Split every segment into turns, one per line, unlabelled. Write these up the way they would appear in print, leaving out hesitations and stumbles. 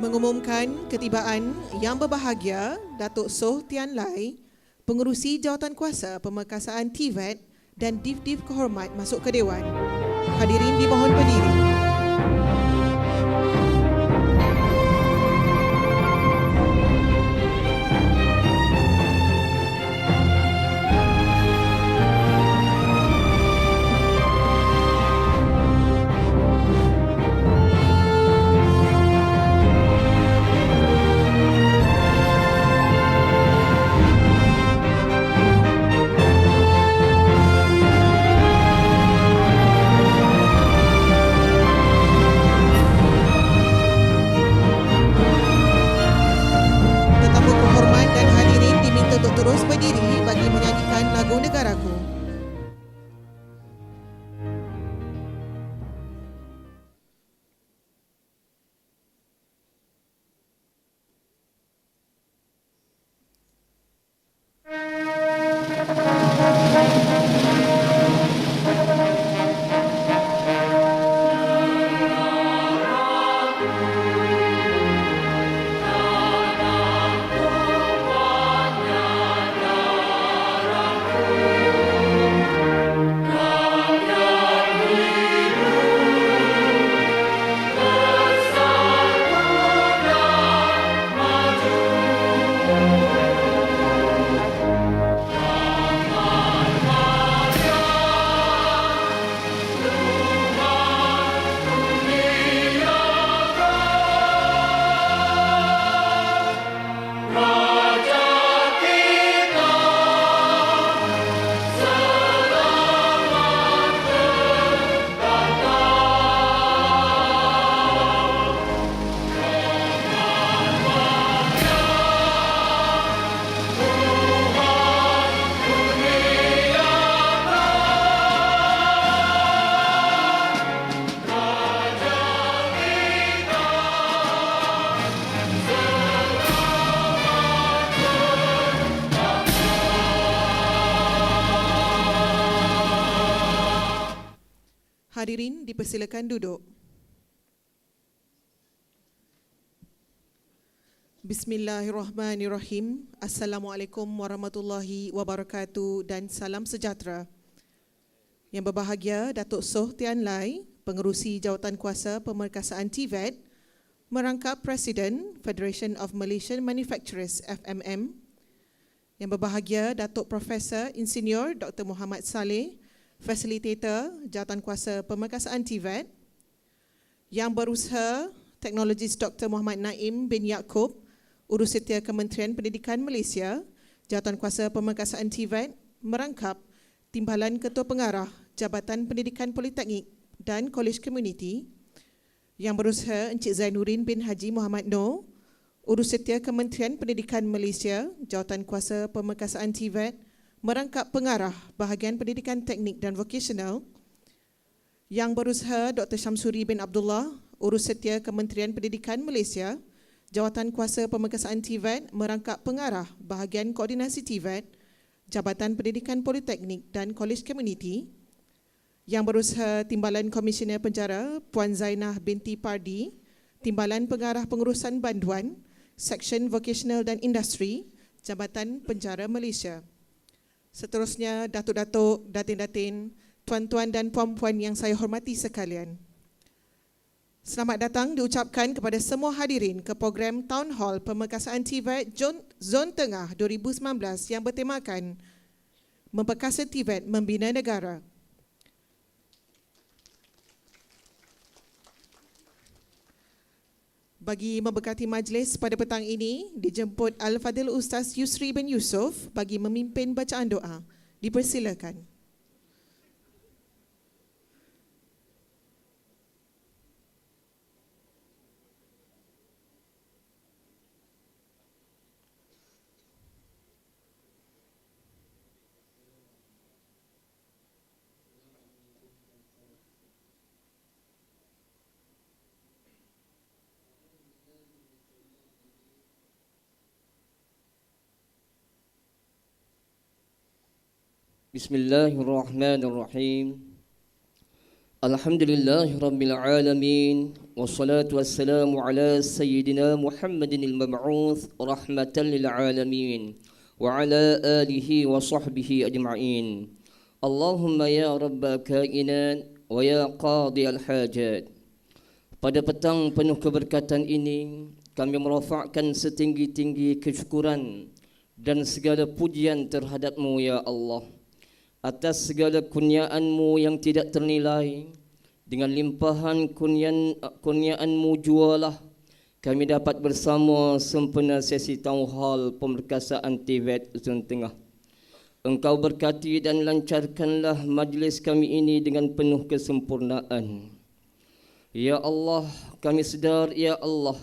Mengumumkan ketibaan yang berbahagia Datuk Soh Tian Lai, Pengerusi Jawatankuasa Pemerkasaan TVET dan Div-Div Kehormat masuk ke Dewan. Hadirin dimohon berdiri. Terus berdiri bagi menyanyikan lagu negaraku. Hadirin dipersilakan duduk. Bismillahirrahmanirrahim. Assalamualaikum warahmatullahi wabarakatuh dan salam sejahtera. Yang berbahagia Datuk Soh Tian Lai, Pengerusi Jawatankuasa Pemerkasaan TVET, merangkap Presiden Federation of Malaysian Manufacturers FMM. Yang berbahagia Datuk Profesor Insinyur Dr. Muhammad Saleh, Fasilitator Jawatankuasa Pemerkasaan TVET, Yang Berusaha Teknologis Dr. Muhammad Naim bin Yaakob, Urusetia Kementerian Pendidikan Malaysia, Jawatankuasa Pemerkasaan TVET, merangkap Timbalan Ketua Pengarah Jabatan Pendidikan Politeknik dan Kolej Komuniti, Yang Berusaha Encik Zainuddin bin Haji Muhammad Noor, Urusetia Kementerian Pendidikan Malaysia, Jawatankuasa Pemerkasaan TVET, merangkap pengarah bahagian pendidikan teknik dan vokasional, Yang Berusaha Dr. Syamsuri bin Abdullah, Urusetia Kementerian Pendidikan Malaysia, Jawatankuasa Pemerkasaan TVET, merangkap pengarah bahagian koordinasi TVET, Jabatan Pendidikan Politeknik dan Kolej Komuniti, Yang Berusaha Timbalan Komisioner Penjara Puan Zainah binti Pardi, Timbalan Pengarah Pengurusan Banduan, Seksyen Vokasional dan Industri, Jabatan Penjara Malaysia. Seterusnya, datuk-datuk, datin-datin, tuan-tuan dan puan-puan yang saya hormati sekalian. Selamat datang diucapkan kepada semua hadirin ke program Town Hall Pemerkasaan TVET Zon Tengah 2019 yang bertemakan Memperkasa TVET Membina Negara. Bagi memberkati majlis pada petang ini, dijemput Al-Fadhil Ustaz Yusri bin Yusof bagi memimpin bacaan doa. Dipersilakan.
Bismillahirrahmanirrahim. Alhamdulillahi Rabbil Alamin. Wassalatu wassalamu ala Sayyidina Muhammadin al-mab'uth rahmatan lil alamin. Wa ala alihi wa sahbihi ajma'in. Allahumma ya Rabba kainat wa ya qadi al-hajat. Pada petang penuh keberkatan ini, kami merafakkan setinggi-tinggi kesyukuran dan segala pujian terhadap-Mu ya Allah, atas segala kurniaan-Mu yang tidak ternilai. Dengan limpahan kurniaan-Mu jualah kami dapat bersama sempena sesi Town Hall Pemerkasaan TVET Zon Tengah. Engkau berkati dan lancarkanlah majlis kami ini dengan penuh kesempurnaan. Ya Allah, kami sedar ya Allah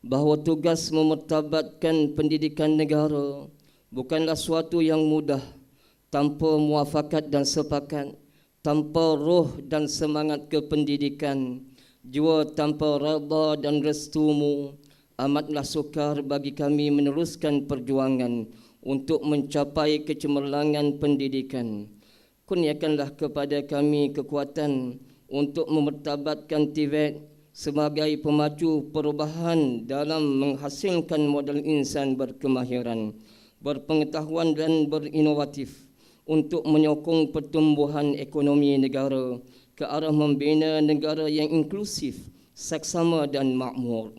bahawa tugas memertabatkan pendidikan negara bukanlah suatu yang mudah. Tanpa muafakat dan sepakat, tanpa roh dan semangat kependidikan, jua tanpa redha dan restu-Mu, amatlah sukar bagi kami meneruskan perjuangan untuk mencapai kecemerlangan pendidikan. Kurniakanlah kepada kami kekuatan untuk memertabatkan TVET sebagai pemacu perubahan dalam menghasilkan modal insan berkemahiran, berpengetahuan dan berinovatif, untuk menyokong pertumbuhan ekonomi negara ke arah membina negara yang inklusif, saksama dan makmur.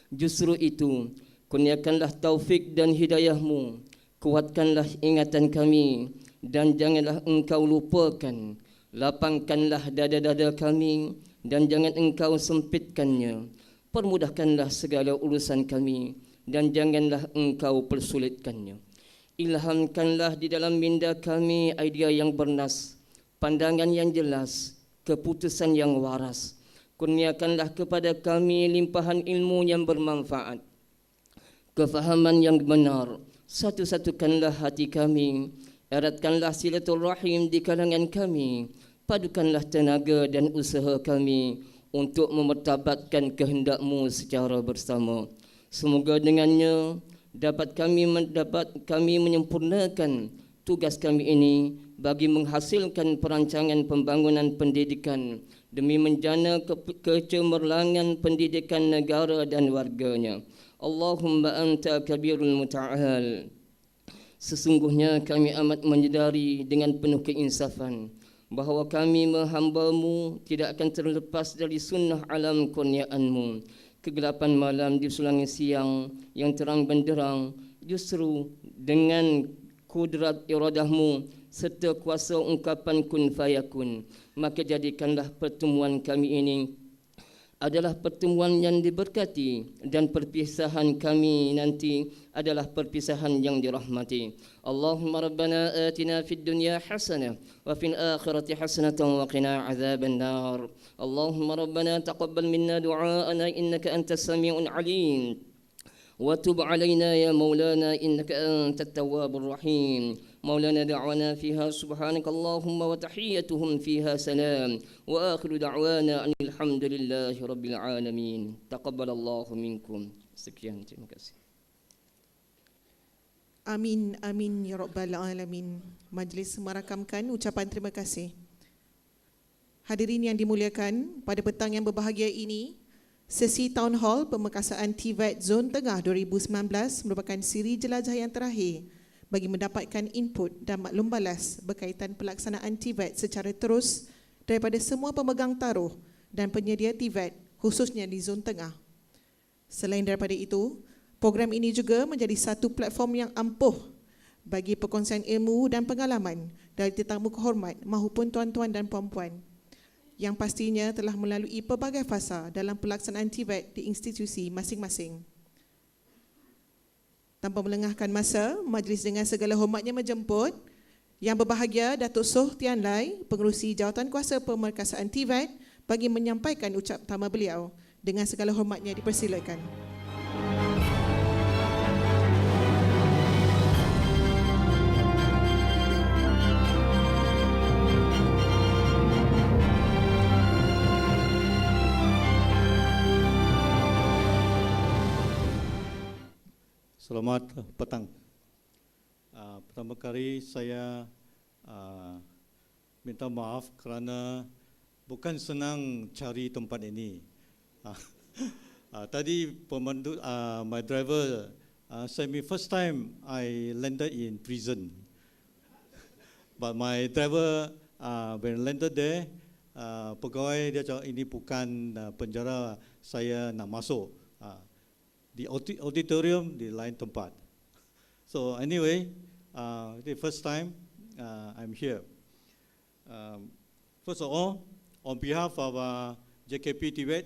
Justru itu, kurniakanlah taufik dan hidayah-Mu, kuatkanlah ingatan kami dan janganlah Engkau lupakan, lapangkanlah dada-dada kami dan jangan Engkau sempitkannya. Permudahkanlah segala urusan kami dan janganlah Engkau persulitkannya. Ilhamkanlah di dalam minda kami idea yang bernas, pandangan yang jelas, keputusan yang waras. Kurniakanlah kepada kami limpahan ilmu yang bermanfaat, kefahaman yang benar. Satu-satukanlah hati kami, eratkanlah silaturahim di kalangan kami, padukanlah tenaga dan usaha kami untuk memertabatkan kehendak-Mu secara bersama. Semoga dengannya dapat kami menyempurnakan tugas kami ini bagi menghasilkan perancangan pembangunan pendidikan demi menjana kecemerlangan pendidikan negara dan warganya. Allahumma anta kabirul muta'al. Sesungguhnya kami amat menyedari dengan penuh keinsafan bahawa kami hamba-Mu tidak akan terlepas dari sunnah alam kurniaan-Mu. Kegelapan malam di sulangnya siang yang terang benderang, justru dengan kudrat iradah-Mu serta kuasa ungkapan kun fayakun, maka jadikanlah pertemuan kami ini adalah pertemuan yang diberkati dan perpisahan kami nanti adalah perpisahan yang dirahmati. Allahumma rabbana atina fid dunya hasanah wa fil akhirati hasanatan wa qina adzaban nar. Allahumma rabbana taqabbal minna du'aana innaka antas samiul alim. وتب علينا يا مولانا إنك أنت التواب الرحيم. مولانا دعوانا فيها سبحانك اللهم وتحيتهم فيها سلام وآخر دعوانا أن الحمد لله رب العالمين. تقبل الله منكم. Sekian, terima kasih.
Amin, amin ya Rabbal Alamin. Majlis merakamkan ucapan terima kasih. Hadirin yang dimuliakan, pada petang yang berbahagia ini, Sesi Town Hall Pemerkasaan TVET Zon Tengah 2019 merupakan siri jelajah yang terakhir bagi mendapatkan input dan maklum balas berkaitan pelaksanaan TVET secara terus daripada semua pemegang taruh dan penyedia TVET khususnya di Zon Tengah. Selain daripada itu, program ini juga menjadi satu platform yang ampuh bagi perkongsian ilmu dan pengalaman dari tetamu kehormat mahupun tuan-tuan dan puan-puan yang pastinya telah melalui pelbagai fasa dalam pelaksanaan TVET di institusi masing-masing. Tanpa melengahkan masa, majlis dengan segala hormatnya menjemput Yang berbahagia Datuk Soh Tian Lai, Pengerusi Jawatankuasa Pemerkasaan TVET, bagi menyampaikan ucap pertama beliau. Dengan segala hormatnya dipersilakan.
Selamat petang. Pertama kali saya minta maaf kerana bukan senang cari tempat ini. Tadi pemandu, my driver said me first time I landed in prison. But my driver when landed there, pegawai dia cakap ini bukan penjara saya nak masuk. Di auditorium di lain tempat. So anyway, the first time I'm here. First of all, on behalf of JKP TVET,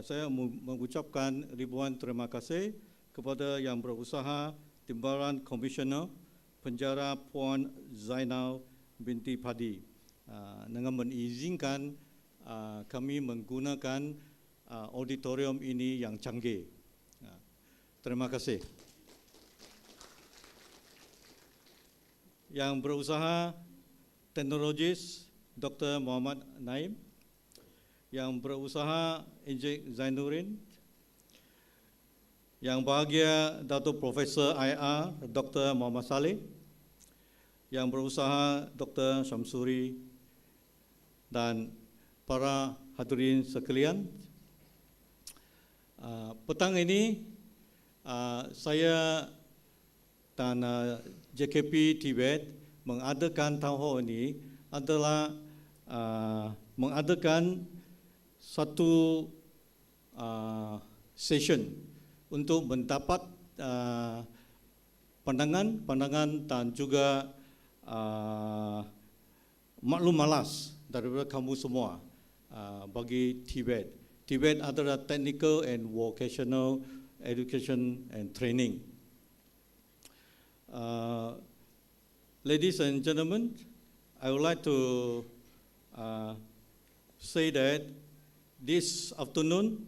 saya mengucapkan ribuan terima kasih kepada yang berusaha Timbalan Komisioner Penjara Puan Zainal binti Padi dengan mengizinkan kami menggunakan auditorium ini yang canggih. Terima kasih. Yang berusaha teknologis Dr. Muhammad Naim, yang berusaha Encik Zainuddin, yang bahagia Datuk Profesor IR Dr. Muhammad Saleh, yang berusaha Dr. Syamsuri dan para hadirin sekalian. Petang ini saya dan JKP TVET mengadakan town hall ini adalah mengadakan satu session untuk mendapat pandangan dan juga maklum malas daripada kamu semua bagi TVET. TVET adalah Technical and Vocational Education and Training. Ladies and gentlemen, I would like to say that this afternoon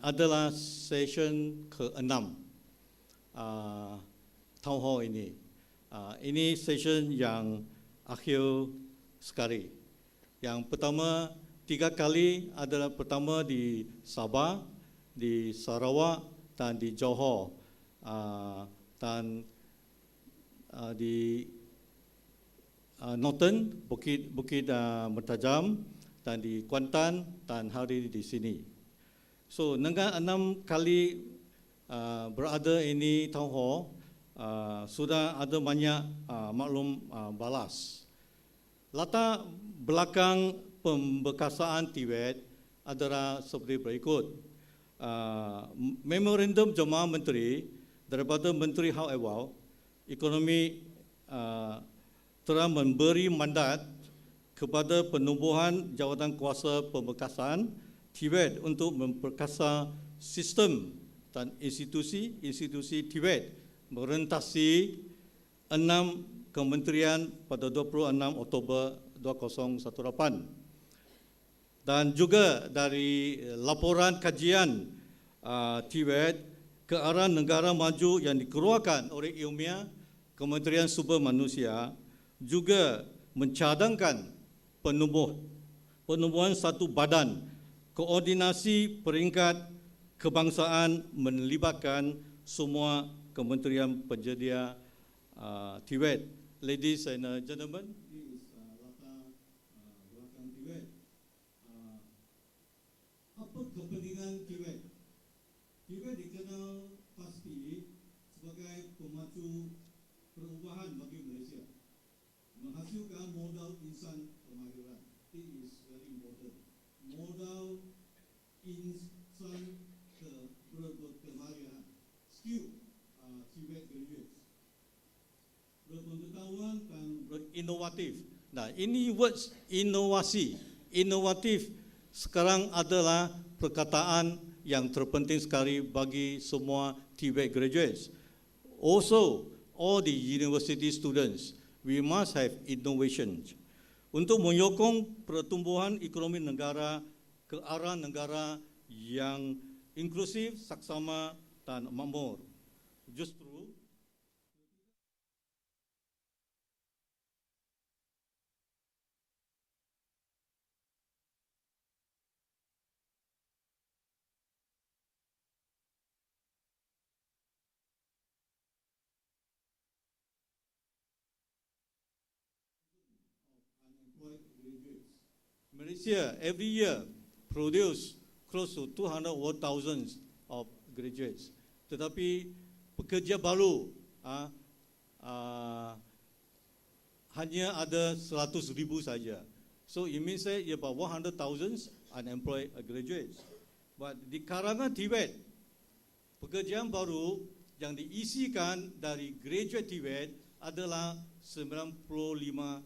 adalah session ke-6 town hall ini. Ini session yang akhir sekali. Yang pertama 3 kali adalah pertama di Sabah, di Sarawak dan di Johor, dan di Northern, Bukit Mertajam, dan di Kuantan, dan hari di sini. So, dengan 6 kali berada ini town hall, sudah ada banyak maklum balas. Latar belakang Pemerkasaan TVET adalah seperti berikut. Memorandum Jemaah Menteri daripada Menteri Hal Ehwal Ekonomi telah memberi mandat kepada penubuhan jawatan kuasa Pemerkasaan TVET untuk memperkasa sistem dan institusi TVET merentasi 6 kementerian pada 26 Oktober 2018. Dan juga dari laporan kajian TVET ke arah negara maju yang dikeluarkan oleh Ilmiah Kementerian Sumber Manusia juga mencadangkan penubuhan satu badan koordinasi peringkat kebangsaan melibatkan semua kementerian penyedia TVET. Ladies and gentlemen, this is latar belakang TVET. Apa kepentingan TVET? TVET dikenal pasti sebagai pemacu perubahan bagi Malaysia, menghasilkan modal insan kemahiran. It is very important. Modal insan berkemahiran, skill TVET graduates, berpengetahuan dan berinovatif. Nah, ini words inovasi, inovatif sekarang adalah perkataan yang terpenting sekali bagi semua TVET graduates. Also, all the university students, we must have innovation untuk menyokong pertumbuhan ekonomi negara ke arah negara yang inklusif, saksama dan makmur. Justru Malaysia every year produce close to 200,000 of graduates. Tetapi pekerja baru hanya ada 100,000 saja. So it means that about 100,000 unemployed graduates. But di kalangan TVET, pekerjaan baru yang diisikan dari graduate TVET adalah 95%.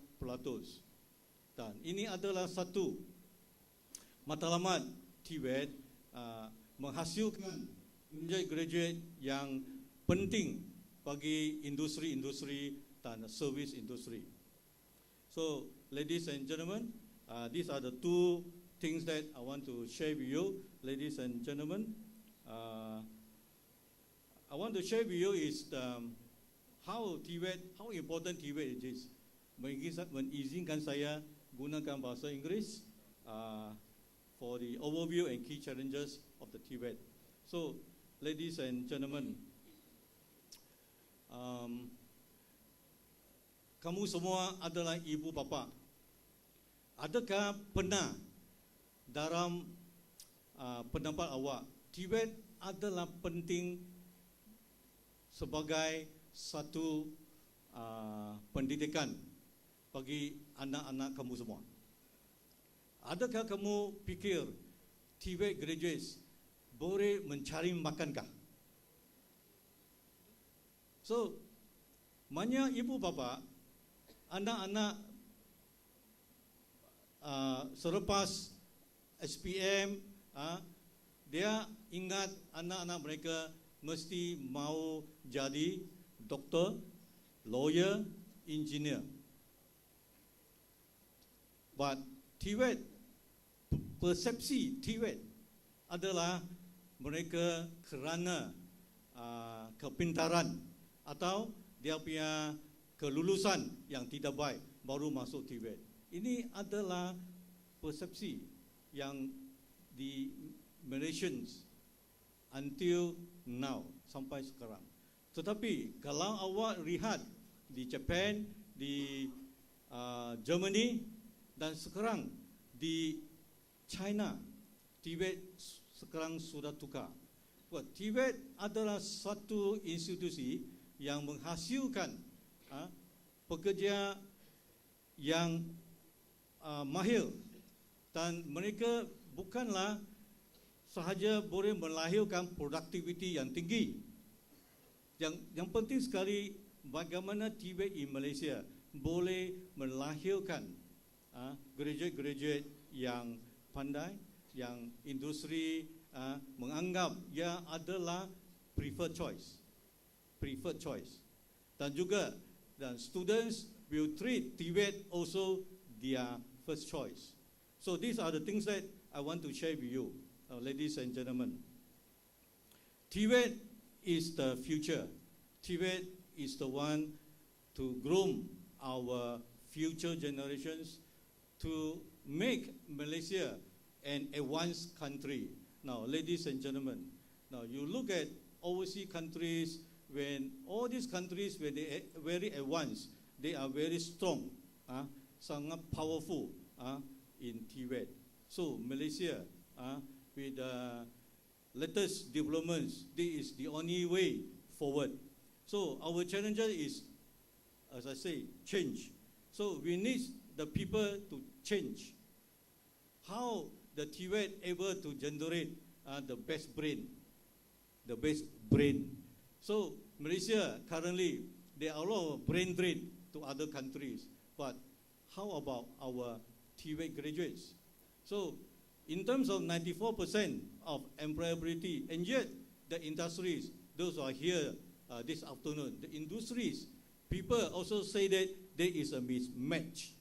Dan ini adalah satu matlamat TVET menghasilkan graduate yang penting bagi industri-industri dan service industry. So, ladies and gentlemen, these are the two things that I want to share with you. Ladies and gentlemen, I want to share with you is how important TVET is. Mengizinkan saya gunakan bahasa Inggeris for the overview and key challenges of the TVET. So, ladies and gentlemen, kamu semua adalah ibu bapa. Adakah pernah dalam pendapat awak, TVET adalah penting sebagai satu pendidikan bagi anak-anak kamu semua? Adakah kamu fikir TVET graduates boleh mencari makankah? So, banyak ibu bapa, anak-anak selepas SPM, dia ingat anak-anak mereka mesti mau jadi doktor, lawyer, engineer. But TVET, persepsi TVET adalah mereka kerana kepintaran atau dia punya kelulusan yang tidak baik baru masuk TVET. Ini adalah persepsi yang di Malaysians until now, sampai sekarang. Tetapi kalau awak lihat di Japan, di Germany dan sekarang di China, TVET sekarang sudah tukar. TVET adalah satu institusi yang menghasilkan pekerja yang mahir, dan mereka bukanlah sahaja boleh melahirkan produktiviti yang tinggi. Yang penting sekali bagaimana TVET di Malaysia boleh melahirkan graduate-graduate yang pandai, yang industri menganggap ia adalah preferred choice. Dan juga students will treat TVET also their first choice. So these are the things that I want to share with you, ladies and gentlemen. TVET is the future. TVET is the one to groom our future generations to make Malaysia an advanced country. Now, ladies and gentlemen, now you look at overseas countries, when all these countries, when they are very advanced, they are very strong, sangat powerful in TVET. So Malaysia, with the latest developments, this is the only way forward. So our challenge is, as I say, change. So we need the people to change. How the TVET able to generate the best brain? So Malaysia currently, there are a lot of brain drain to other countries. But how about our TVET graduates? So in terms of 94% of employability, and yet the industries, those who are here this afternoon, the industries, people also say that there is a mismatch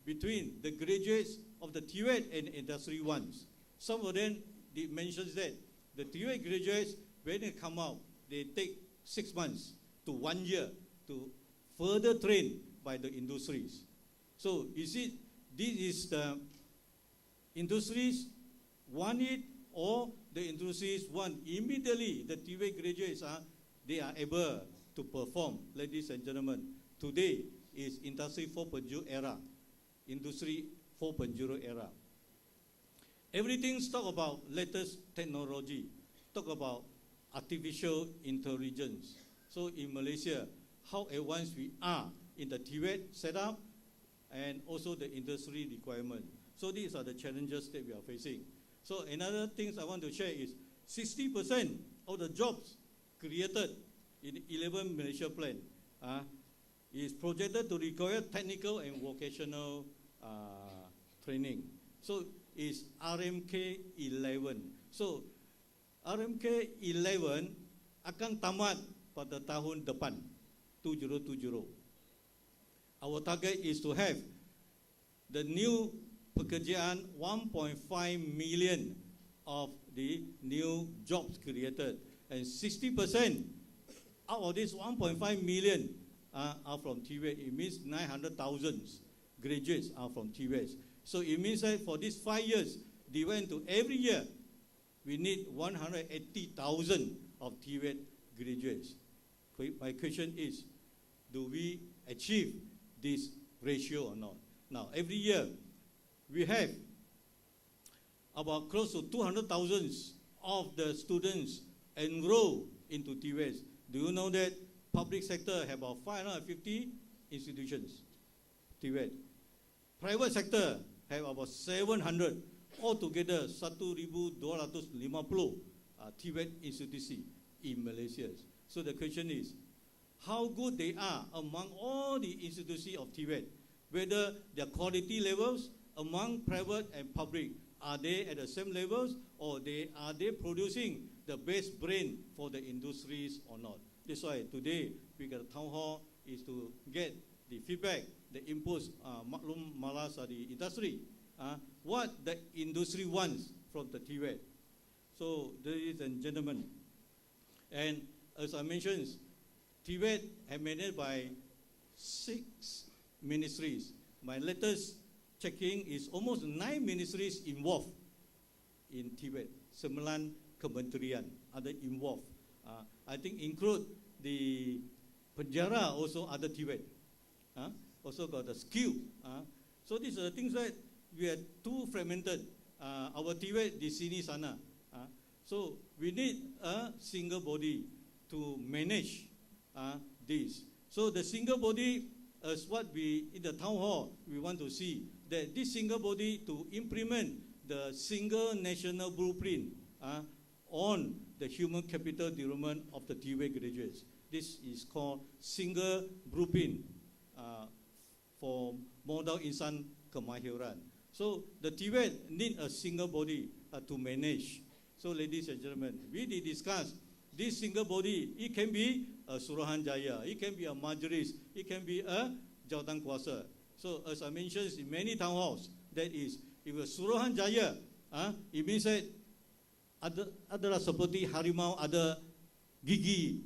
between the graduates of the TVET and industry ones. Some of them mention that the TVET graduates, when they come out, they take 6 months to 1 year to further train by the industries. So you see, this is the industries want it, or the industries want immediately the TVET graduates they are able to perform. Ladies and gentlemen, today is Industry 4.0 era. Industry 4.0 era. Everything talk about latest technology, talk about artificial intelligence. So in Malaysia, how advanced we are in the TVET setup and also the industry requirement. So these are the challenges that we are facing. So another things I want to share is 60% of the jobs created in 11 Malaysia plan is projected to require technical and vocational training. So it's RMK 11. So RMK 11 akan tamat pada tahun depan 2070. Our target is to have the new pekerjaan 1.5 million of the new jobs created, and 60% out of this 1.5 million are from TVET. It means 900,000 graduates are from TVET. So it means that for these 5 years, divided into every year, we need 180,000 of TVET graduates. My question is, do we achieve this ratio or not? Now, every year, we have about close to 200,000 of the students enroll into TVET. Do you know that public sector have about 550 institutions, TVET? Private sector have about 700, altogether 1,250 TVET institusi in Malaysia. So the question is, how good they are among all the institusi of TVET, whether their quality levels among private and public, are they at the same levels, or are they producing the best brain for the industries or not? That's why today we got a town hall is to get the feedback, the inputs, maklum malas the industry, what the industry wants from the TVET. So, ladies and gentlemen, and as I mentioned, TVET is managed by 6 ministries. My latest checking is almost 9 ministries involved in TVET. 9 kementerian ada involved. I think include the Penjara also ada TVET. Also got the skill. So these are the things that we are too fragmented. Our TVET di sini sana. So we need a single body to manage this. So the single body, as what we in the town hall we want to see, that this single body to implement the single national blueprint on the human capital development of the TVET graduates. This is called single blueprint for modal insan kemahiran. So the TVET need a single body to manage. So ladies and gentlemen, we did discuss this single body. It can be a Suruhanjaya, it can be a Majlis, it can be a Jawatan Kuasa. So as I mentioned in many town halls, that is, if a Suruhanjaya, it means that adalah seperti harimau ada gigi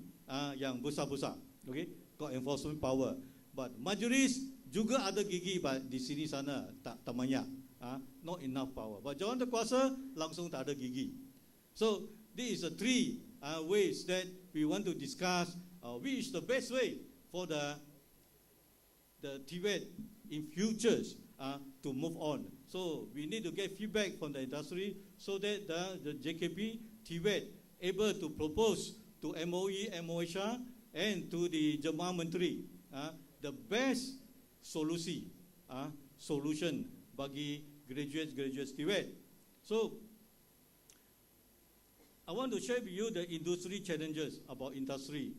yang besar-besar, okay, got enforcement power. But Majlis juga ada gigi, but di sini sana tak banyak, not enough power. But Jawatan Kuasa langsung tak ada gigi. So this is the 3 ways that we want to discuss which is the best way for the TVET in futures to move on. So we need to get feedback from the industry so that the JKP TVET able to propose to MOE, MOHR, and to the Jemaah Menteri the best solution bagi graduates TVET. So I want to share with you the industry challenges about industry.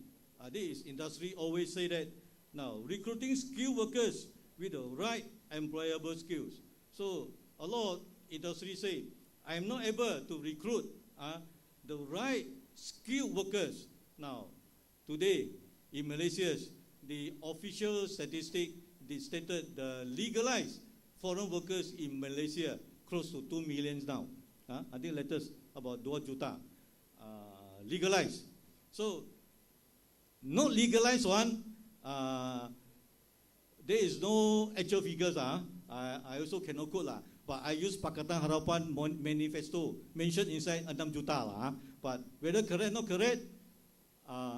This industry always say that now recruiting skilled workers with the right employable skills. So a lot of industry say, I am not able to recruit the right skilled workers. Now, today in Malaysia, the official statistic stated the legalized foreign workers in Malaysia close to 2 million now. I think latest about 2 juta legalized. So, not legalized one, there is no actual figures. I also cannot quote lah. But I use Pakatan Harapan manifesto mentioned inside 6 juta lah. But whether correct not correct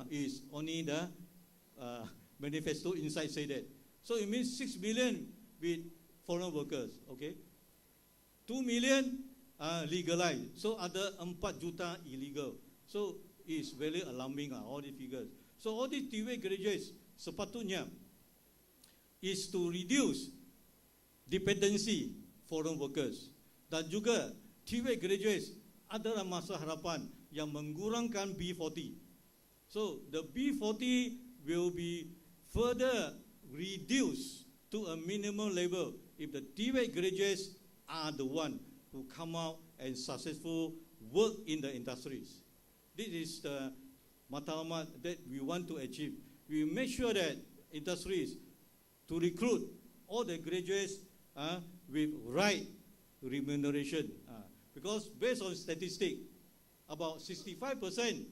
is only the manifesto inside say that. So it means 6 million with foreign workers. Okay. 2 million legalized. So ada 4 juta illegal. So it's very alarming all these figures. So all these TVET graduates sepatutnya is to reduce dependency foreign workers. Dan juga TVET graduates adalah masa harapan yang mengurangkan B40. So the B40 will be further reduced to a minimum level if the TVET graduates are the one who come out and successful work in the industries. This is the matlamat that we want to achieve. We make sure that industries to recruit all the graduates with right remuneration. Because based on statistics, about 65%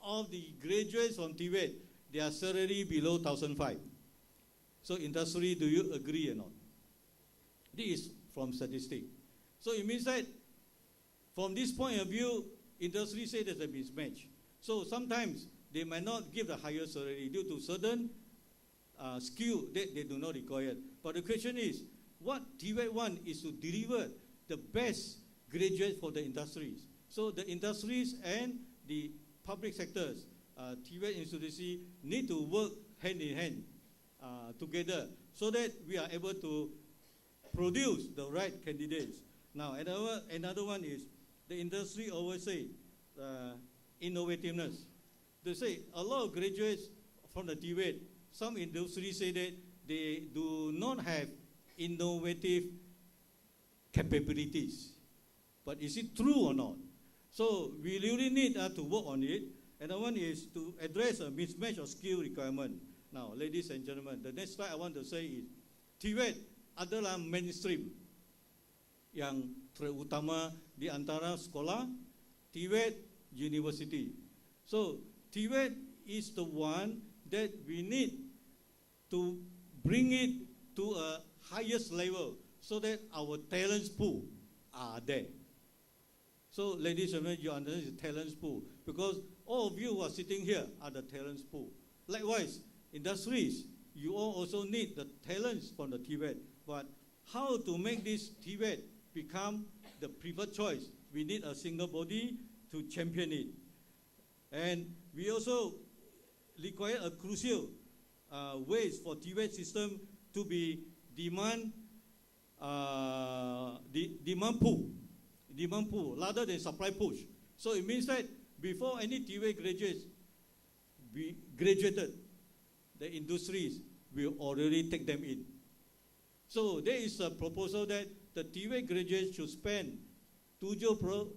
of the graduates from TVET, their salary below 1,500. So industry, do you agree or not? This is from statistics. So it means that from this point of view, industry say there's a mismatch. So sometimes they might not give the higher salary due to certain skill that they do not require. But the question is, what TVET want is to deliver the best graduates for the industries. So the industries and the public sectors, TVET institution need to work hand in hand together so that we are able to produce the right candidates. Now, another one is the industry always say innovativeness. They say a lot of graduates from the TVET, some industries say that they do not have innovative capabilities. But is it true or not? So we really need to work on it. Another one is to address a mismatch of skill requirement. Now, ladies and gentlemen, the next slide I want to say is TVET adalah mainstream yang terutama di antara sekolah, TVET, university. So TVET is the one that we need to bring it to a highest level so that our talents pool are there. So ladies and gentlemen, you understand the talents pool because all of you who are sitting here are the talents pool. Likewise, industries, you all also need the talents from the TVET. But how to make this TVET become the preferred choice? We need a single body to champion it. And we also require a crucial ways for TVET system to be demand pool rather than supply push. So it means that before any TVET graduates be graduated, the industries will already take them in. So there is a proposal that the TVET graduates should spend 7%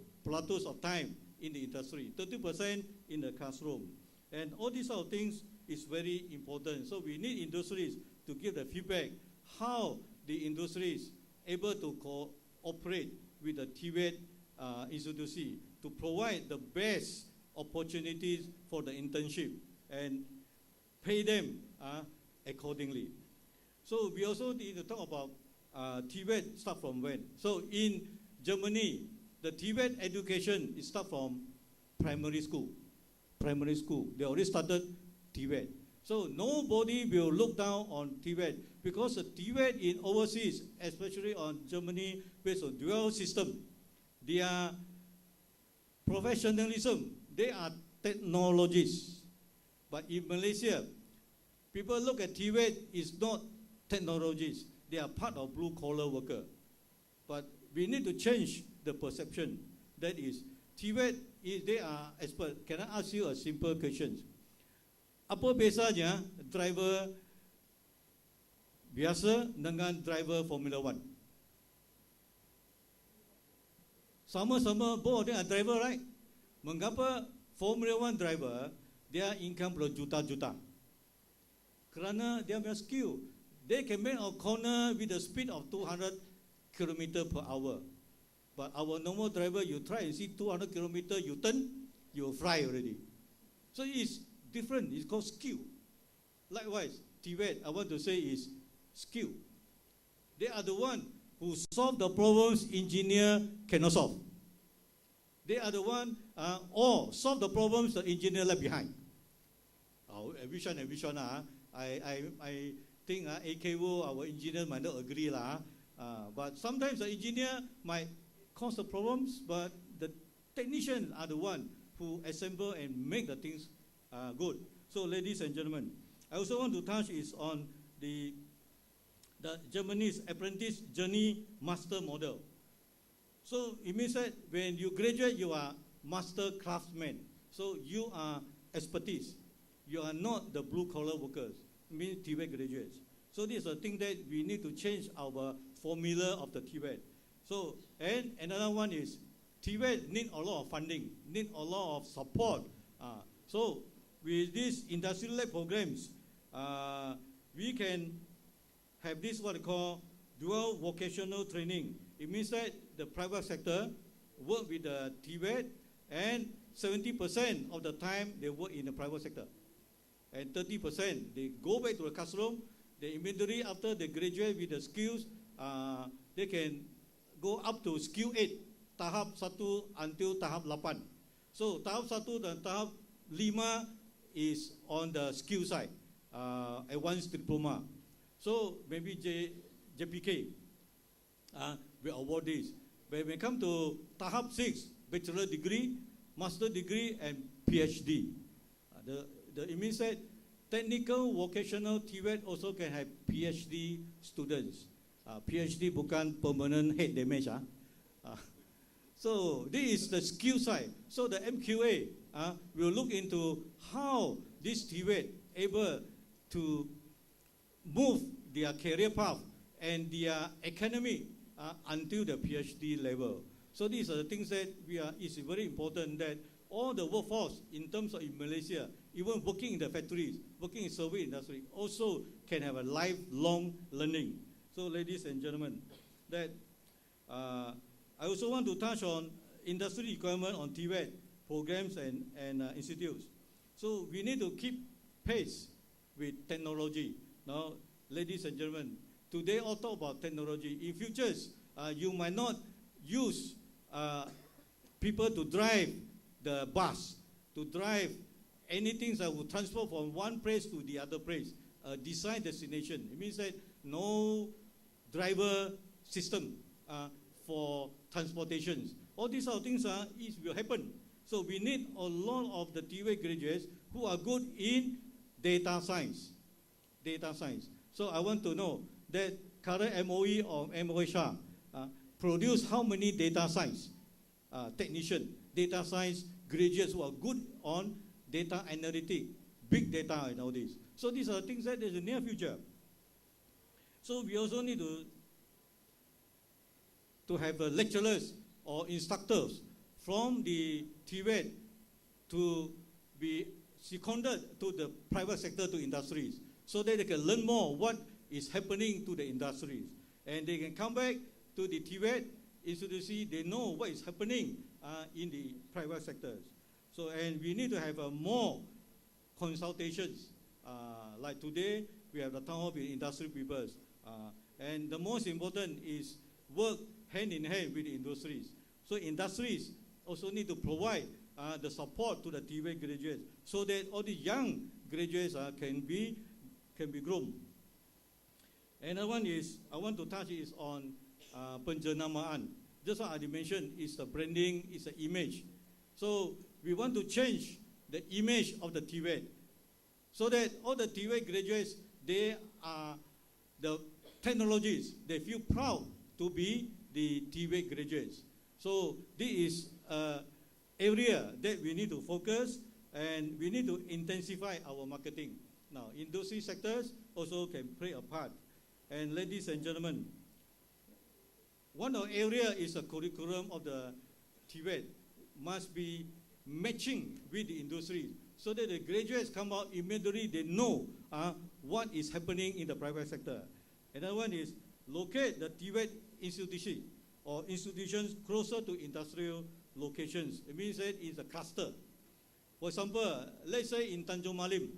of time in the industry, 30% in the classroom. And all these sort of things is very important. So we need industries to give the feedback how the industries able to cooperate with the TVET institution to provide the best opportunities for the internship and pay them accordingly. So we also need to talk about TVET start from when. So in Germany, the TVET education is start from primary school. Primary school, they already started TVET. So nobody will look down on TVET because the TVET in overseas, especially on Germany, based on dual system, their professionalism, they are technologists. But in Malaysia, people look at TVET is not technologists. They are part of blue-collar worker. But we need to change the perception. That is, TVET, they are expert. Can I ask you a simple question? Apa bezanya driver biasa dengan driver Formula 1? Sama-sama, both they are driver, right? Mengapa Formula 1 driver, their income berjuta-juta? Kerana dia punya skill. They can make a corner with a speed of 200 km per hour. But our normal driver, you try and see 200 km, you turn, you fly already. So it's different, it's called skill. Likewise, TVET, I want to say is skill. They are the one who solve the problems engineer cannot solve. They are the one or solve the problems the engineer left behind. Which one? I think AKO, our engineer might not agree. But sometimes the engineer might cause the problems, but the technicians are the one who assemble and make the things good. So, ladies and gentlemen, I also want to touch is on the Germany's apprentice journey master model. So it means that when you graduate, you are master craftsman. So you are expertise. You are not the blue collar workers, means TVET graduates. So this is a thing that we need to change our formula of the TVET. So, and another one is TVET need a lot of funding, need a lot of support. So with these industrial-led programs, we can have this what we call dual vocational training. It means that the private sector work with the TVET, and 70% of the time they work in the private sector. And 30% they go back to the classroom. They immediately after they graduate with the skills, they can go up to skill 8, tahap 1 until tahap 8. So tahap 1 dan tahap 5 is on the skill side, advanced diploma. So maybe JPK will award this. But when we come to tahap 6, bachelor degree, master degree, and PhD. It means that technical vocational TVET also can have PhD students. PhD bukan permanent head damage. So this is the skill side. So the MQA will look into how this TVET able to move their career path and their academic until the PhD level. So these are the things that it's very important that all the workforce in terms of in Malaysia, even working in the factories, working in service industry, also can have a lifelong learning. So ladies and gentlemen, that I also want to touch on industry requirement on TVET programs and institutes. So we need to keep pace with technology. Now, ladies and gentlemen, today all talk about technology. In futures, you might not use people to drive the bus, to drive anything that will transport from one place to the other place, designed destination. It means that no driver system for transportations. All these sort of things will happen. So we need a lot of the TVET graduates who are good in data science. Data science. So I want to know that current MOE or MOHR produce how many data science technician, data science graduates who are good on data analytics, big data and all this. So these are things that there's a near future. So we also need to have lecturers or instructors from the TVET to be seconded to the private sector, to industries, so that they can learn more what is happening to the industries. And they can come back to the TVET institution, they know what is happening in the private sectors. So, and we need to have more consultations. Like today, we have the town hall with industry people. And the most important is work hand in hand with the industries. So industries also need to provide the support to the TVET graduates so that all the young graduates can be groomed. Another one is, I want to touch is on penjenamaan. Just what I mentioned is the branding, is the image. So we want to change the image of the TVET so that all the TVET graduates, they are the technologists. They feel proud to be the TVET graduates. So this is an area that we need to focus, and we need to intensify our marketing. Now, industry sectors also can play a part. And ladies and gentlemen, one of the areas is the curriculum of the TVET must be matching with the industry so that the graduates come out immediately, they know what is happening in the private sector. Another one is locate the TVET institution or institutions closer to industrial locations. It means that it's a cluster. For example, let's say in Tanjung Malim,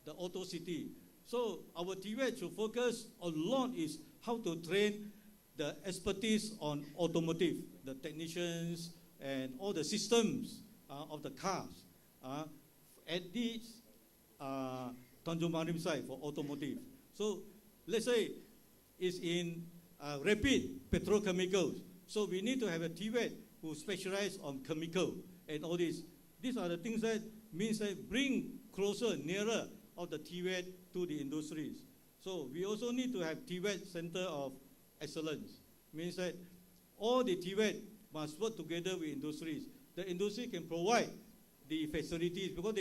the auto city. So our TVET should focus a lot is how to train the expertise on automotive, the technicians and all the systems of the cars at this Tanjung Malim site for automotive. So let's say it's in rapid petrochemicals. So we need to have a TVET who specialize on chemical and all this. These are the things that means that bring closer, nearer of the TVET to the industries. So we also need to have TVET Center of Excellence. Means that all the TVET must work together with industries. The industry can provide the facilities because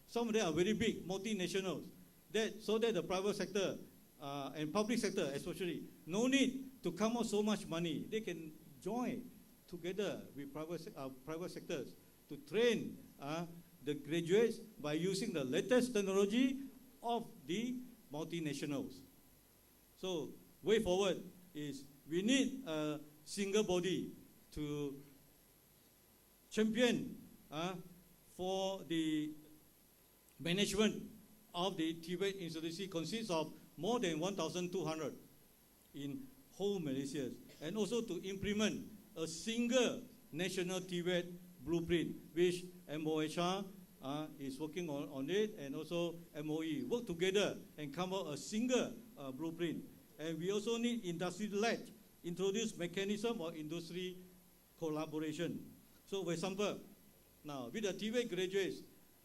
some of them are very big, multinationals. So that the private sector and public sector especially, no need to come out so much money. They can join together with private sectors to train the graduates by using the latest technology of the multinationals. So way forward is we need a single body to champion for the management of the TVET institution. Consists of more than 1,200 in whole Malaysia, and also to implement a single national TVET blueprint, which MOHR is working on it, and also MOE work together and come out a single blueprint. And we also need industry-led, introduce mechanism of industry collaboration. So for example, now with the TVET graduates,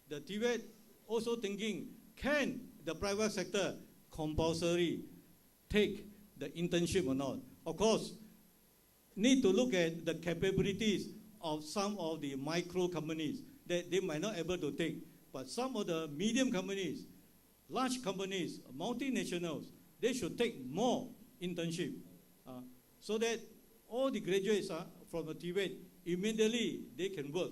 the TVET also thinking, can the private sector compulsory take the internship or not? Of course, need to look at the capabilities of some of the micro companies that they might not able to take. But some of the medium companies, large companies, multinationals, they should take more internship so that all the graduates from the TVET, immediately they can work.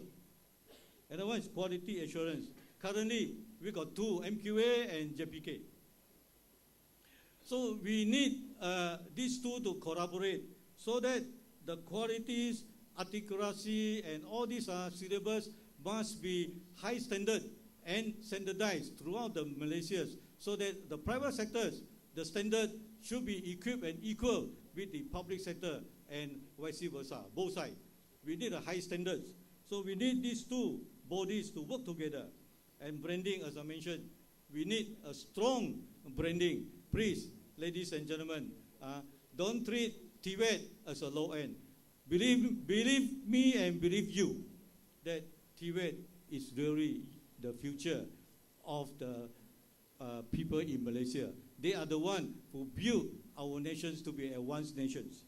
Another one is quality assurance. Currently, we got 2, MQA and JPK. So we need these two to collaborate so that the qualities, accuracy, and all these syllabus must be high standard and standardized throughout the Malaysia, so that the private sectors, the standard should be equipped and equal with the public sector and vice versa, both sides. We need a high standards. So we need these two bodies to work together. And branding, as I mentioned, we need a strong branding. Please, ladies and gentlemen, don't treat TVET as a low end. Believe me and believe you that TVET is really the future of the people in Malaysia. They are the one who built our nations to be advanced nations.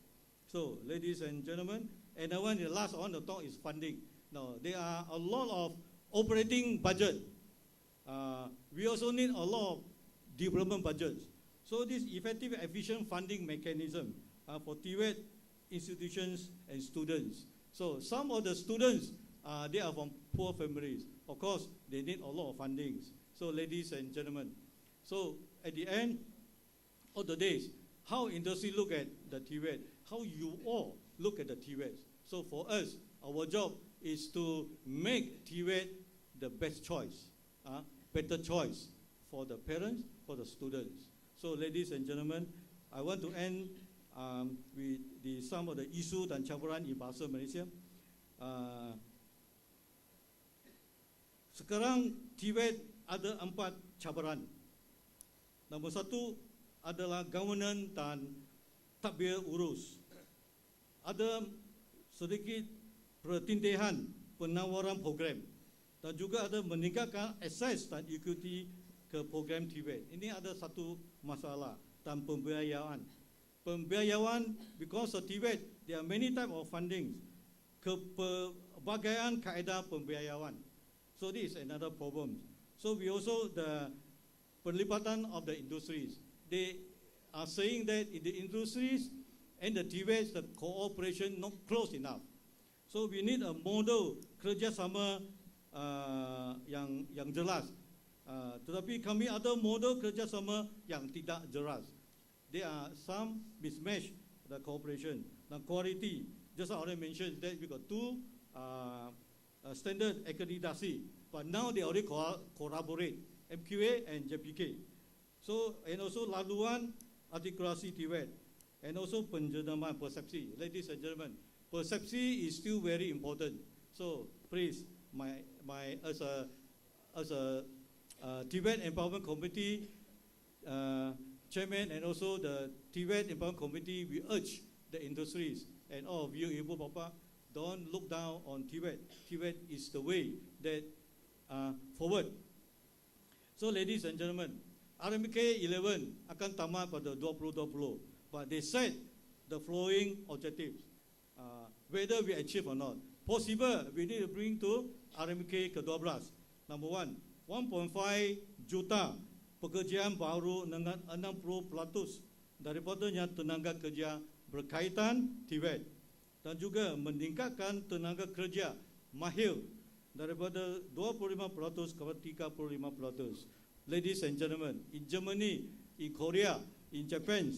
So, ladies and gentlemen, and the last I want to talk is funding. Now, there are a lot of operating budget. We also need a lot of development budgets. So this effective and efficient funding mechanism for TVET institutions and students. So some of the students, they are from poor families. Of course, they need a lot of fundings. So ladies and gentlemen, so at the end of the days, how industry look at the TVET, how you all look at the TVET. So for us, our job is to make TVET the best choice, better choice for the parents, for the students. So ladies and gentlemen, I want to end with some of the isu dan cabaran in bahasa Malaysia. Sekarang TVET ada 4 cabaran. Nombor 1 adalah governance dan tadbir urus. Ada sedikit pertindihan penawaran program dan juga ada meningkatkan akses dan ikuti ke program TVET. Ini ada satu masalah dan pembiayaan. Pembiayaan, because of TVET, there are many type of funding. Kepelbagaian kaedah pembiayaan. So this is another problem. So we also the perlibatan of the industries. They are saying that in the industries and the TVET, the cooperation not close enough. So we need a model kerjasama yang jelas. Tetapi kami ada model kerjasama yang tidak jelas. There are some mismatch the cooperation. The quality, just I already mentioned that we got 2 standard accreditation, but now they already collaborate, MQA and JPK. So, and also laluan artikulasi TVET, and also penjenaman persepsi. Ladies and gentlemen, persepsi is still very important. So please, as a TVET Empowerment Committee Chairman and also the TVET Empowerment Committee, we urge the industries and all of you, Ibu Bapa, don't look down on TVET. TVET is the way that forward. So, ladies and gentlemen, RMK 11 akan tamat pada 2020, but they set the following objectives. Whether we achieve or not, possible we need to bring to RMK ke-12. Number one, 1.5 juta pekerjaan baru dengan 60% daripadanya tenaga kerja berkaitan TVET, dan juga meningkatkan tenaga kerja mahir daripada 25% kepada 35%. Ladies and gentlemen, in Germany, in Korea, in Japan,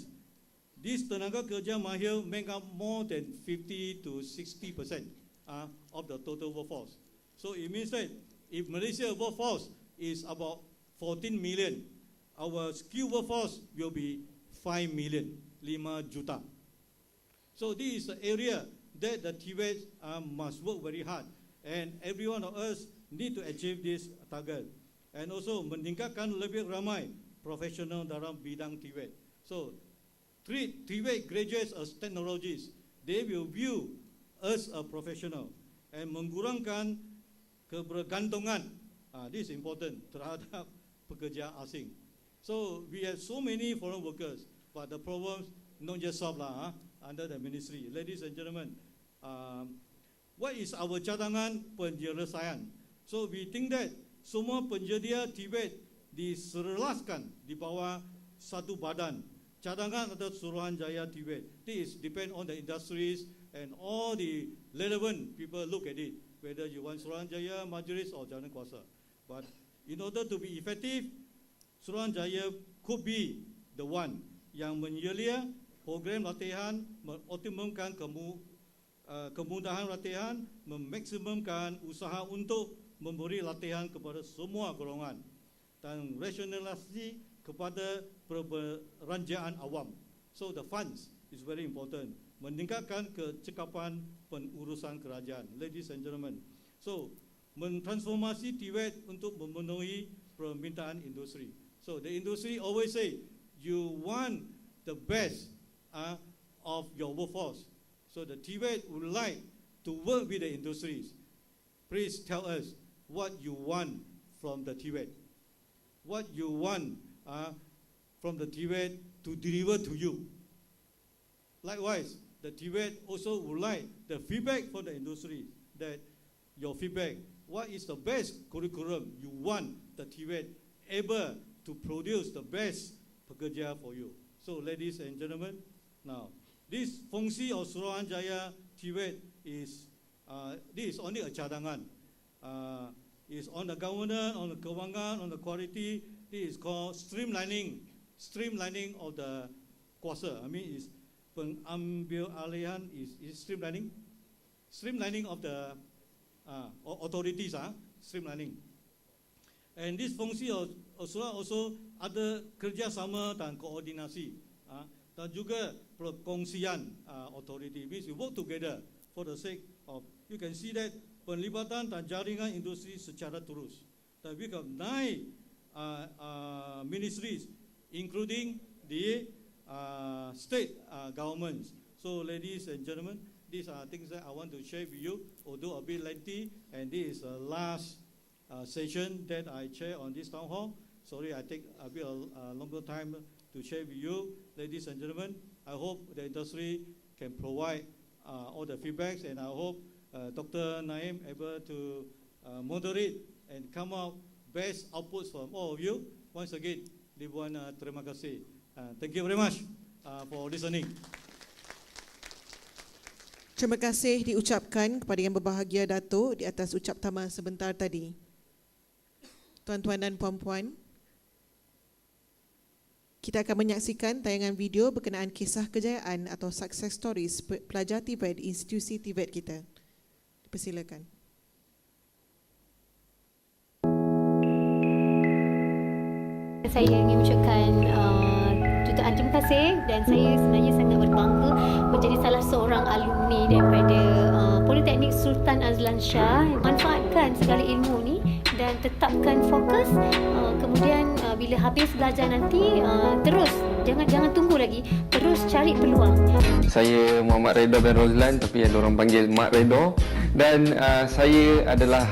this tenaga kerja mahir make up more than 50 to 60% of the total workforce. So it means that if Malaysia workforce is about 14 million, our skilled workforce will be 5 million, 5 juta. So this is the area that the TVET must work very hard, and every one of us need to achieve this target. And also meningkatkan lebih ramai profesional dalam bidang TVET. So treat TVET graduates as technologists. They will view us a professional, and mengurangkan kebergantungan. This is important terhadap pekerja asing. So we have so many foreign workers, but the problems not just solved under the ministry. Ladies and gentlemen, what is our cadangan penyelesaian? So we think that semua penyedia TVET diselaraskan di bawah satu badan. Cadangan atau Suruhanjaya TVET. This depend on the industries and all the relevant people look at it, whether you want Suruhanjaya, Majlis or Jawatan Kuasa. But in order to be effective, Suruhanjaya could be the one yang menyelia program latihan, mengoptimumkan kemudahan latihan, memaksimumkan usaha untuk memberi latihan kepada semua golongan, dan rasionalisasi kepada perbelanjaan awam. So the funds is very important. Meningkatkan kecekapan pengurusan kerajaan. Ladies and gentlemen, so mentransformasi TVET untuk memenuhi permintaan industri. So the industry always say, you want the best of your workforce. So the TVET would like to work with the industries. Please tell us what you want from the TVET. What you want from the TVET to deliver to you. Likewise, the TVET also would like the feedback from the industry, that your feedback, what is the best curriculum you want the TVET able to produce the best pekerja for you. So ladies and gentlemen, now this fungsi of Suruhanjaya TVET is this is only a cadangan. Is on the governance, on the kewangan, on the quality. This is called streamlining of the kuasa. I mean, is pengambil alihan is streamlining of the authorities, streamlining. And this fungsi also ada kerjasama dan koordinasi, dan juga perkongsian authority. Means we work together for the sake of, you can see that penlibatan dan jaringan industri secara terus. Dan we have 9 ministries, including the state governments. So ladies and gentlemen, these are things that I want to share with you, although a bit lengthy, and this is the last session that I chair on this town hall. Sorry, I take a bit longer time to share with you. Ladies and gentlemen, I hope the industry can provide all the feedbacks, and I hope Dr. Naim able to moderate and come out best outputs from all of you. Once again, Ribuan terima kasih. Thank you very much for listening.
Terima kasih diucapkan kepada yang berbahagia Datuk di atas ucap tama sebentar tadi. Tuan-tuan dan puan-puan, kita akan menyaksikan tayangan video berkenaan kisah kejayaan atau success stories pelajar TVET di institusi TVET kita. Persilakan.
Saya ingin mengucapkan jutaan terima kasih, dan saya sebenarnya sangat berbangga menjadi salah seorang alumni daripada Politeknik Sultan Azlan Shah. Manfaatkan segala ilmu ni dan tetapkan fokus, kemudian bila habis belajar nanti terus jangan tunggu lagi, terus cari peluang.
Saya Muhammad Redha bin Rozlan, tapi ada orang panggil Mak Redha, dan saya adalah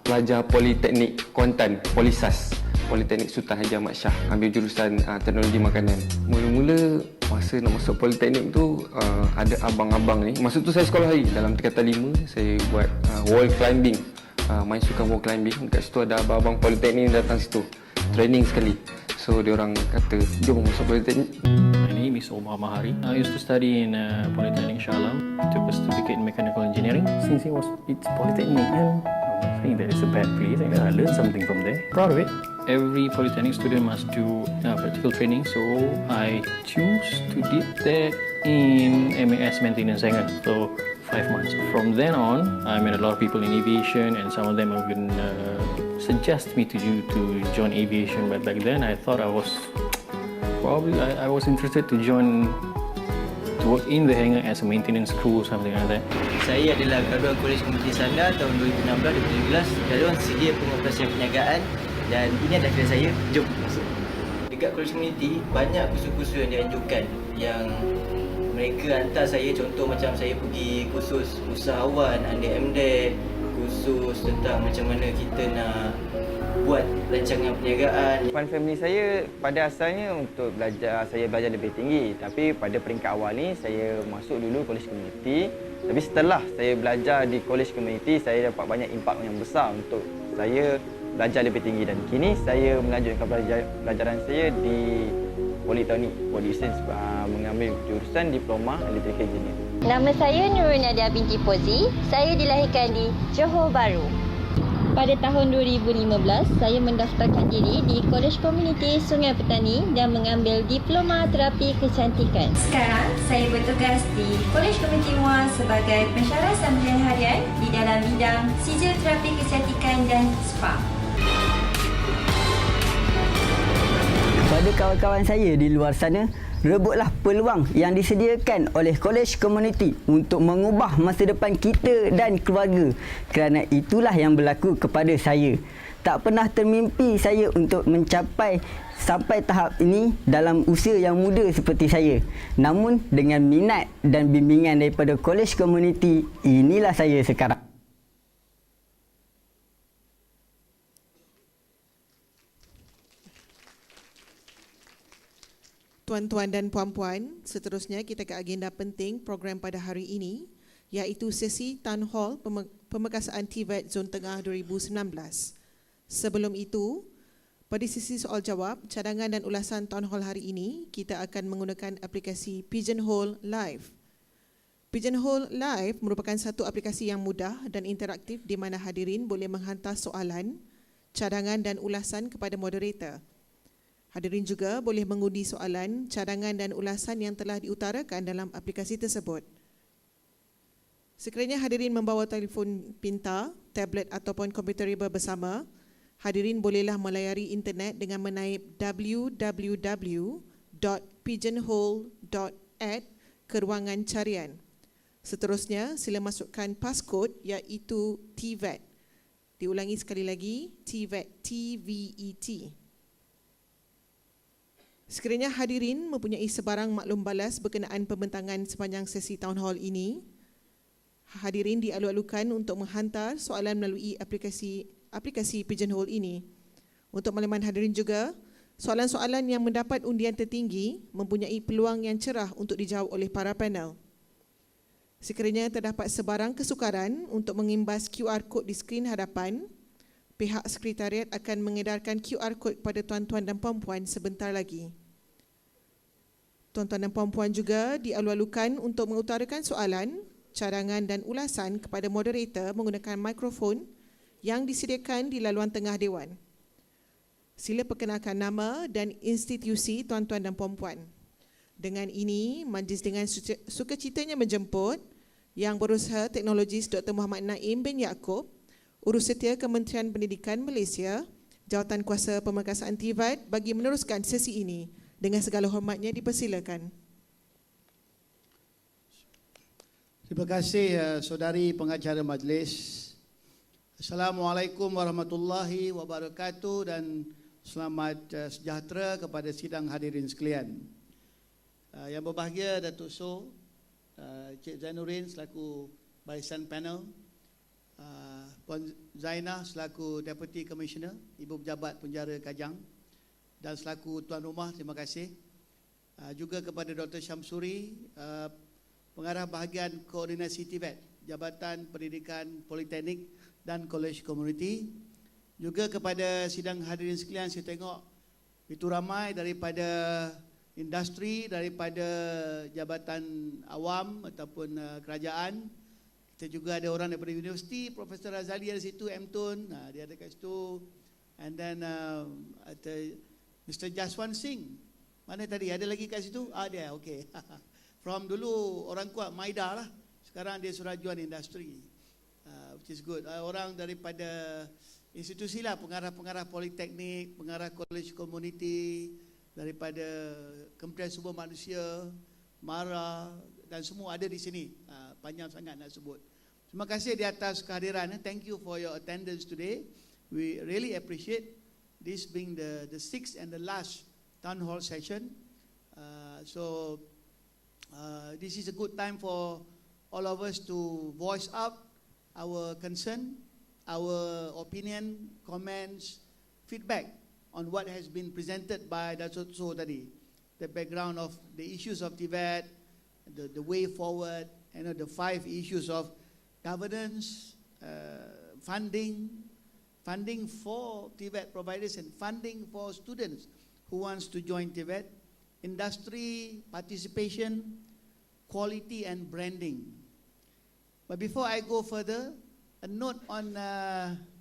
pelajar Politeknik Kuantan, Polisas, Politeknik Sultan Haji Ahmad Shah, ambil jurusan teknologi makanan. Mula-mula masa nak masuk Politeknik tu ada abang-abang ni. Masa tu saya sekolah hari, dalam tingkatan 5 saya buat wall climbing, main sukan wall climbing. Dekat situ ada abang-abang Politeknik datang situ, training sekali. So dia orang kata, jom masuk Politeknik.
My name is Omar Mahari. I used to study in Polytechnic Shah Alam. Took a certificate in mechanical engineering. Since it's Polytechnic, and I'm not saying that it's a bad place. I learned something from there. Proud of it. Every Polytechnic student must do practical training, so I choose to did that in MAS Maintenance Sangan. So 5 months. From then on, I met a lot of people in aviation, and some of them have been suggest me to join aviation. But back then, I thought I was interested to join to work in the hangar as a maintenance crew, something like that.
Saya adalah graduan Kolej Komuniti Sanda tahun 2016-2017 graduan Segi Pengoperasian Perniagaan, dan ini adalah kerja saya. Jom masuk. Dekat Kolej Komuniti banyak kursus-kursus yang dianjurkan yang mereka hantar saya. Contoh macam saya pergi kursus usahawan, under MDEC, kursus tentang macam mana kita nak buat rancangan perniagaan.
Fund family saya pada asalnya untuk saya belajar lebih tinggi, tapi pada peringkat awal ni saya masuk dulu Kolej Komuniti. Tapi setelah saya belajar di Kolej Komuniti, saya dapat banyak impak yang besar untuk saya belajar lebih tinggi, dan kini saya melanjutkan pelajaran saya di Politeknik Port Dickson, mengambil jurusan Diploma Electrical Engineering.
Nama saya Nurul Nadia binti Pozi. Saya dilahirkan di Johor Bahru. Pada tahun 2015, saya mendaftarkan diri di Kolej Komuniti Sungai Petani dan mengambil Diploma Terapi Kecantikan. Sekarang, saya bertugas di Kolej Komuniti Muar sebagai pensyarah sambilan harian di dalam bidang sijil terapi kecantikan dan spa.
Pada kawan-kawan saya di luar sana, rebutlah peluang yang disediakan oleh Kolej Komuniti untuk mengubah masa depan kita dan keluarga. Kerana itulah yang berlaku kepada saya. Tak pernah termimpi saya untuk mencapai sampai tahap ini dalam usia yang muda seperti saya. Namun dengan minat dan bimbingan daripada Kolej Komuniti, inilah saya sekarang.
Tuan-tuan dan puan-puan, seterusnya kita ke agenda penting program pada hari ini, iaitu sesi Town Hall Pemerkasaan TVET Zon Tengah 2019. Sebelum itu, pada sesi soal jawab, cadangan dan ulasan Town Hall hari ini, kita akan menggunakan aplikasi Pigeonhole Live. Pigeonhole Live merupakan satu aplikasi yang mudah dan interaktif di mana hadirin boleh menghantar soalan, cadangan dan ulasan kepada moderator. Hadirin juga boleh mengundi soalan, cadangan dan ulasan yang telah diutarakan dalam aplikasi tersebut. Sekiranya hadirin membawa telefon pintar, tablet ataupun komputer riba bersama, hadirin bolehlah melayari internet dengan menaip www.pigeonhole.at ke ruangan carian. Seterusnya, sila masukkan passcode iaitu TVET. Diulangi sekali lagi, TVET, TVET. Sekiranya hadirin mempunyai sebarang maklum balas berkenaan pembentangan sepanjang sesi Town Hall ini, hadirin dialu-alukan untuk menghantar soalan melalui aplikasi Pigeonhole ini. Untuk makluman hadirin juga, soalan-soalan yang mendapat undian tertinggi mempunyai peluang yang cerah untuk dijawab oleh para panel. Sekiranya terdapat sebarang kesukaran untuk mengimbas QR code di skrin hadapan, pihak sekretariat akan mengedarkan QR code kepada tuan-tuan dan puan-puan sebentar lagi. Tuan-tuan dan puan-puan juga dialu-alukan untuk mengutarakan soalan, cadangan dan ulasan kepada moderator menggunakan mikrofon yang disediakan di laluan tengah dewan. Sila perkenalkan nama dan institusi tuan-tuan dan puan-puan. Dengan ini, majlis dengan sukacitanya menjemput Yang Berusaha Teknologis Dr. Muhammad Naim bin Yaakob, Urusetia Kementerian Pendidikan Malaysia, Jawatan Kuasa Pemerkasaan TVET bagi meneruskan sesi ini. Dengan segala hormatnya dipersilakan.
Terima kasih saudari pengacara majlis. Assalamualaikum warahmatullahi wabarakatuh dan Selamat sejahtera kepada sidang hadirin sekalian. Yang berbahagia Datuk Soh, Cik Zainuddin selaku barisan panel, Puan Zainah selaku Deputy Commissioner, Ibu Pejabat Penjara Kajang, dan selaku Tuan Rumah, terima kasih. Juga kepada Dr. Syamsuri, Pengarah Bahagian Koordinasi TVET, Jabatan Pendidikan Politeknik dan Kolej Komuniti. Juga kepada sidang hadirin sekalian, saya tengok itu ramai daripada industri, daripada jabatan awam ataupun kerajaan. Kita juga ada orang daripada universiti, Profesor Razali ada situ, M.Tun, dia ada kat situ. And then ada Mr. Jaswan Singh. Mana tadi? Ada lagi kat situ? Dia, okey. From dulu orang kuat Maida lah. Sekarang dia surajuan industri. Which is good. Orang daripada institusi lah, pengarah-pengarah politeknik, pengarah kolej komuniti, daripada Kementerian Sumber Manusia, MARA dan semua ada di sini. Panjang sangat nak sebut. Terima kasih di atas kehadiran. Thank you for your attendance today. We really appreciate this being the sixth and the last town hall session. So this is a good time for all of us to voice out our concern, our opinion, comments, feedback on what has been presented by Datuk Soh tadi. The background of the issues of TVET, the way forward, the 5 issues of governance, funding for TVET providers and funding for students who wants to join TVET, industry participation, quality and branding. But before I go further, a note on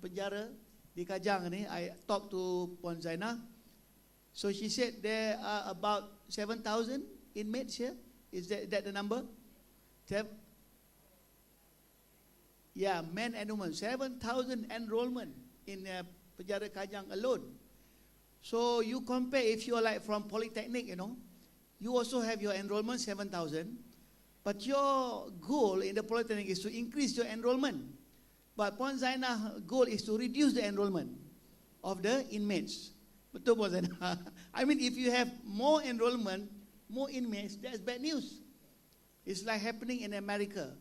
penjara di Kajang ni. I talked to Puan Zainah. So she said there are about 7,000 inmates here. Is that the number? Yeah, men and women. 7,000 enrollment in penjara Kajang alone. So you compare, if you're like from Polytechnic, you also have your enrollment 7,000. But your goal in the Polytechnic is to increase your enrollment. But Puan Zainah's goal is to reduce the enrollment of the inmates. Betul Puan Zainah? I mean, if you have more enrollment, more inmates, that's bad news. It's like happening in America.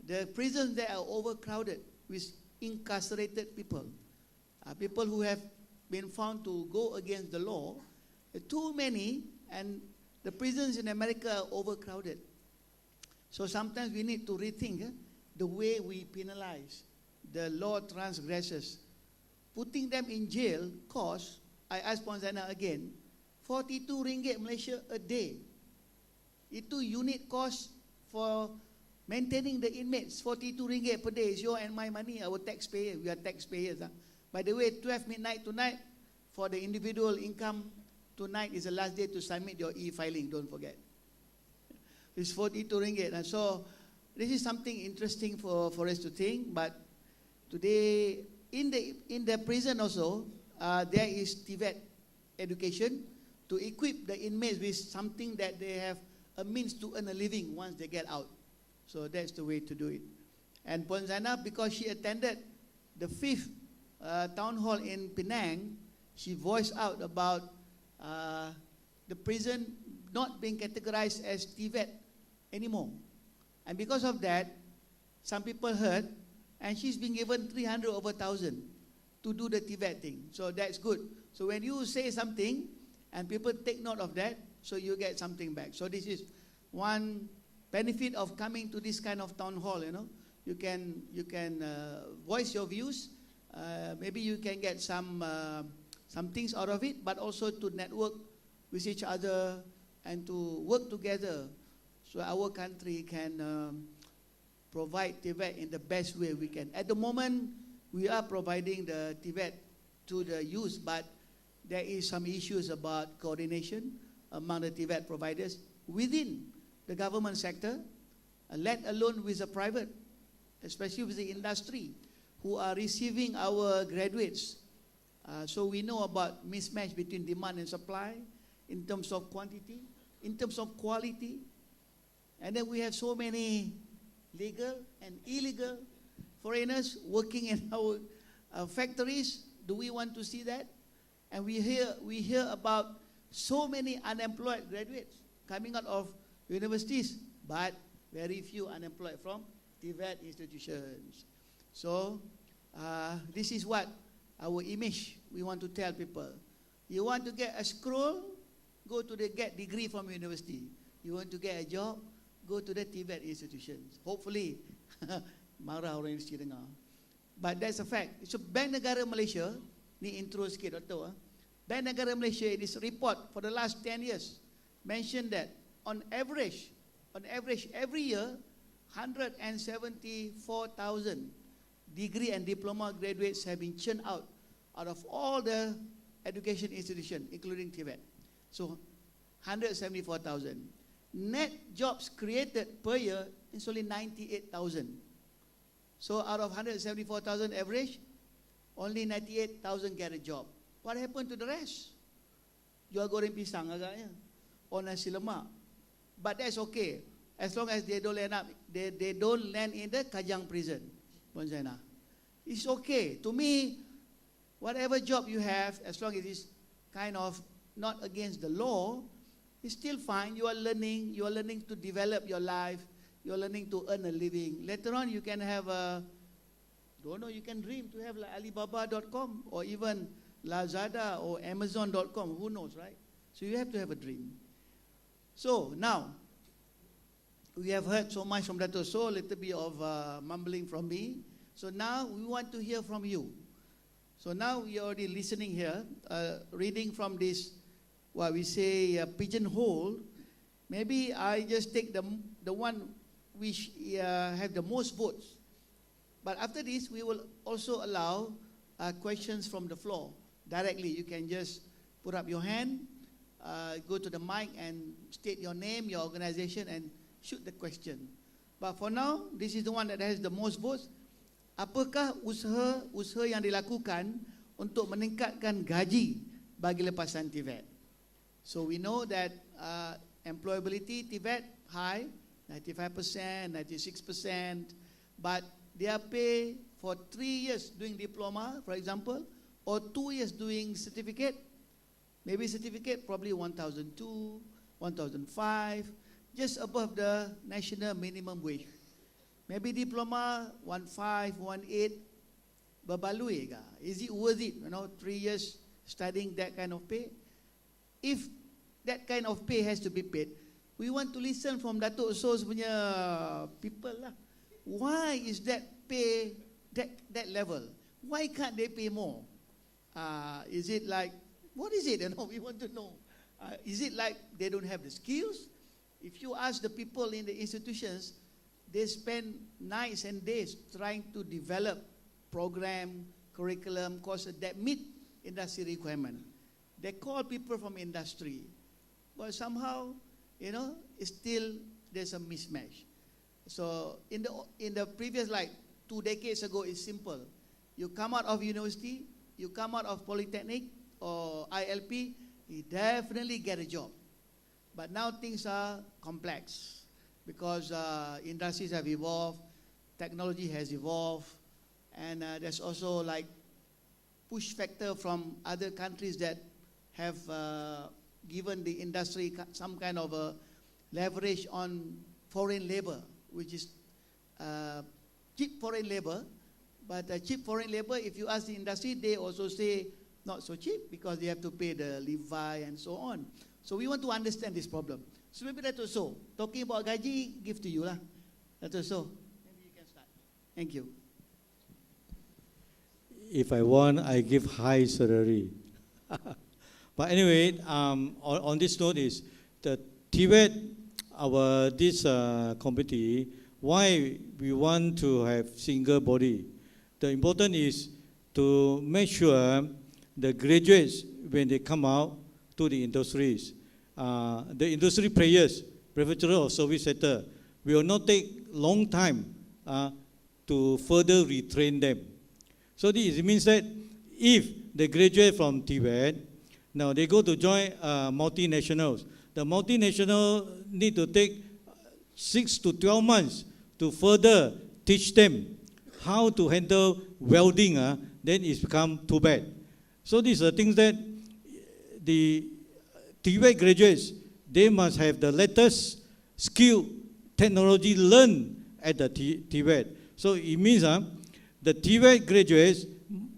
The prisons there are overcrowded with incarcerated people. People who have been found to go against the law. Too many, and the prisons in America are overcrowded. So sometimes we need to rethink the way we penalize the law transgressors. Putting them in jail costs, I asked Puan Zainah again, 42 ringgit Malaysia a day. Itu unit cost for maintaining the inmates, 42 ringgit per day. Is your and my money, our taxpayer. We are taxpayers. By the way, 12 midnight tonight, for the individual income, tonight is the last day to submit your e-filing, don't forget. It's 42 ringgit. And so this is something interesting for us to think. But today, in the prison also, there is TVET education to equip the inmates with something that they have a means to earn a living once they get out. So that's the way to do it. And Puan Zainah, because she attended the 5th town hall in Penang, she voiced out about the prison not being categorized as TVET anymore. And because of that, some people heard, and she's been given 300 over 1,000 to do the TVET thing. So that's good. So when you say something, and people take note of that, so you get something back. So this is one benefit of coming to this kind of town hall, You can voice your views. Maybe you can get some things out of it, but also to network with each other and to work together so our country can provide TVET in the best way we can. At the moment, we are providing the TVET to the youth, but there is some issues about coordination among the TVET providers within the government sector, let alone with the private, especially with the industry, who are receiving our graduates. So we know about mismatch between demand and supply in terms of quantity, in terms of quality. And then we have so many legal and illegal foreigners working in our factories. Do we want to see that? And we hear about so many unemployed graduates coming out of universities, but very few unemployed from TVET institutions. So this is what our image we want to tell people. You want to get a scroll, go to the get degree from university. You want to get a job, go to the TVET institutions. Hopefully, marah orang universiti dengar. But that's a fact. So Bank Negara Malaysia, ni intro sikit Dr. Bank Negara Malaysia, in this report for the last 10 years, mentioned that on average, every year, 174,000 degree and diploma graduates have been churned out of all the education institutions, including TVET. So, 174,000. Net jobs created per year is only 98,000. So, out of 174,000 average, only 98,000 get a job. What happened to the rest? Jual goreng pisang agaknya, or nasi lemak. But that's okay, as long as they don't land up, they don't land in the Kajang prison. It's okay. To me, whatever job you have, as long as it's kind of not against the law, it's still fine. You are learning to develop your life. You are learning to earn a living. Later on, you can have you can dream to have like Alibaba.com or even Lazada or Amazon.com. Who knows, right? So you have to have a dream. So now, we have heard so much from Dr. So, a little bit of mumbling from me. So now we want to hear from you. So now we are already listening here, reading from this, what we say, pigeonhole. Maybe I just take the one which have the most votes. But after this, we will also allow questions from the floor. Directly, you can just put up your hand, go to the mic and state your name, your organization, and shoot the question. But for now, this is the one that has the most votes. Apakah usaha yang dilakukan untuk meningkatkan gaji bagi lepasan TVET? So we know that employability TVET high, 95%, 96%, but they are paid for 3 years doing diploma, for example, or 2 years doing certificate. Maybe certificate probably 1,200, 1,500, just above the national minimum wage. Maybe diploma 1,500, 1,800, berbaloi ke? Is it worth it? 3 years studying that kind of pay. If that kind of pay has to be paid, we want to listen from Datuk So's punya people lah. Why is that pay that level? Why can't they pay more? Is it like, what is it? We want to know. Is it like they don't have the skills? If you ask the people in the institutions, they spend nights and days trying to develop program, curriculum, courses that meet industry requirement. They call people from industry, but somehow, it's still there's a mismatch. So in the previous, like 2 decades ago, it's simple. You come out of university, you come out of polytechnic or ILP, you definitely get a job. But now things are complex because industries have evolved, technology has evolved, and there's also like push factor from other countries that have given the industry some kind of a leverage on foreign labor, which is cheap foreign labor. But cheap foreign labor, if you ask the industry, they also say not so cheap because they have to pay the levy and so on. So we want to understand this problem. So maybe Dato' So, talking about gaji, give to you lah. Dato' So, maybe you can start. Thank you.
If I want, I give high salary. But anyway, on this note is the TVET, this committee, why we want to have single body. The important is to make sure the graduates, when they come out to the industries, the industry players, prefectural or service sector, will not take long time to further retrain them. So this means that if they graduate from TVET, now they go to join multinationals. The multinational need to take 6 to 12 months to further teach them how to handle welding, then it's become too bad. So these are things that the TVET graduates, they must have the latest skill, technology learned at the TVET. So it means the TVET graduates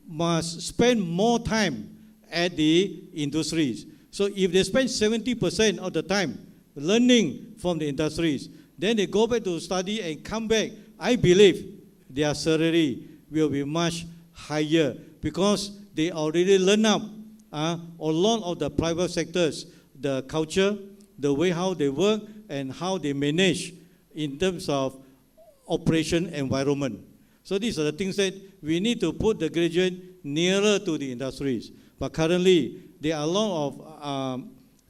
must spend more time at the industries. So if they spend 70% of the time learning from the industries, then they go back to study and come back, I believe their salary will be much higher because they already learn up a lot of the private sectors, the culture, the way how they work and how they manage in terms of operation environment. So these are the things that we need to put the graduate nearer to the industries. But currently, there are a lot of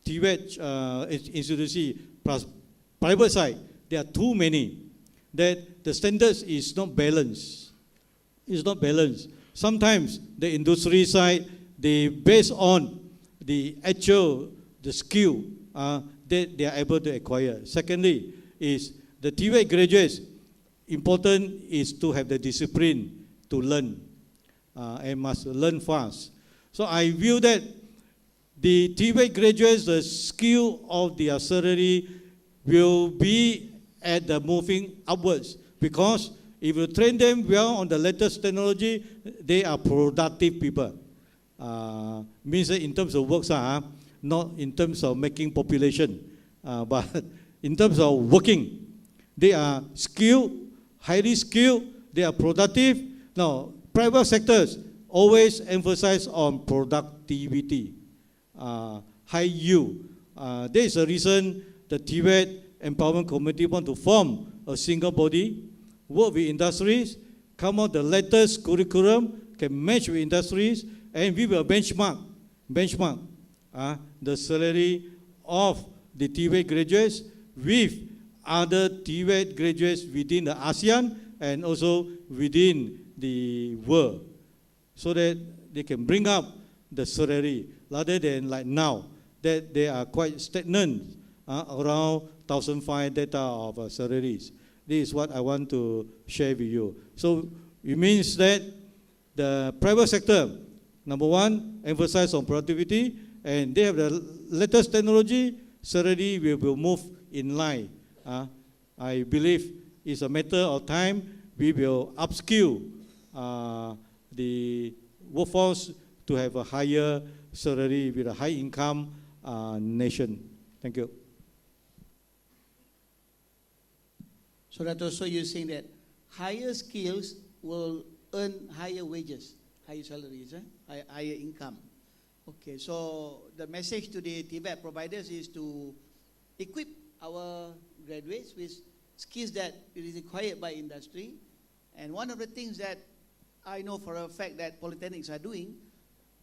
TVET institutions plus private side. There are too many that the standards is not balanced. It's not balanced. Sometimes the industry side, they based on the actual, the skill that they are able to acquire. Secondly, is the TVET graduates, important is to have the discipline to learn and must learn fast. So I view that the TVET graduates, the skill of their salary will be at the moving upwards because if you train them well on the latest technology, they are productive people. Means that in terms of works, not in terms of making population, but in terms of working, they are skilled, highly skilled, they are productive. Now, private sectors always emphasize on productivity, high yield. There is a reason the TVET Empowerment Committee want to form a single body, work with industries, come out the latest curriculum, can match with industries, and we will benchmark the salary of the TVET graduates with other TVET graduates within the ASEAN and also within the world, so that they can bring up the salary rather than like now that they are quite stagnant around 1,500 data of salaries. This is what I want to share with you. So it means that the private sector, number one, emphasize on productivity, and they have the latest technology, salary will move in line. I believe it's a matter of time. We will upskill the workforce to have a higher salary with a high income nation. Thank you.
So that also you're saying that higher skills will earn higher wages, higher salaries, higher income. Okay, so the message to the TVET providers is to equip our graduates with skills that is required by industry. And one of the things that I know for a fact that polytechnics are doing,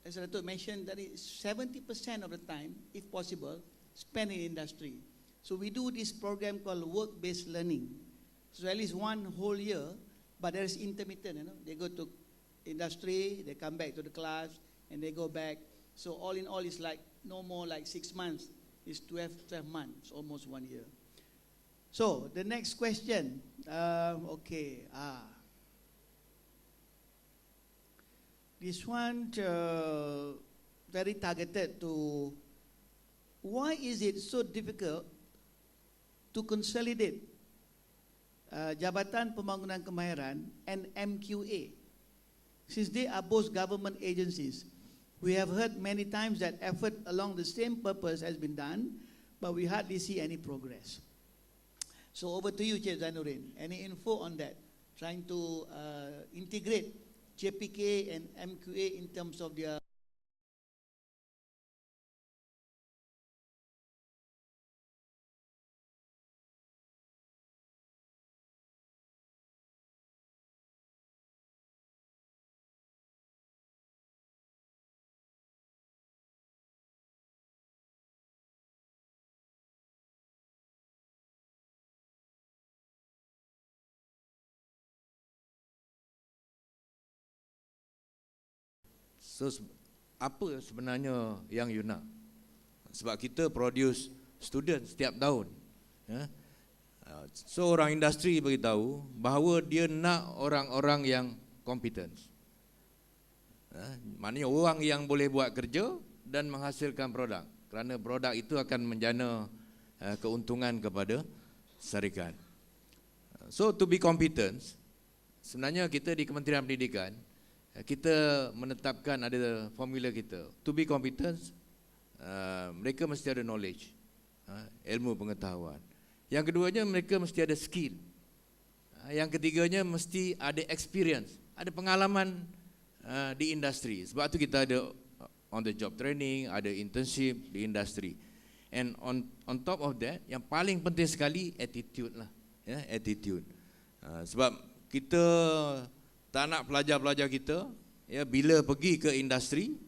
as I mentioned, that is 70% of the time, if possible, spent in industry. So we do this program called work-based learning. So at least one whole year, but there is intermittent, They go to industry, they come back to the class, and they go back. So all in all, it's like no more like 6 months. It's 12 months, almost 1 year. So the next question, this one very targeted to, why is it so difficult to consolidate Jabatan Pembangunan Kemahiran and MQA, since they are both government agencies? We have heard many times that effort along the same purpose has been done, but we hardly see any progress. So over to you, Cik Zainuddin. Any info on that? Trying to integrate JPK and MQA in terms of their
So, apa sebenarnya yang you nak? Sebab kita produce student setiap tahun. So orang industri beritahu bahawa dia nak orang-orang yang kompeten. Maknanya orang yang boleh buat kerja dan menghasilkan produk, kerana produk itu akan menjana keuntungan kepada syarikat. So to be competent, sebenarnya kita di Kementerian Pendidikan kita menetapkan ada formula kita. To be competent, mereka mesti ada knowledge, ilmu pengetahuan. Yang keduanya mereka mesti ada skill. Yang ketiganya mesti ada experience, ada pengalaman di industri. Sebab tu kita ada on the job training, ada internship di industri. And on top of that, yang paling penting sekali attitude lah, ya, attitude. Sebab kita tak nak pelajar-pelajar kita, ya, bila pergi ke industri,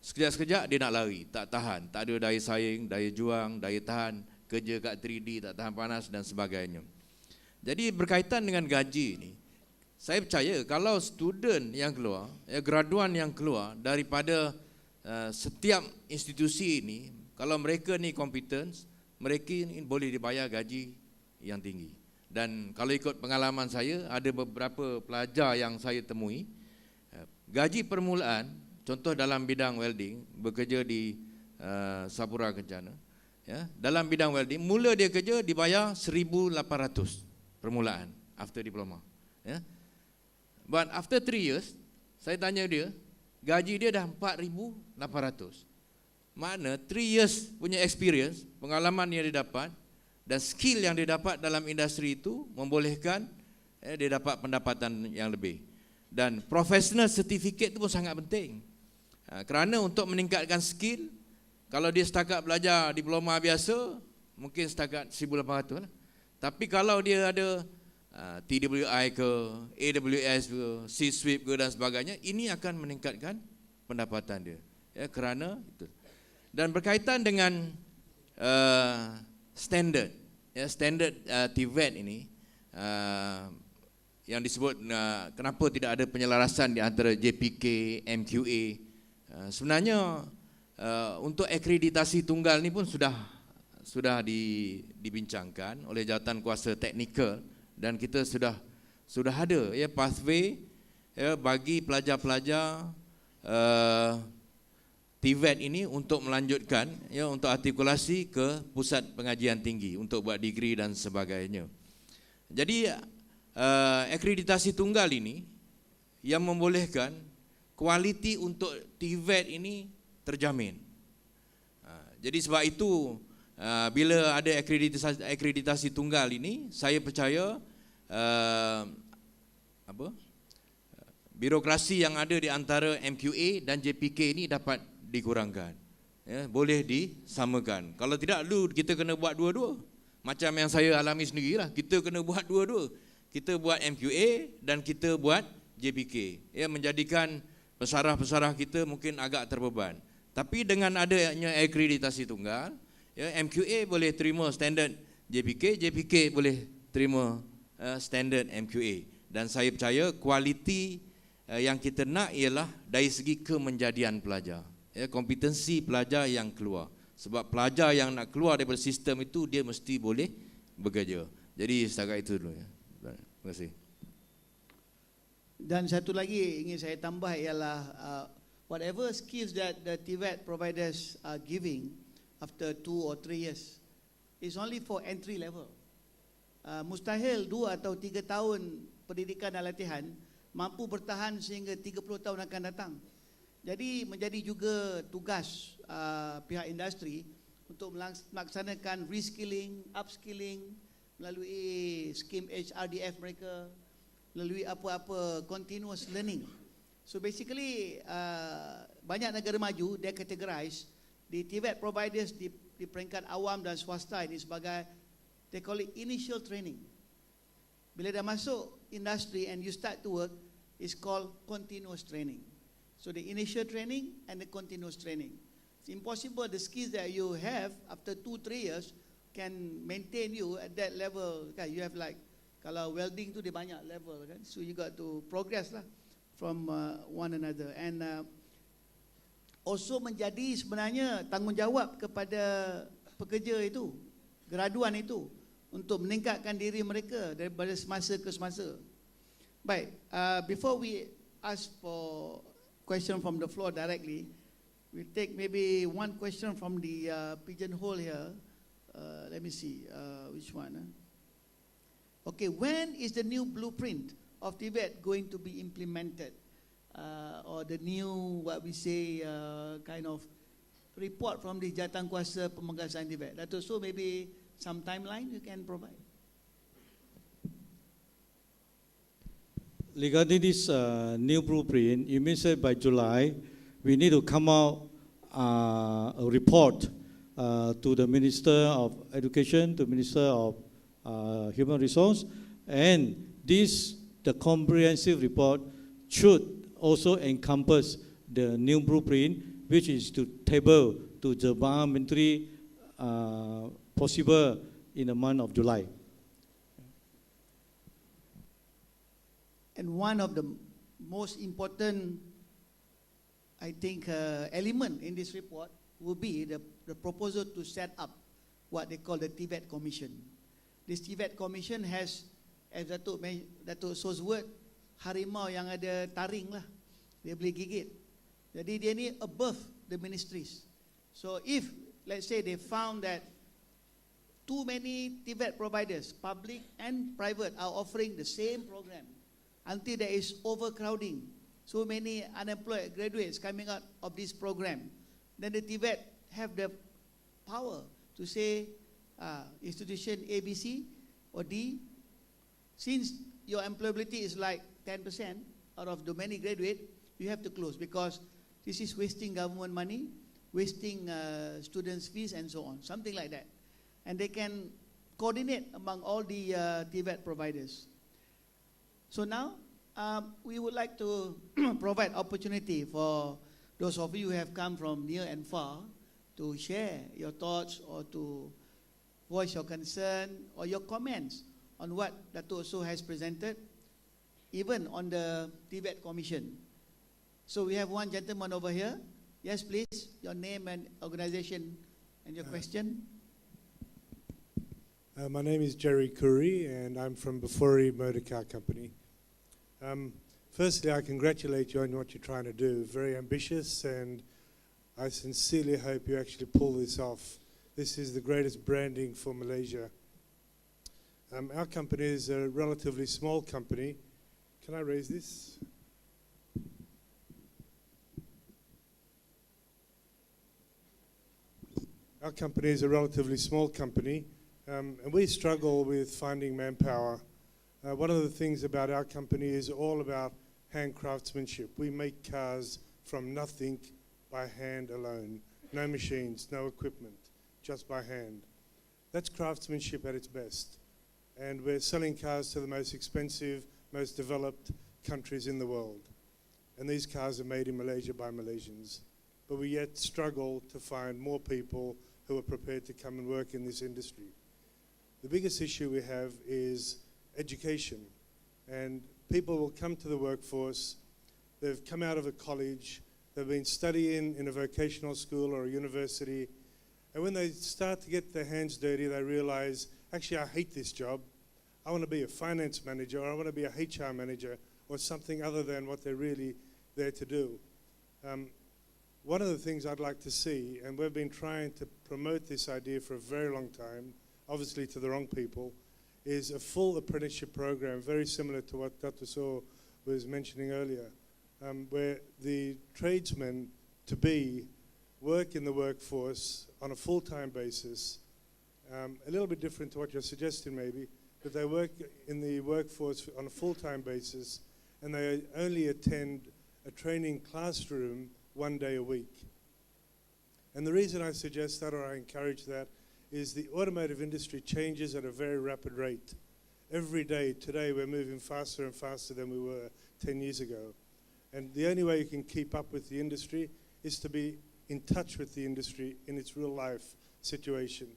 sekejap-sekejap dia nak lari, tak tahan, tak ada daya saing, daya juang, daya tahan, kerja kat 3D, tak tahan panas dan sebagainya. Jadi berkaitan dengan gaji ni, saya percaya kalau student yang keluar, ya, graduan yang keluar daripada setiap institusi ini, kalau mereka ni kompeten, mereka ni boleh dibayar gaji yang tinggi. Dan kalau ikut pengalaman saya, ada beberapa pelajar yang saya temui, gaji permulaan, contoh dalam bidang welding, bekerja di Sapura Kencana, ya, dalam bidang welding, mula dia kerja dibayar 1,800 permulaan after diploma, ya. But after 3 years, saya tanya dia, gaji dia dah 4,800. Makna 3 years punya experience, pengalaman yang dia dapat dan skill yang dia dapat dalam industri itu membolehkan dia dapat pendapatan yang lebih. Dan professional certificate itu pun sangat penting. Kerana untuk meningkatkan skill, kalau dia setakat belajar diploma biasa, mungkin setakat 1,800 lah. Tapi kalau dia ada TWI ke, AWS ke, C-Suite ke dan sebagainya, ini akan meningkatkan pendapatan dia, ya, kerana itu. Dan berkaitan dengan standard, ya, standard TVET ini, yang disebut kenapa tidak ada penyelarasan di antara JPK, MQA. Sebenarnya untuk akreditasi tunggal ni pun sudah dibincangkan oleh jawatan kuasa teknikal, dan kita sudah ada, ya, pathway, ya, bagi pelajar-pelajar TVET ini untuk melanjutkan, ya, untuk artikulasi ke pusat pengajian tinggi untuk buat degree dan sebagainya. Jadi akreditasi tunggal ini yang membolehkan kualiti untuk TVET ini terjamin. Jadi sebab itu bila ada akreditasi tunggal ini, saya percaya birokrasi yang ada di antara MQA dan JPK ini dapat dikurangkan, ya, boleh disamakan. Kalau tidak, kita kena buat dua-dua. Macam yang saya alami sendirilah, kita kena buat dua-dua. Kita buat MQA dan kita buat JPK, ya, menjadikan pesarah-pesarah kita mungkin agak terbeban. Tapi dengan adanya akreditasi tunggal, ya, MQA boleh terima standard JPK, JPK boleh terima standard MQA. Dan saya percaya kualiti yang kita nak ialah dari segi kemenjadian pelajar, ya, kompetensi pelajar yang keluar. Sebab pelajar yang nak keluar daripada sistem itu, dia mesti boleh bekerja. Jadi setakat itu dulu, ya. Terima kasih.
Dan satu lagi ingin saya tambah ialah whatever skills that the TVET providers are giving after 2 or 3 years is only for entry level. Mustahil 2 atau 3 tahun pendidikan dan latihan mampu bertahan sehingga 30 tahun akan datang. Jadi menjadi juga tugas pihak industri untuk melaksanakan reskilling, upskilling melalui skim HRDF mereka, melalui apa-apa continuous learning. So basically banyak negara maju dia categorize the TVET providers di peringkat awam dan swasta ini sebagai, they call it initial training. Bila dah masuk industri and you start to work, is called continuous training. So the initial training and the continuous training. It's impossible the skills that you have after 2-3 years can maintain you at that level. Kan? You have like, kalau welding tu dia banyak level kan, so you got to progress lah from one another. And also menjadi sebenarnya tanggungjawab kepada pekerja itu, graduan itu, untuk meningkatkan diri mereka daripada semasa ke semasa. Baik, before we ask for question from the floor directly, we'll take maybe one question from the pigeonhole here. Let me see, which one? Okay, when is the new blueprint of TVET going to be implemented? Or the new, what we say, kind of report from the Jawatankuasa Pemerkasaan TVET. That also maybe some timeline you can provide.
Regarding this new blueprint, you mentioned by July, we need to come out a report to the Minister of Education, to Minister of Human Resource, and the comprehensive report should also encompass the new blueprint, which is to table to Jabatan Menteri possible in the month of July.
And one of the most important, I think, element in this report will be the proposal to set up what they call the TVET Commission. This TVET Commission has, as Datuk So's word, harimau yang ada taring lah, dia boleh gigit. Jadi dia ni above the ministries. So if, let's say, they found that too many TVET providers, public and private, are offering the same program, until there is overcrowding, so many unemployed graduates coming out of this program, then the TVET have the power to say, institution A, B, C or D, since your employability is like 10% out of the many graduate, you have to close because this is wasting government money, wasting students' fees and so on, something like that. And they can coordinate among all the TVET providers. So now, we would like to provide opportunity for those of you who have come from near and far to share your thoughts or to voice your concern or your comments on what Datuk So has presented, even on the TVET Commission. So we have one gentleman over here. Yes, please, your name and organization and your question.
My name is Jerry Curry and I'm from Bafuri Motor Car Company. Firstly, I congratulate you on what you're trying to do. Very ambitious, and I sincerely hope you actually pull this off. This is the greatest branding for Malaysia. Our company is a relatively small company. Can I raise this? Our company is a relatively small company, and we struggle with finding manpower. One of the things about our company is all about hand craftsmanship. We make cars from nothing by hand alone. No machines, no equipment, just by hand. That's craftsmanship at its best. And we're selling cars to the most expensive, most developed countries in the world. And these cars are made in Malaysia by Malaysians. But we yet struggle to find more people who are prepared to come and work in this industry. The biggest issue we have is education, and people will come to the workforce, they've come out of a college, they've been studying in a vocational school or a university, and when they start to get their hands dirty, they realize, actually, I hate this job. I want to be a finance manager, or I want to be a HR manager, or something other than what they're really there to do. One of the things I'd like to see, and we've been trying to promote this idea for a very long time, obviously to the wrong people, is a full apprenticeship program, very similar to what Dr. So was mentioning earlier, where the tradesmen to-be work in the workforce on a full-time basis, a little bit different to what you're suggesting maybe, but they work in the workforce on a full-time basis, and they only attend a training classroom 1 day a week. And the reason I suggest that, or I encourage that, is the automotive industry changes at a very rapid rate. Every day, today, we're moving faster and faster than we were 10 years ago. And the only way you can keep up with the industry is to be in touch with the industry in its real life situation.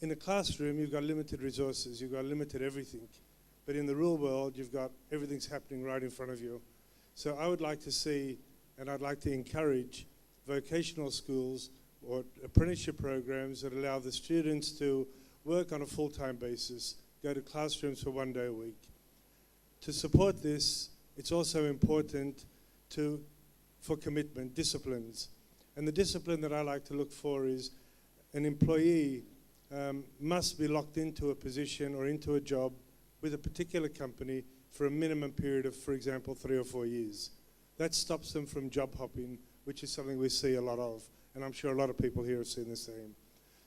In a classroom, you've got limited resources, you've got limited everything. But in the real world, you've got everything's happening right in front of you. So I would like to see, and I'd like to encourage vocational schools or apprenticeship programs that allow the students to work on a full-time basis, go to classrooms for 1 day a week. To support this, it's also important for commitment, disciplines. And the discipline that I like to look for is an employee must be locked into a position or into a job with a particular company for a minimum period of, for example, 3 or 4 years. That stops them from job hopping, which is something we see a lot of, and I'm sure a lot of people here have seen the same.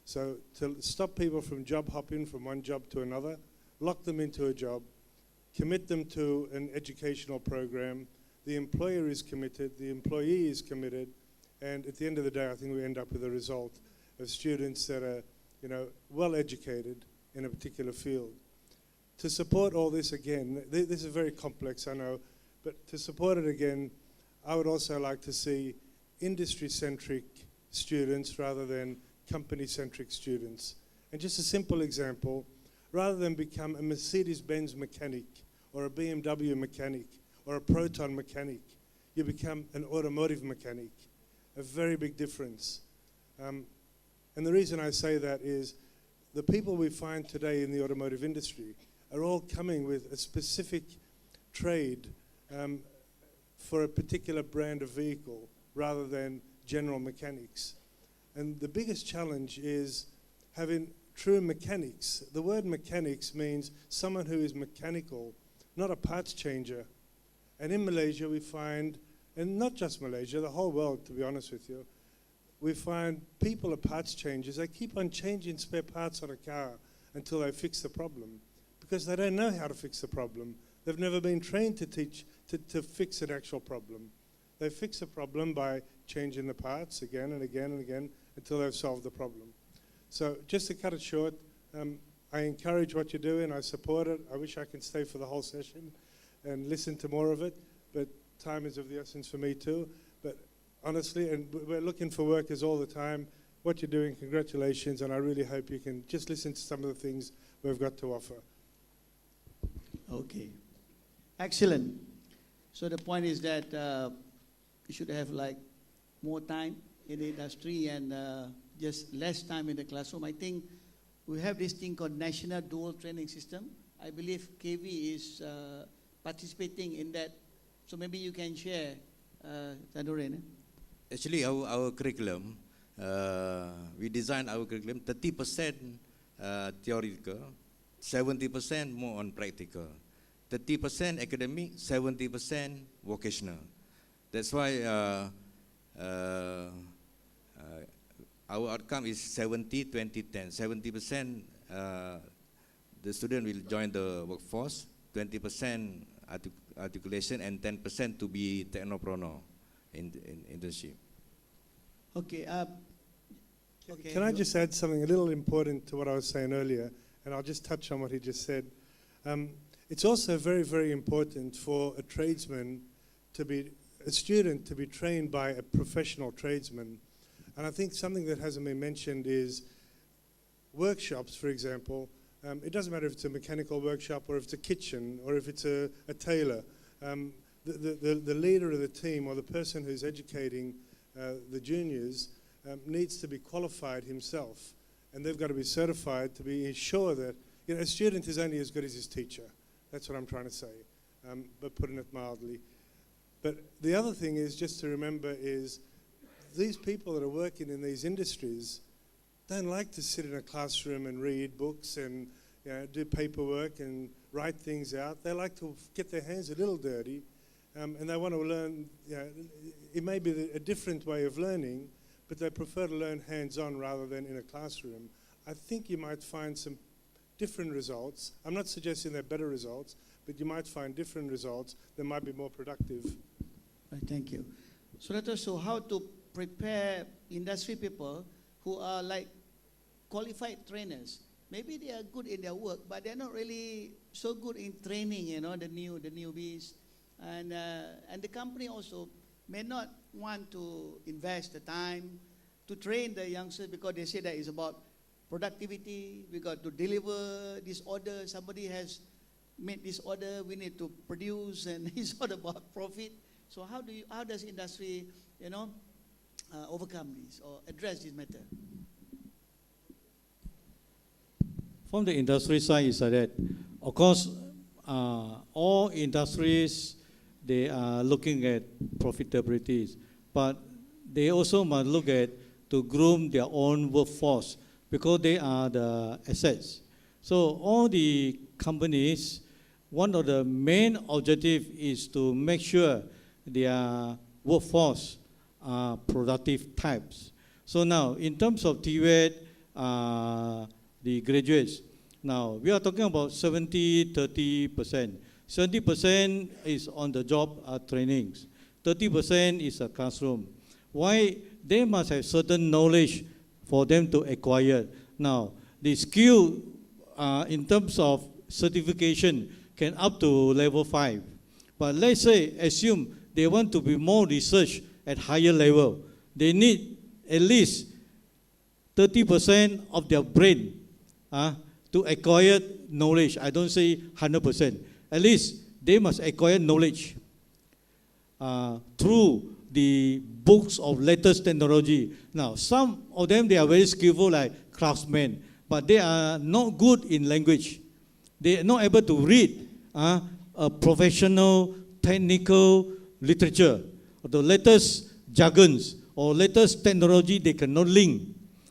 So to stop people from job hopping from one job to another, lock them into a job, commit them to an educational program, the employer is committed, the employee is committed, and at the end of the day, I think we end up with a result of students that are, well educated in a particular field. To support all this again, this is very complex, I know, but to support it again, I would also like to see industry-centric students rather than company-centric students. And just a simple example, rather than become a Mercedes-Benz mechanic or a BMW mechanic or a Proton mechanic, you become an automotive mechanic. A very big difference. And the reason I say that is the people we find today in the automotive industry are all coming with a specific trade for a particular brand of vehicle rather than general mechanics. And the biggest challenge is having true mechanics. The word mechanics means someone who is mechanical, not a parts changer. And in Malaysia we find, and not just Malaysia, the whole world, to be honest with you, we find people are parts changers. They keep on changing spare parts on a car until they fix the problem because they don't know how to fix the problem. They've never been trained to fix an actual problem. They fix a problem by changing the parts again and again and again until they've solved the problem. So just to cut it short, I encourage what you're doing. I support it. I wish I could stay for the whole session and listen to more of it, but time is of the essence for me too. But honestly, and we're looking for workers all the time. What you're doing, congratulations, and I really hope you can just listen to some of the things we've got to offer.
Okay. Excellent. So the point is that you should have like more time in the industry and just less time in the classroom. I think we have this thing called National Dual Training System. I believe KV is participating in that. So maybe you can share, Tadurin.
Actually, our curriculum, we designed our curriculum 30% theoretical, 70% more on practical, 30% academic, 70% vocational. That's why our outcome is 70-20-10. 70% the student will join the workforce, 20% articulation, and 10% to be technoprono in internship.
Okay. Okay.
Can I just add something a little important to what I was saying earlier, and I'll just touch on what he just said. It's also very, very important for a tradesman a student to be trained by a professional tradesman. And I think something that hasn't been mentioned is workshops, for example. It doesn't matter if it's a mechanical workshop or if it's a kitchen or if it's a tailor. The leader of the team or the person who's educating the juniors needs to be qualified himself. And they've got to be certified to be sure that a student is only as good as his teacher. That's what I'm trying to say, but putting it mildly. But the other thing is just to remember is these people that are working in these industries don't like to sit in a classroom and read books and do paperwork and write things out. They like to get their hands a little dirty, and they want to learn. It may be a different way of learning, but they prefer to learn hands-on rather than in a classroom. I think you might find some different results. I'm not suggesting they're better results, but you might find different results that might be more productive.
Right, thank you. So how to prepare industry people who are like qualified trainers? Maybe they are good in their work, but they're not really so good in training, the newbies. And the company also may not want to invest the time to train the youngsters because they say that it's about productivity. We got to deliver this order. Somebody has made this order. We need to produce, and it's all about profit. So how does industry, overcome this or address this matter?
From the industry side is that, of course, all industries, they are looking at profitability, but they also must look at to groom their own workforce because they are the assets. So all the companies, one of the main objectives is to make sure their workforce are productive types. So now, in terms of TVET, the graduates, now we are talking about 70-30%. 70% is on the job trainings. 30% is a classroom. Why? They must have certain knowledge for them to acquire. Now, the skill in terms of certification can up to level 5. But let's say, assume they want to be more research at higher level. They need at least 30% of their brain to acquire knowledge. I don't say 100%. At least they must acquire knowledge through the books of latest technology. Now, some of them, they are very skillful like craftsmen, but they are not good in language. They are not able to read a professional, technical literature, or the latest jargons, or latest technology they cannot link.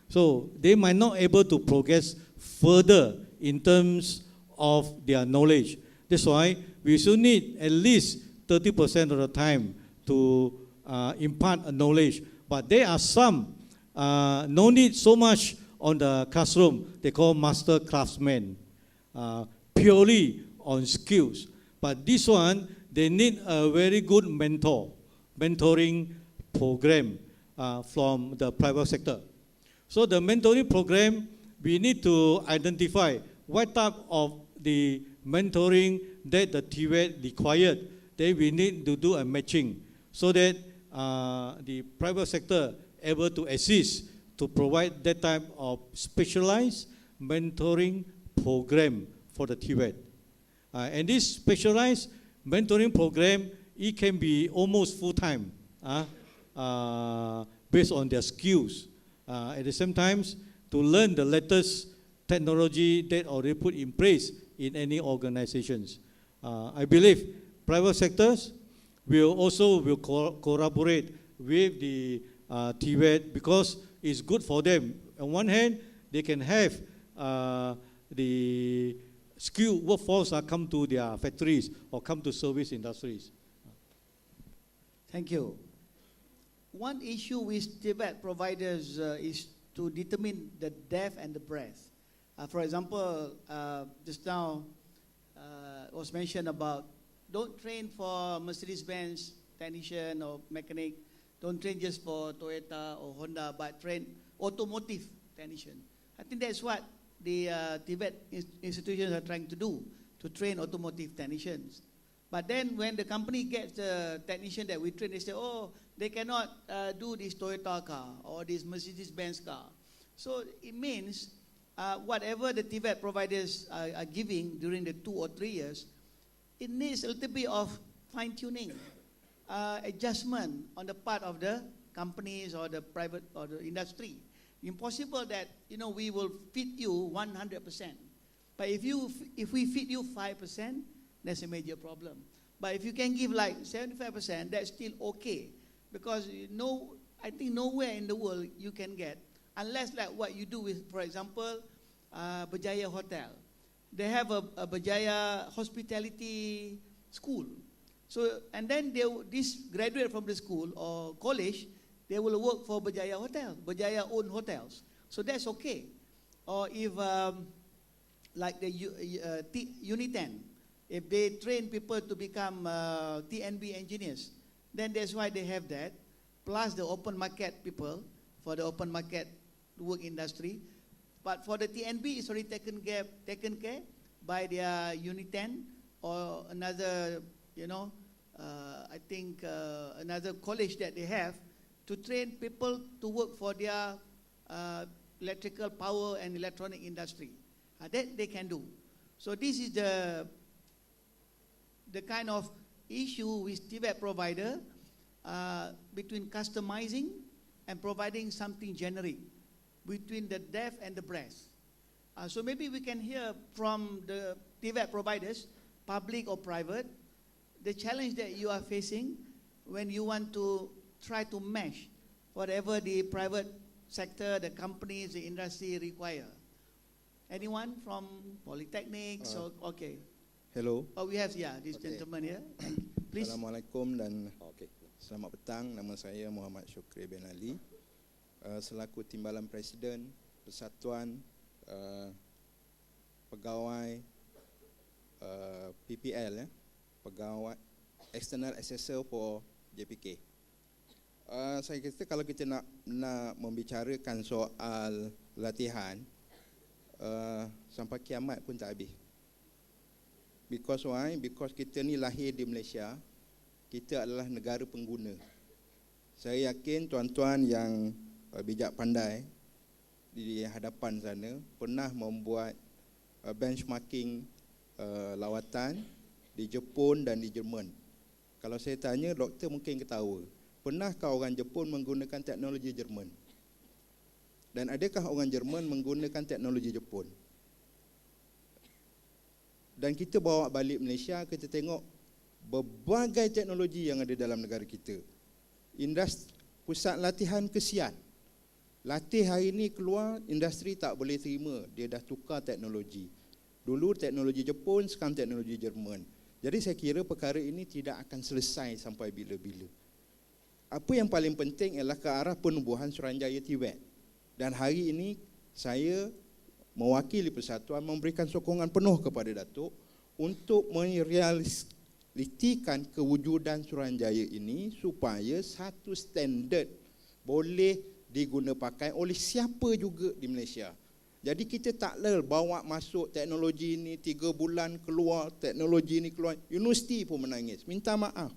So they might not able to progress further in terms of their knowledge. That's why we should need at least 30% of the time to impart a knowledge. But there are some, no need so much on the classroom, they call master craftsmen, purely on skills. But this one, they need a very good mentoring program from the private sector. So the mentoring program, we need to identify what type of the mentoring that the TVET required. Then we need to do a matching so that the private sector able to assist to provide that type of specialized mentoring program for the TVET. And this specialized mentoring program, it can be almost full-time based on their skills. At the same time, to learn the latest technology that already put in place in any organizations. I believe private sectors will also collaborate with the TVET because it's good for them. On one hand, they can have the skilled workforce come to their factories or come to service industries.
Thank you. One issue with TVET providers is to determine the depth and the breadth. For example, just now was mentioned about don't train for Mercedes-Benz technician or mechanic, don't train just for Toyota or Honda, but train automotive technician. I think that's what the TVET institutions are trying to do, to train automotive technicians. But then when the company gets the technician that we train, they say, oh, they cannot do this Toyota car or this Mercedes-Benz car. So it means whatever the TVET providers are giving during the 2 or 3 years, it needs a little bit of fine-tuning, adjustment on the part of the companies or the private or the industry. Impossible that we will feed you 100%. But if we feed you 5%, that's a major problem. But if you can give like 75%, that's still okay. Because I think nowhere in the world you can get, unless like what you do with, for example, Berjaya Hotel. They have a Berjaya hospitality school. So, and then this graduate from the school or college, they will work for Berjaya Hotel, Berjaya own hotels. So that's okay. Or if like the Unit 10, if they train people to become TNB engineers, then that's why they have that. Plus the open market people for the open market work industry. But for the TNB, it's already taken care by their Unit 10 or another, I think another college that they have to train people to work for their electrical power and electronic industry. That they can do. So this is the kind of issue with TVET provider between customizing and providing something generic, between the depth and the breadth. So maybe we can hear from the TVET providers, public or private, the challenge that you are facing when you want to try to mesh whatever the private sector, the companies, the industry require. Anyone from polytechnics or okay?
Hello.
Oh, we have this gentleman here. Please.
Assalamualaikum dan selamat petang. Nama saya Muhammad Syukri bin Ali. Selaku Timbalan Presiden Persatuan Pegawai PPL, Pegawai External Assessor for JPK. Saya kata kalau kita nak membicarakan soal latihan, sampai kiamat pun tak habis. Because why? Because kita ni lahir di Malaysia, kita adalah negara pengguna. Saya yakin tuan-tuan yang bijak pandai di hadapan sana pernah membuat benchmarking lawatan di Jepun dan di Jerman. Kalau saya tanya, doktor mungkin ketawa. Pernahkah orang Jepun menggunakan teknologi Jerman? Dan adakah orang Jerman menggunakan teknologi Jepun? Dan kita bawa balik Malaysia, kita tengok berbagai teknologi yang ada dalam negara kita. Pusat latihan kesian. Latih hari ini keluar, industri tak boleh terima. Dia dah tukar teknologi. Dulu teknologi Jepun, sekarang teknologi Jerman. Jadi saya kira perkara ini tidak akan selesai sampai bila-bila. Apa yang paling penting ialah ke arah penubuhan Suruhanjaya TVET. Dan hari ini saya mewakili persatuan memberikan sokongan penuh kepada Datuk untuk merealitikan kewujudan Suruhanjaya ini supaya satu standard boleh diguna pakai oleh siapa juga di Malaysia. Jadi kita tak bawa masuk teknologi ini 3 bulan keluar, teknologi ini keluar. Universiti pun menangis. Minta maaf.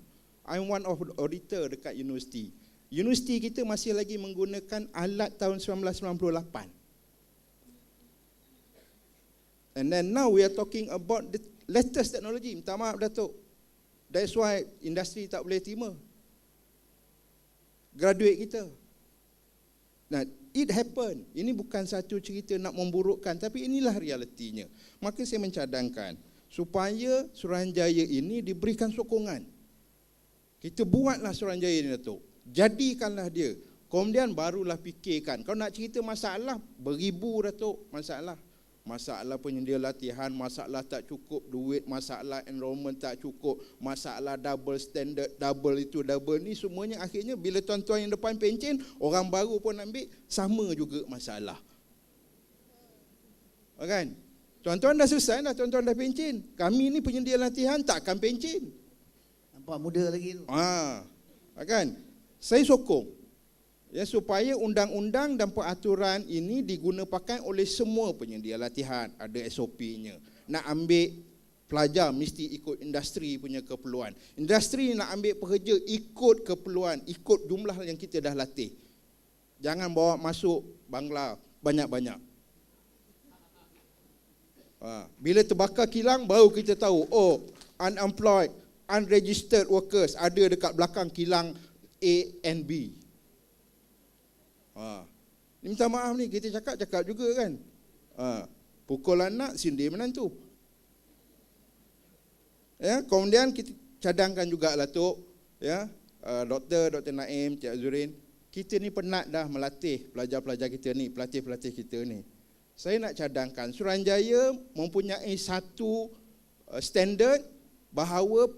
I'm one of the auditor dekat universiti. Universiti kita masih lagi menggunakan alat tahun 1998. And then now we are talking about the latest technology. Minta maaf Datuk. That's why industri tak boleh terima graduate kita. Nah, it happen. Ini bukan satu cerita nak memburukkan, tapi inilah realitinya. Maka saya mencadangkan supaya Suruhanjaya ini diberikan sokongan. Kita buatlah Suruhanjaya ini Datuk. Jadikanlah dia. Kemudian barulah fikirkan. Kalau nak cerita masalah, beribu Datuk masalah. Masalah penyedia latihan, masalah tak cukup duit, masalah enrollment tak cukup, masalah double standard, double itu, double ni, semuanya akhirnya bila tuan-tuan yang depan pencen, orang baru pun ambil, sama juga masalah. Kan? Tuan-tuan dah selesai dah, tuan-tuan dah pencen. Kami ni penyedia latihan takkan pencen.
Nampak muda lagi tu.
Kan? Saya sokong supaya undang-undang dan peraturan ini diguna pakai oleh semua penyedia latihan. Ada SOP-nya. Nak ambil pelajar mesti ikut industri punya keperluan. Industri nak ambil pekerja ikut keperluan, ikut jumlah yang kita dah latih. Jangan bawa masuk bangla banyak-banyak. Bila terbakar kilang baru kita tahu, oh, unemployed, unregistered workers ada dekat belakang kilang A and B. Minta maaf ni, kita cakap juga kan. Pukul anak, sindir menantu. Ya, kemudian kita cadangkan juga lah Tok, ya, Dr. Naim, Cik Azurin, kita ni penat dah melatih pelajar-pelajar kita ni, pelatih-pelatih kita ni. Saya nak cadangkan Suruhanjaya mempunyai satu standard bahawa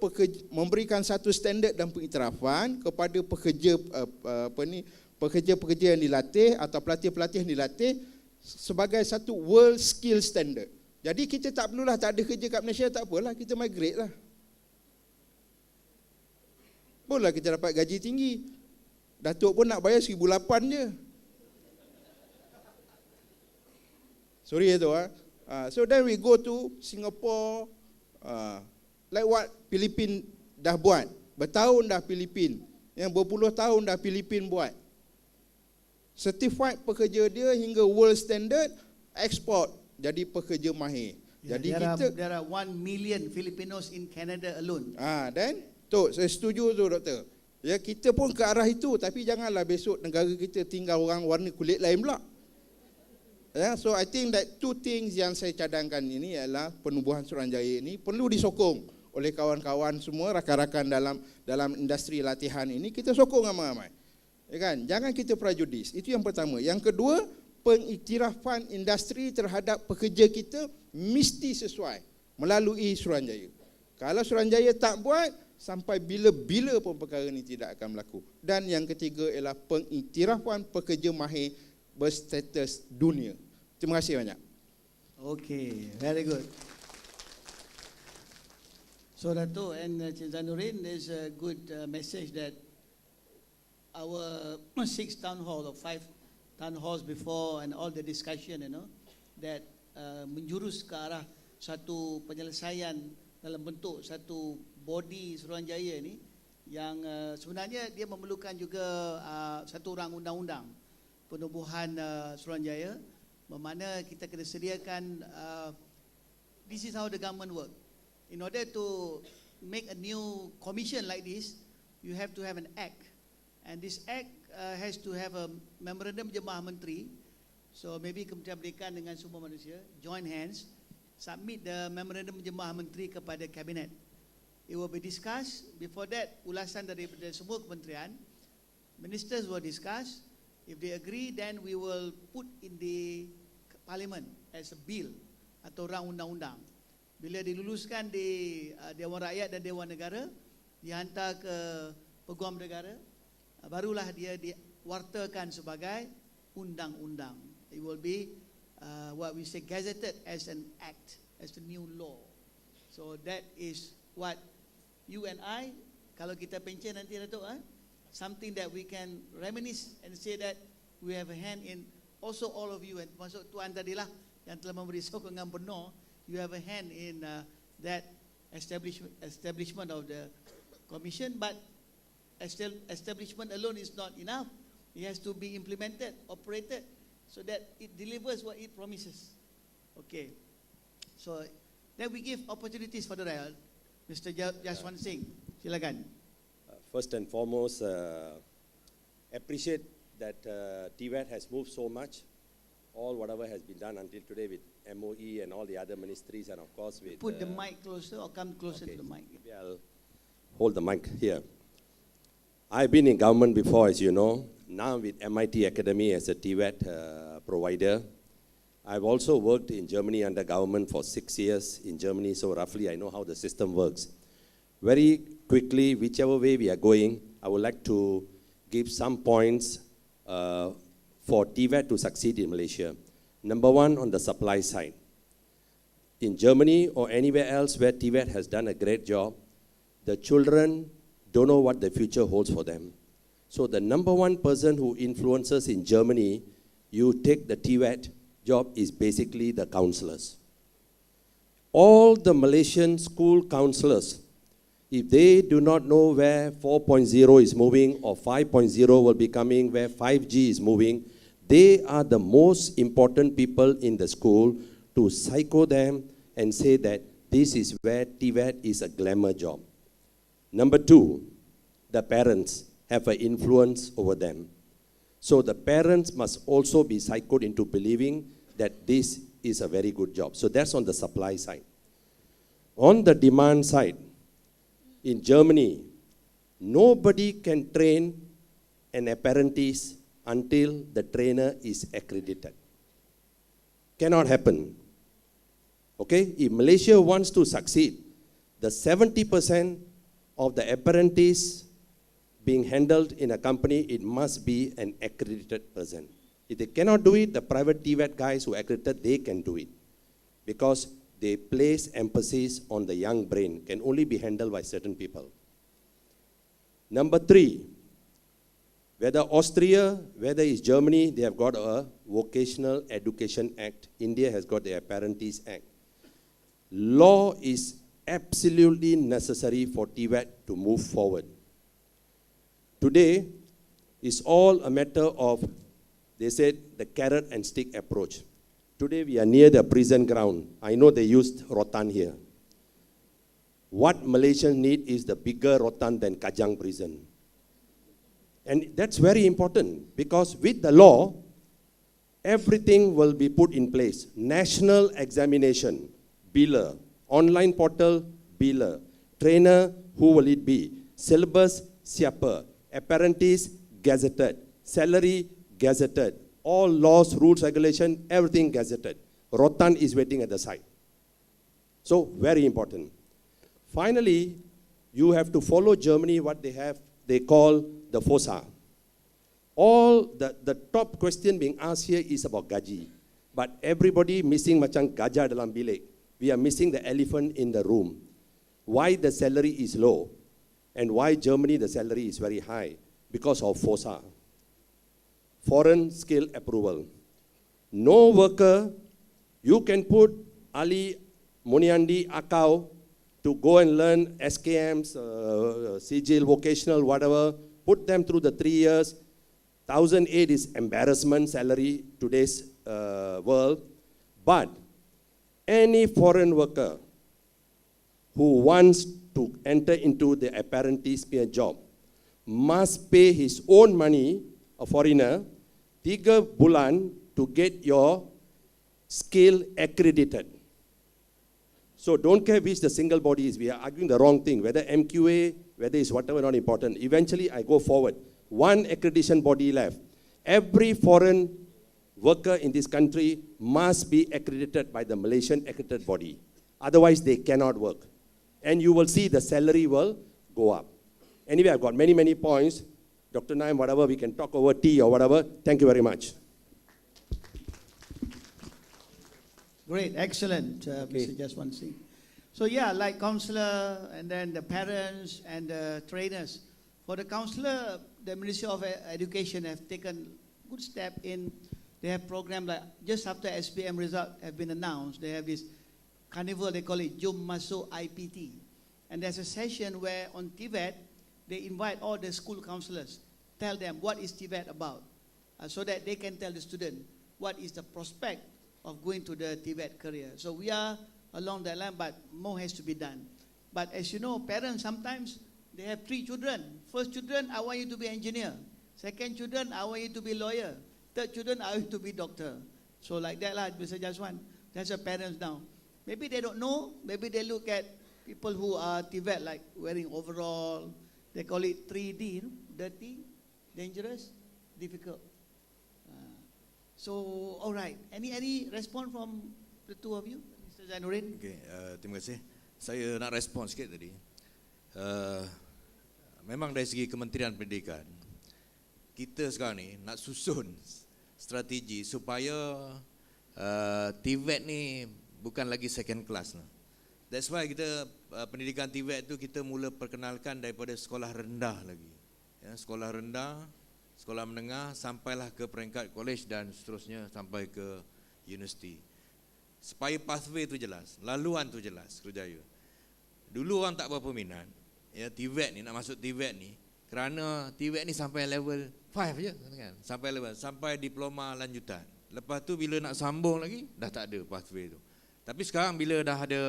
memberikan satu standard dan pengiktirafan kepada pekerja-pekerja yang dilatih atau pelatih-pelatih yang dilatih sebagai satu world skill standard. Jadi kita tak perlulah, tak ada kerja kat Malaysia, tak apalah, kita migrate lah. Bolehlah kita dapat gaji tinggi. Datuk pun nak bayar 1,800 je. Sorry tu. So then we go to Singapore, like what Filipin dah buat. Bertahun dah Filipin, yang berpuluh tahun dah Filipin buat. Certified pekerja dia hingga world standard, export jadi pekerja mahir. Jadi
there are 1 million Filipinos in Canada alone.
Dan tu saya setuju tu doktor. Ya, kita pun ke arah itu, tapi janganlah besok negara kita tinggal orang warna kulit lain pula. Ya, so I think that two things yang saya cadangkan ini ialah penubuhan Suruhanjaya ini perlu disokong oleh kawan-kawan semua, rakan-rakan dalam industri latihan ini, kita sokong ramai-ramai. Ya kan? Jangan kita prejudis. Itu yang pertama. Yang kedua, pengiktirafan industri terhadap pekerja kita mesti sesuai melalui Suruhanjaya. Kalau Suruhanjaya tak buat, sampai bila-bila pun perkara ini tidak akan berlaku. Dan yang ketiga ialah pengiktirafan pekerja mahir berstatus dunia. Terima kasih banyak.
Okay, very good. So Dato' and Cik Zainuddin, there's a good message that our 6 town hall or 5 town halls before and all the discussion, that menjurus ke arah satu penyelesaian dalam bentuk satu body Suruhanjaya ni yang sebenarnya dia memerlukan juga satu orang undang-undang penubuhan Suruhanjaya, bermakna kita kena sediakan this is how the government work. In order to make a new commission like this, you have to have an act. And this act has to have a memorandum Jemaah Menteri. So maybe Kementerian Pendidikan dengan semua manusia join hands, submit the memorandum Jemaah Menteri kepada Kabinet. It will be discussed. Before that, ulasan daripada semua kementerian, ministers will discuss. If they agree, then we will put in the Parliament as a bill atau rang undang-undang. Bila diluluskan di Dewan Rakyat dan Dewan Negara, dihantar ke Peguam Negara, barulah dia diwartakan sebagai undang-undang. It will be what we say gazetted as an act, as a new law. So that is what you and I, kalau kita pencen nanti Datuk, something that we can reminisce and say that we have a hand in. Also all of you, and termasuk Tuan tadilah yang telah memberi sokongan penuh, you have a hand in that establishment of the commission. But establishment alone is not enough. It has to be implemented, operated, so that it delivers what it promises. Okay. So then we give opportunities for the riot. Mr. Jaswant Singh, silakan.
First and foremost, appreciate that TVET has moved so much. All whatever has been done until today with MOE and all the other ministries, and of course with...
Put the mic closer or come closer to the mic.
Maybe I'll hold the mic here. I've been in government before, as you know. Now with MIT Academy as a TVET provider. I've also worked in Germany under government for 6 years in Germany, so roughly I know how the system works. Very quickly, whichever way we are going, I would like to give some points for TVET to succeed in Malaysia. Number one, on the supply side. In Germany or anywhere else where TVET has done a great job, the children don't know what the future holds for them. So the number one person who influences in Germany, you take the TVET job, is basically the counselors. All the Malaysian school counselors, if they do not know where 4.0 is moving or 5.0 will be coming, where 5G is moving, they are the most important people in the school to psycho them and say that this is where TVET is a glamour job. Number two, the parents have an influence over them. So the parents must also be psychoed into believing that this is a very good job. So that's on the supply side. On the demand side, in Germany, nobody can train an apprentice until the trainer is accredited. Cannot happen. Okay? If Malaysia wants to succeed, the 70% of the apprentice being handled in a company, it must be an accredited person. If they cannot do it, the private TVET guys who are accredited, they can do it. Because they place emphasis on the young brain, can only be handled by certain people. Number three, whether Austria, whether it's Germany, they have got a Vocational Education Act. India has got the Apprentice Act. Law is absolutely necessary for TVET to move forward. Today, it's all a matter of, they said, the carrot and stick approach. Today, we are near the prison ground. I know they used rotan here. What Malaysians need is the bigger rotan than Kajang prison. And that's very important, because with the law, everything will be put in place. National examination, biller. Online portal, biller. Trainer, who will it be? Syllabus, siapa. Apprentice, gazetted. Salary, gazetted. All laws, rules, regulation, everything gazetted. Rotan is waiting at the side. So, very important. Finally, you have to follow Germany, what they call the FOSA. All the top question being asked here is about gaji. But everybody missing macam gajah dalam bilik. We are missing the elephant in the room. Why the salary is low? And why Germany the salary is very high? Because of FOSA. Foreign skill approval. No worker, you can put Ali, Muniandi, Akau to go and learn SKMs, Sigil, vocational, whatever. Put them through the 3 years. 1,008 is embarrassment salary today's world. But any foreign worker who wants to enter into the apprentice job must pay his own money, a foreigner, 3 bulan to get your skill accredited. So don't care which the single body is. We are arguing the wrong thing. Whether MQA, whether it's whatever, not important. Eventually, I go forward. One accreditation body left. Every foreign worker in this country must be accredited by the Malaysian accredited body. Otherwise, they cannot work. And you will see the salary will go up. Anyway, I've got many, many points. Dr. Naim, whatever, we can talk over tea or whatever. Thank you very much.
Great, excellent, Mr. Jaswansi. So yeah, like counselor and then the parents and the trainers. For the counselor, the Ministry of Education have taken good step in, they have program like just after SPM result have been announced, they have this carnival, they call it Jom Masuk IPT. And there's a session where on TVET, they invite all the school counselors, tell them what is TVET about, so that they can tell the student what is the prospect of going to the TVET career. So we are along that line, but more has to be done. But as you know, parents sometimes, they have 3 children. First children, I want you to be engineer. Second children, I want you to be lawyer. Third children, I want you to be doctor. So like that lah, Mr. Jaswan. That's your parents now. Maybe they don't know. Maybe they look at people who are TVET, like wearing overall. They call it 3D, dirty, dangerous, difficult. So, all right. Any response from the two of you, Mr. Zainuddin?
Okay, terima kasih. Saya nak respon sikit tadi. Memang dari segi Kementerian Pendidikan, kita sekarang ni nak susun strategi supaya TVET ni bukan lagi second class lah. That's why kita pendidikan TVET tu kita mula perkenalkan daripada sekolah rendah lagi. Ya, sekolah rendah, sekolah menengah, sampailah ke peringkat college dan seterusnya sampai ke universiti. Supaya pathway tu jelas, laluan tu jelas, kerjaya. Dulu orang tak berapa minat, ya TVET ni, nak masuk TVET ni, kerana TVET ni sampai level 5 je, kan? Sampai diploma lanjutan. Lepas tu bila nak sambung lagi, dah tak ada pathway tu. Tapi sekarang bila dah ada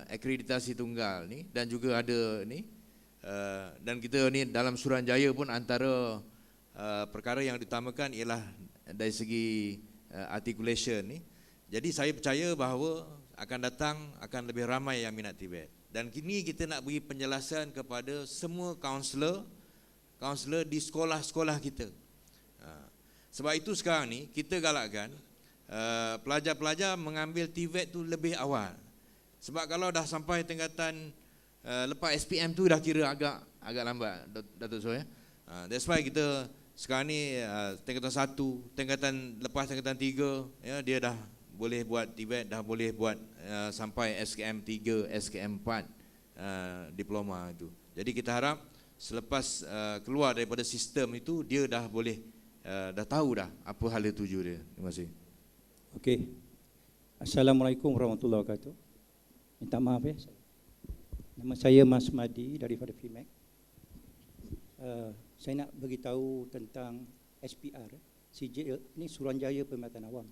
akreditasi tunggal ni, dan juga ada ni, dan kita ni dalam Suruhanjaya pun antara perkara yang ditamakan ialah dari segi articulation ni. Jadi saya percaya bahawa akan datang akan lebih ramai yang minat TVET. Dan kini kita nak beri penjelasan kepada semua kaunselor di sekolah-sekolah kita. Sebab itu sekarang ni kita galakkan pelajar-pelajar mengambil TVET tu lebih awal. Sebab kalau dah sampai tingkatan lepas SPM tu dah kira agak lambat, Datuk So ya. That's why kita sekarang ni tingkatan 1, tingkatan lepas tingkatan 3 ya, dia dah boleh buat TVET, dah boleh buat sampai SKM 3, SKM 4 diploma itu. Jadi kita harap selepas keluar daripada sistem itu dia dah boleh dah tahu dah apa hala tuju dia. Terima kasih.
Okey. Assalamualaikum warahmatullahi wabarakatuh. Minta maaf ya. Nama saya Mas Madi daripada FIMEC. Saya nak beritahu tentang SPR, CJ ini Suruhanjaya Perkhidmatan Awam.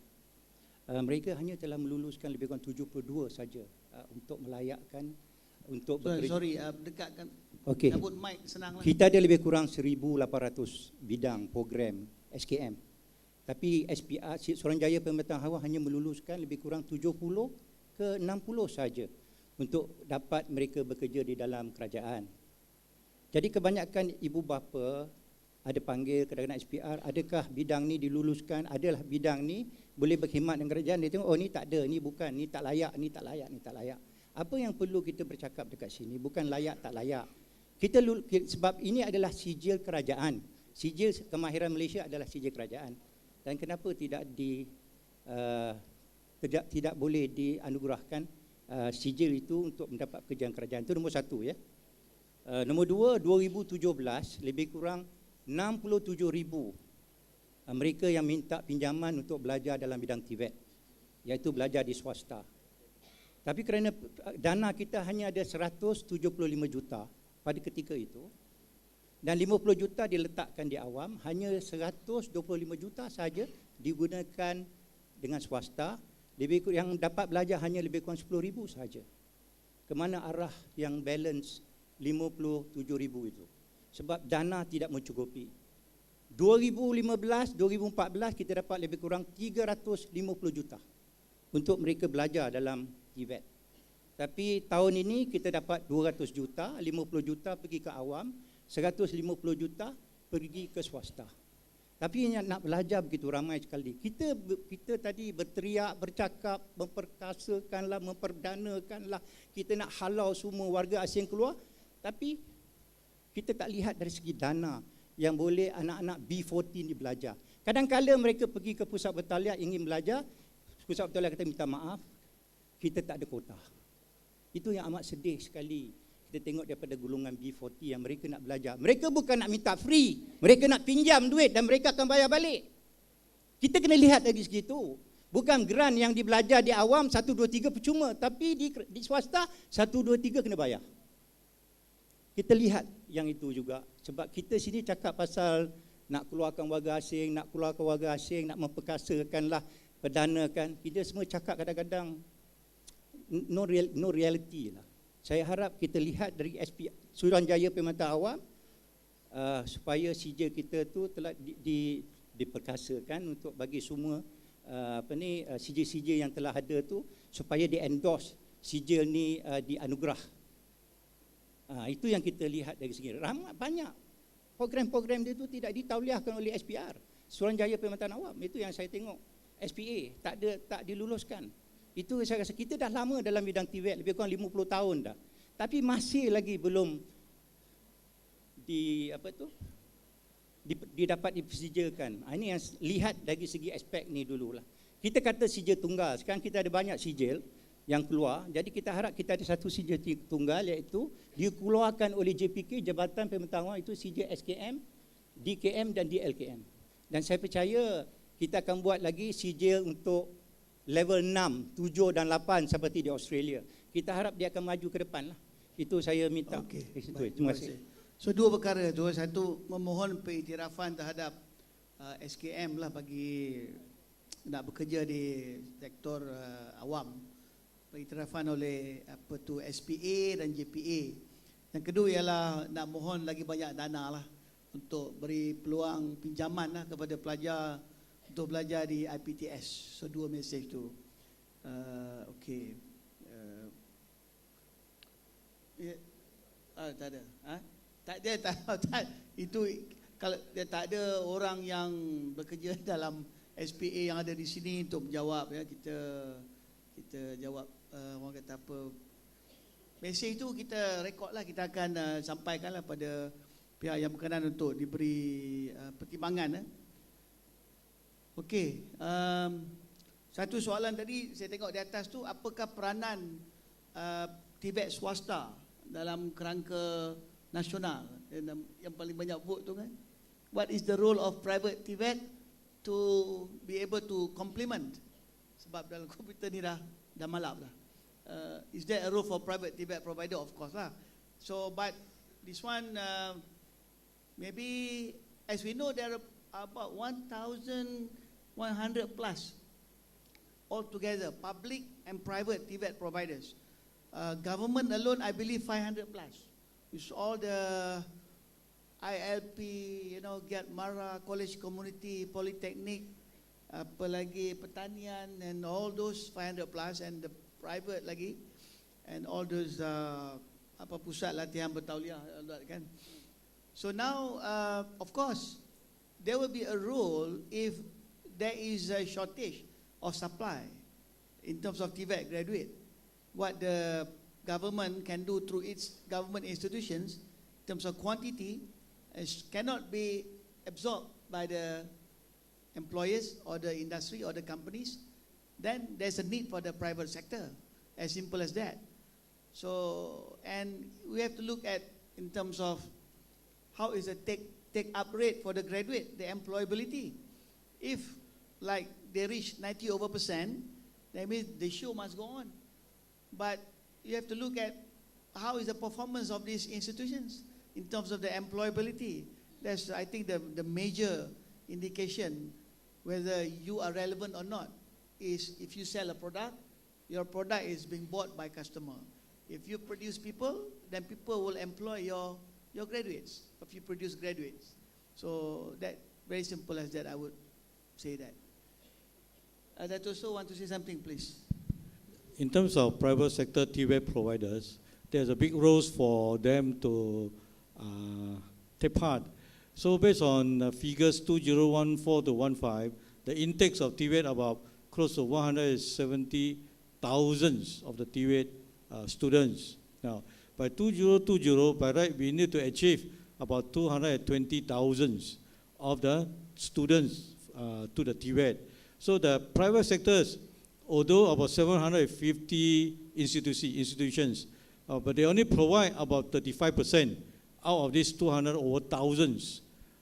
Mereka hanya telah meluluskan lebih kurang 72 saja untuk melayakkan untuk bekerja. Sorry, dekatkan. Okey. Cabut mic senanglah. Kita ada lebih kurang 1,800 bidang program SKM. Tapi SPR Suruhanjaya Perkhidmatan Awam hanya meluluskan lebih kurang 70 ke 60 saja untuk dapat mereka bekerja di dalam kerajaan. Jadi kebanyakan ibu bapa ada panggil kadang-kadang SPR, adakah bidang ni diluluskan, adalah bidang ni boleh berkhidmat dengan kerajaan. Dia tengok, oh ni tak ada, ni bukan, ni tak layak, ni tak layak, ni tak layak. Apa yang perlu kita bercakap dekat sini, bukan layak tak layak. Sebab ini adalah sijil kerajaan. Sijil kemahiran Malaysia adalah sijil kerajaan. Dan kenapa tidak tidak boleh dianugerahkan sijil itu untuk mendapat pekerjaan kerajaan? Itu nombor satu ya. Nombor dua, 2017 lebih kurang 67,000 mereka yang minta pinjaman untuk belajar dalam bidang TVET, iaitu belajar di swasta. Tapi kerana dana kita hanya ada 175 juta pada ketika itu, dan 50 juta diletakkan di awam, hanya 125 juta saja digunakan dengan swasta, yang dapat belajar hanya lebih kurang 10,000 saja. Kemana arah yang balance 57,000 itu? Sebab dana tidak mencukupi. 2015, 2014 kita dapat lebih kurang 350 juta untuk mereka belajar dalam TVET. Tapi tahun ini kita dapat 200 juta, 50 juta pergi ke awam, 150 juta pergi ke swasta. Tapi yang nak belajar begitu ramai sekali. Kita tadi berteriak, bercakap, memperkasakanlah, memperdanakanlah, kita nak halau semua warga asing keluar, tapi kita tak lihat dari segi dana yang boleh anak-anak B40 ni belajar. Kadang-kadang mereka pergi ke pusat bertaliah ingin belajar, pusat bertaliah kata minta maaf, kita tak ada kota. Itu yang amat sedih sekali. Kita tengok daripada golongan B40 yang mereka nak belajar. Mereka bukan nak minta free, mereka nak pinjam duit dan mereka akan bayar balik. Kita kena lihat dari segi itu. Bukan grant yang dibelajar di awam 1, 2, 3 percuma, tapi di swasta 1, 2, 3 kena bayar. Kita lihat yang itu juga. Sebab kita sini cakap pasal nak keluarkan warga asing, nak memperkasakanlah, perdanakan. Kita semua cakap kadang-kadang no reality lah. Saya harap kita lihat dari Suruhanjaya Perkhidmatan Awam supaya sijil kita tu telah diperkasakan untuk bagi semua sijil-sijil yang telah ada tu supaya di-endorse sijil ni dianugerah. Itu yang kita lihat dari segi ramai banyak program-program dia tu tidak ditauliahkan oleh SPR, Suruhanjaya Perkhidmatan Awam. Itu yang saya tengok. SPA tak diluluskan. Itu saya rasa kita dah lama dalam bidang TVET, lebih kurang 50 tahun dah. Tapi masih lagi belum didapat disijilkan. Ini yang lihat dari segi aspek ni dululah. Kita kata sijil tunggal. Sekarang kita ada banyak sijil yang keluar. Jadi kita harap kita ada satu sijil tunggal, iaitu dikeluarkan oleh JPK, Jabatan Perkhidmatan Awam, itu sijil SKM, DKM dan DLKM. Dan saya percaya kita akan buat lagi sijil untuk level 6, 7 dan 8 seperti di Australia. Kita harap dia akan maju ke depan lah. Itu saya minta.
Okey,
terima kasih.
So dua perkara tu, satu memohon pengiktirafan terhadap SKM lah bagi nak bekerja di sektor awam. Pengiktirafan oleh SPA dan JPA. Yang kedua ialah nak mohon lagi banyak dana lah untuk beri peluang pinjaman lah kepada pelajar untuk belajar di IPTS. So dua mesej tu. Okey. Tak ada. Tak ada. Itu kalau dia tak ada orang yang bekerja dalam SPA yang ada di sini untuk menjawab ya, kita jawab orang kata apa. Mesej tu kita rekodlah, kita akan sampaikanlah pada pihak yang berkenan untuk diberi pertimbangan. Okey, satu soalan tadi saya tengok di atas tu, apakah peranan TVET swasta dalam kerangka nasional? Yang paling banyak vote tu kan. What is the role of private TVET to be able to complement? Sebab dalam komputer ni dah malap dah. Is there a role for private TVET provider? Of course lah. So but this one maybe as we know there are about 1,100 plus altogether, public and private TVET providers. Government alone, I believe 500 plus. It's all the ILP, Get Mara, College Community, Polytechnic, apa lagi, Pertanian, and all those 500 plus, and the private lagi, and all those pusat latihan bertauliah kan. So now, of course, there will be a role if there is a shortage of supply in terms of TVET graduate. What the government can do through its government institutions in terms of quantity cannot be absorbed by the employers or the industry or the companies, then there's a need for the private sector, as simple as that. So, and we have to look at in terms of how is the take-up rate for the graduate, the employability. If like they reach 90%, that means the show must go on. But you have to look at how is the performance of these institutions in terms of the employability. That's, I think, the major indication whether you are relevant or not is if you sell a product, your product is being bought by customer. If you produce people, then people will employ your graduates, if you produce graduates. So that, very simple as that, I would say that. That also want to say something, please.
In terms of private sector TVET providers, there's a big role for them to take part. So based on figures 2014 to 15, the intakes of TVET about close to 170,000 of the TVET students. Now, by 2020, by right, we need to achieve about 220,000 of the students to the TVET. So the private sectors, although about 750 institutions, but they only provide about 35% out of these 200 over thousands.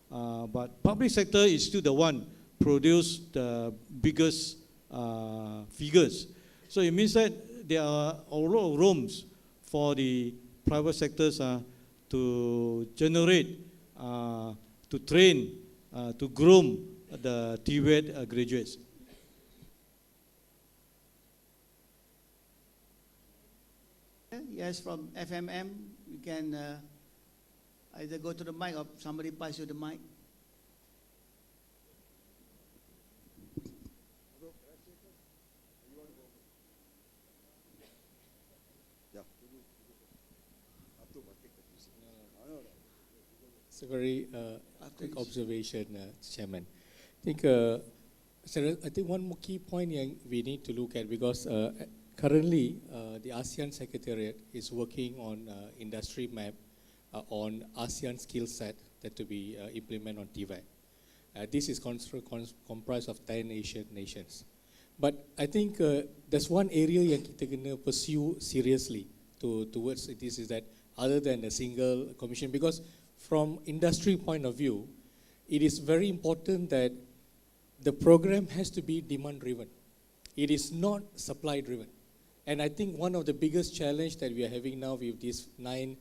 But public sector is still the one produce the biggest figures. So it means that there are a lot of rooms for the private sectors to generate, to train, to groom the TVET graduates.
Yes, from FMM, you can either go to the mic or somebody pass you the mic.
It's a very quick observation, Chairman. I think one more key point we need to look at, because currently the ASEAN Secretariat is working on industry map on ASEAN skill set that to be implemented on TVET. This is comprised of 10 Asian nations. But I think there's one area yang kita kena pursue seriously towards this, is that other than a single commission, because from industry point of view, it is very important that the program has to be demand driven. It is not supply driven. And I think one of the biggest challenge that we are having now with these 9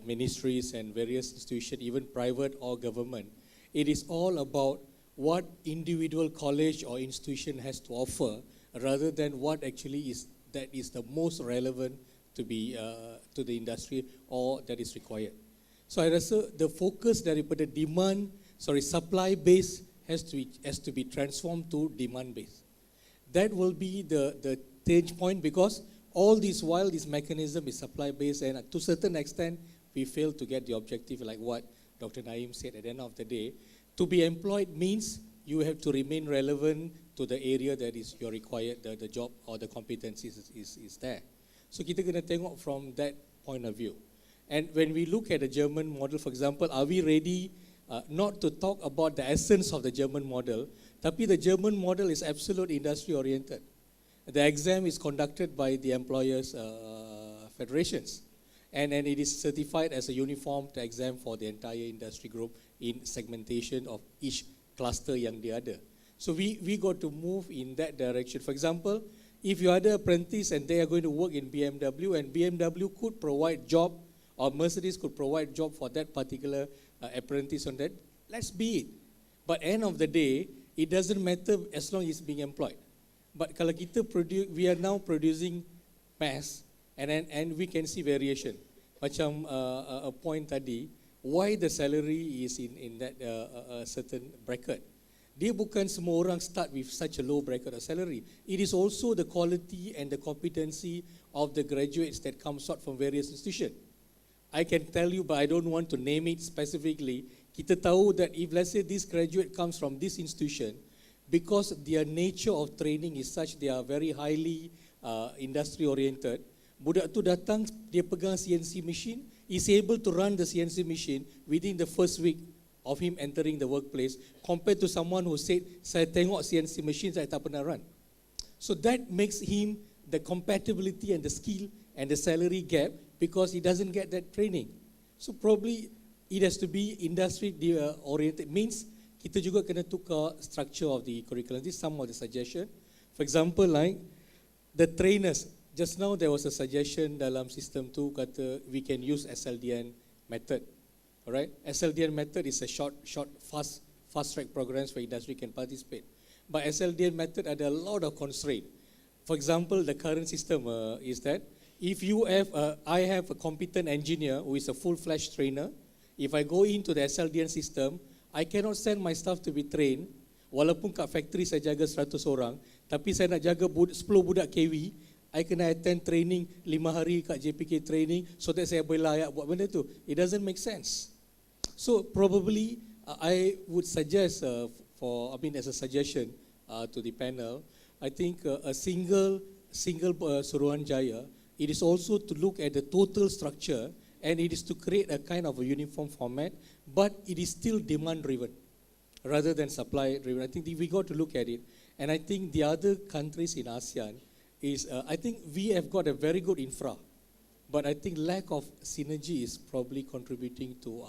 ministries and various institutions, even private or government, it is all about what individual college or institution has to offer, rather than what actually is the most relevant to be to the industry or that is required. So I rasa the focus daripada supply base has to be transformed to demand base. That will be the change point, because all this while this mechanism is supply based, and to a certain extent we fail to get the objective, like what Dr. Naeem said. At the end of the day, to be employed means you have to remain relevant to the area that is your required, the job or the competencies is there. So kita kena tengok from that point of view. And when we look at the German model, for example, are we ready not to talk about the essence of the German model, tapi the German model is absolute industry oriented. The exam is conducted by the employers' federations, and it is certified as a uniform exam for the entire industry group in segmentation of each cluster yang dia ada. So we got to move in that direction. For example, if you are the apprentice and they are going to work in BMW, and BMW could provide job, or Mercedes could provide job for that particular apprentice on that, let's be it. But end of the day, it doesn't matter as long as it's being employed. But kalau kita we are now producing mass, and we can see variation. Macam a point tadi, why the salary is in that certain bracket. Dia bukan semua orang start with such a low bracket of salary. It is also the quality and the competency of the graduates that comes out from various institutions. I can tell you, but I don't want to name it specifically. Kita tahu that if let's say this graduate comes from this institution, because their nature of training is such, they are very highly industry oriented. Budak tu datang, dia pegang CNC machine, is able to run the CNC machine within the first week of him entering the workplace, compared to someone who said, saya tengok CNC machine, saya tak pernah run. So that makes him the compatibility and the skill and the salary gap, because he doesn't get that training. So probably it has to be industry oriented, means kita juga kena tukar structure of the curriculum. This is some of the suggestion. For example, like the trainers, just now there was a suggestion dalam sistem tu kata we can use SLDN method. Alright, SLDN method is a short, fast track programs where industry can participate. But SLDN method ada a lot of constraint. For example, the current system is that if you have, I have a competent engineer who is a full-fledged trainer. If I go into the SLDN system, I cannot send my staff to be trained. Walaupun kat factory saya jaga 100 orang, tapi saya nak jaga 10 budak KW, I kena attend training 5 hari kat JPK training so that saya boleh layak buat benda tu. It doesn't make sense. So probably I would suggest as a suggestion to the panel, I think a single Suruhanjaya, it is also to look at the total structure, and it is to create a kind of a uniform format, but it is still demand driven rather than supply driven. I think we got to look at it. And I think the other countries in ASEAN is, I think we have got a very good infra, but I think lack of synergy is probably contributing to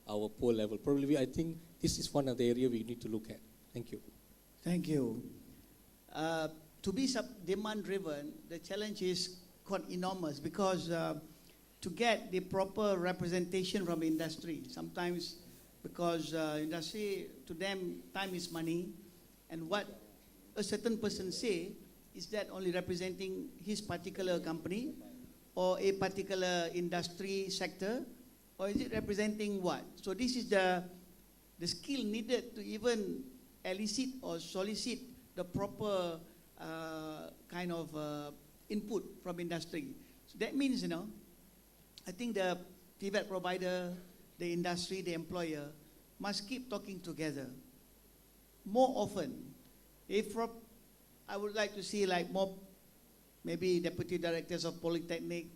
our poor level. Probably, I think this is one of the areas we need to look at. Thank you.
Thank you. To be demand driven, the challenge is quite enormous, because to get the proper representation from industry, sometimes because industry, to them, time is money, and what a certain person say is that only representing his particular company or a particular industry sector, or is it representing what? So this is the skill needed to even elicit or solicit the proper kind of input from industry. So that means, I think the TVET provider, the industry, the employer must keep talking together more often. I would like to see like more, maybe deputy directors of polytechnic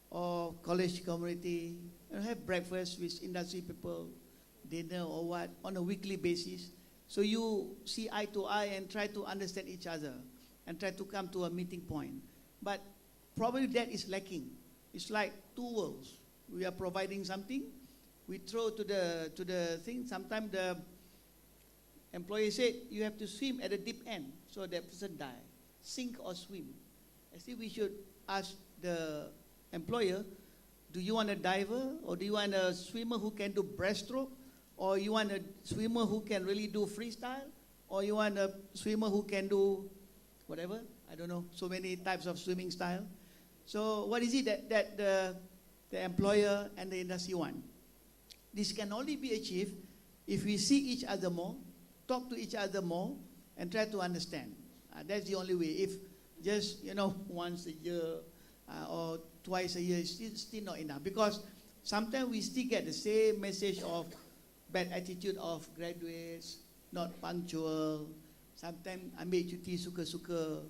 or college community, have breakfast with industry people, dinner or what, on a weekly basis. So you see eye to eye and try to understand each other and try to come to a meeting point. But probably that is lacking. It's like two worlds. We are providing something, we throw to the thing. Sometimes the employee said, you have to swim at the deep end, so that person die. Sink or swim. I think we should ask the employer, do you want a diver, or do you want a swimmer who can do breaststroke, or you want a swimmer who can really do freestyle, or you want a swimmer who can do whatever, I don't know, so many types of swimming style. So what is it that the employer and the industry want? This can only be achieved if we see each other more, talk to each other more, and try to understand. That's the only way. If just, once a year or twice a year, it's still not enough. Because sometimes we still get the same message of bad attitude of graduates, not punctual, sometimes ambil cuti suka-suka,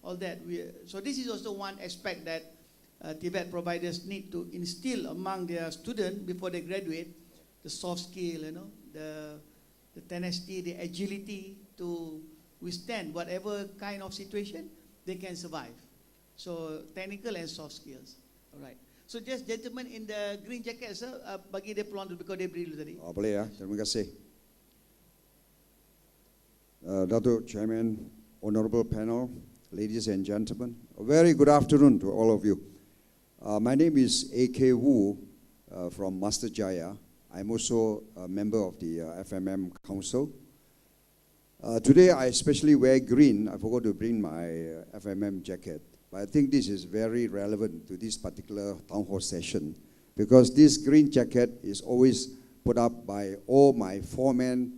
all that. So this is also one aspect that TVET providers need to instill among their students before they graduate, the soft skill, the tenacity, the agility to withstand whatever kind of situation they can survive. So technical and soft skills. All right. So just gentlemen in the green jacket, sir, bagi dia peluang dulu because dia beri dulu tadi.
Boleh ya, terima kasih. Datuk Chairman, Honorable Panel, ladies and gentlemen, a very good afternoon to all of you. My name is A.K. Wu from Master Jaya. I'm also a member of the FMM Council. Today I especially wear green. I forgot to bring my FMM jacket. But I think this is very relevant to this particular town hall session, because this green jacket is always put up by all my foremen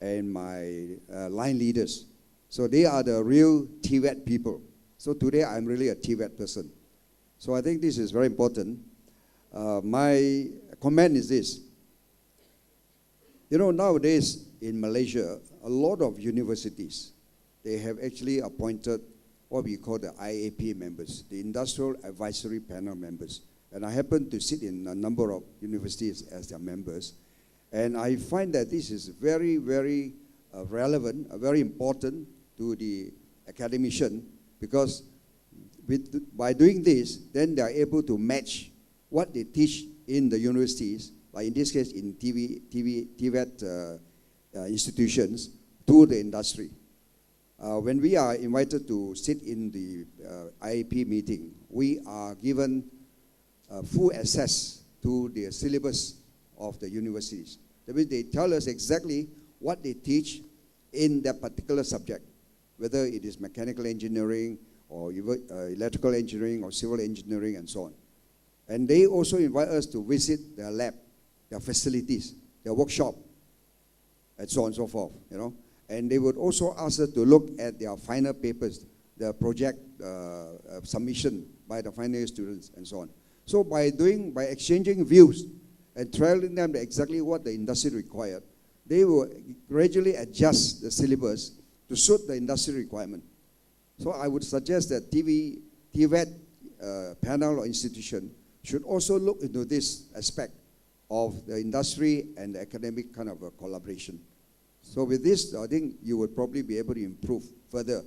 and my line leaders. So they are the real TVET people. So today I'm really a TVET person. So I think this is very important. my comment is this. You know, nowadays in Malaysia, a lot of universities, they have actually appointed what we call the IAP members, the Industrial Advisory Panel members. And I happen to sit in a number of universities as their members. And I find that this is very, very relevant, very important to the academician, because by doing this, then they are able to match what they teach in the universities, like in this case in TVET institutions, to the industry. When we are invited to sit in the IAP meeting, we are given full access to the syllabus of the universities. That means they tell us exactly what they teach in that particular subject, whether it is mechanical engineering or electrical engineering or civil engineering and so on. And they also invite us to visit their lab, their facilities, their workshop, and so on and so forth, you know. And they would also ask us to look at their final papers, the project submission by the final year students and so on. So by exchanging views and telling them exactly what the industry required, they will gradually adjust the syllabus to suit the industry requirement. So I would suggest that TVET panel or institution should also look into this aspect of the industry and the academic kind of a collaboration. So with this, I think you would probably be able to improve further,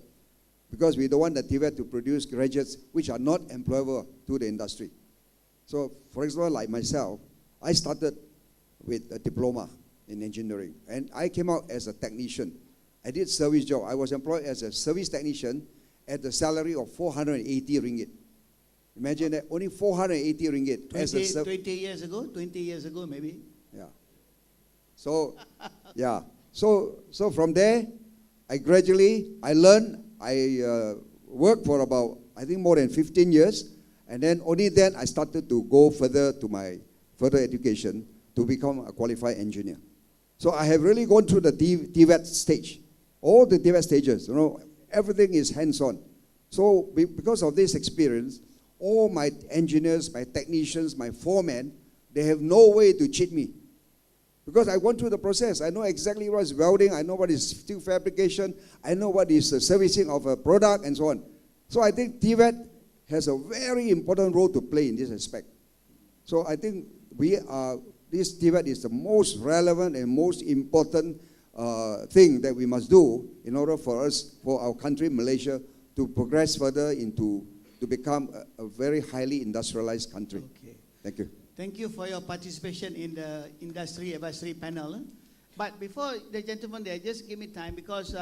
because we don't want the TVET to produce graduates which are not employable to the industry. So for example, like myself, I started with a diploma in engineering, and I came out as a technician. I did service job. I was employed as a service technician at the salary of 480 ringgit. Imagine that, only 480 ringgit.
20 years ago? 20 years ago, maybe?
Yeah. So, yeah. So from there, I learned, I worked for about, I think more than 15 years. And then only then I started to go further to my further education to become a qualified engineer. So I have really gone through the TVET stage, all the TVET stages, you know, everything is hands-on. So because of this experience, all my engineers, my technicians, my foremen, they have no way to cheat me. Because I went through the process. I know exactly what is welding, I know what is steel fabrication, I know what is the servicing of a product and so on. So I think TVET has a very important role to play in this aspect. So I think this TVET is the most relevant and most important thing that we must do in order for us, for our country, Malaysia, to progress further to become a very highly industrialized country.
Okay.
Thank you.
Thank you for your participation in the Industry Advisory Panel. But before the gentleman there, just give me time, because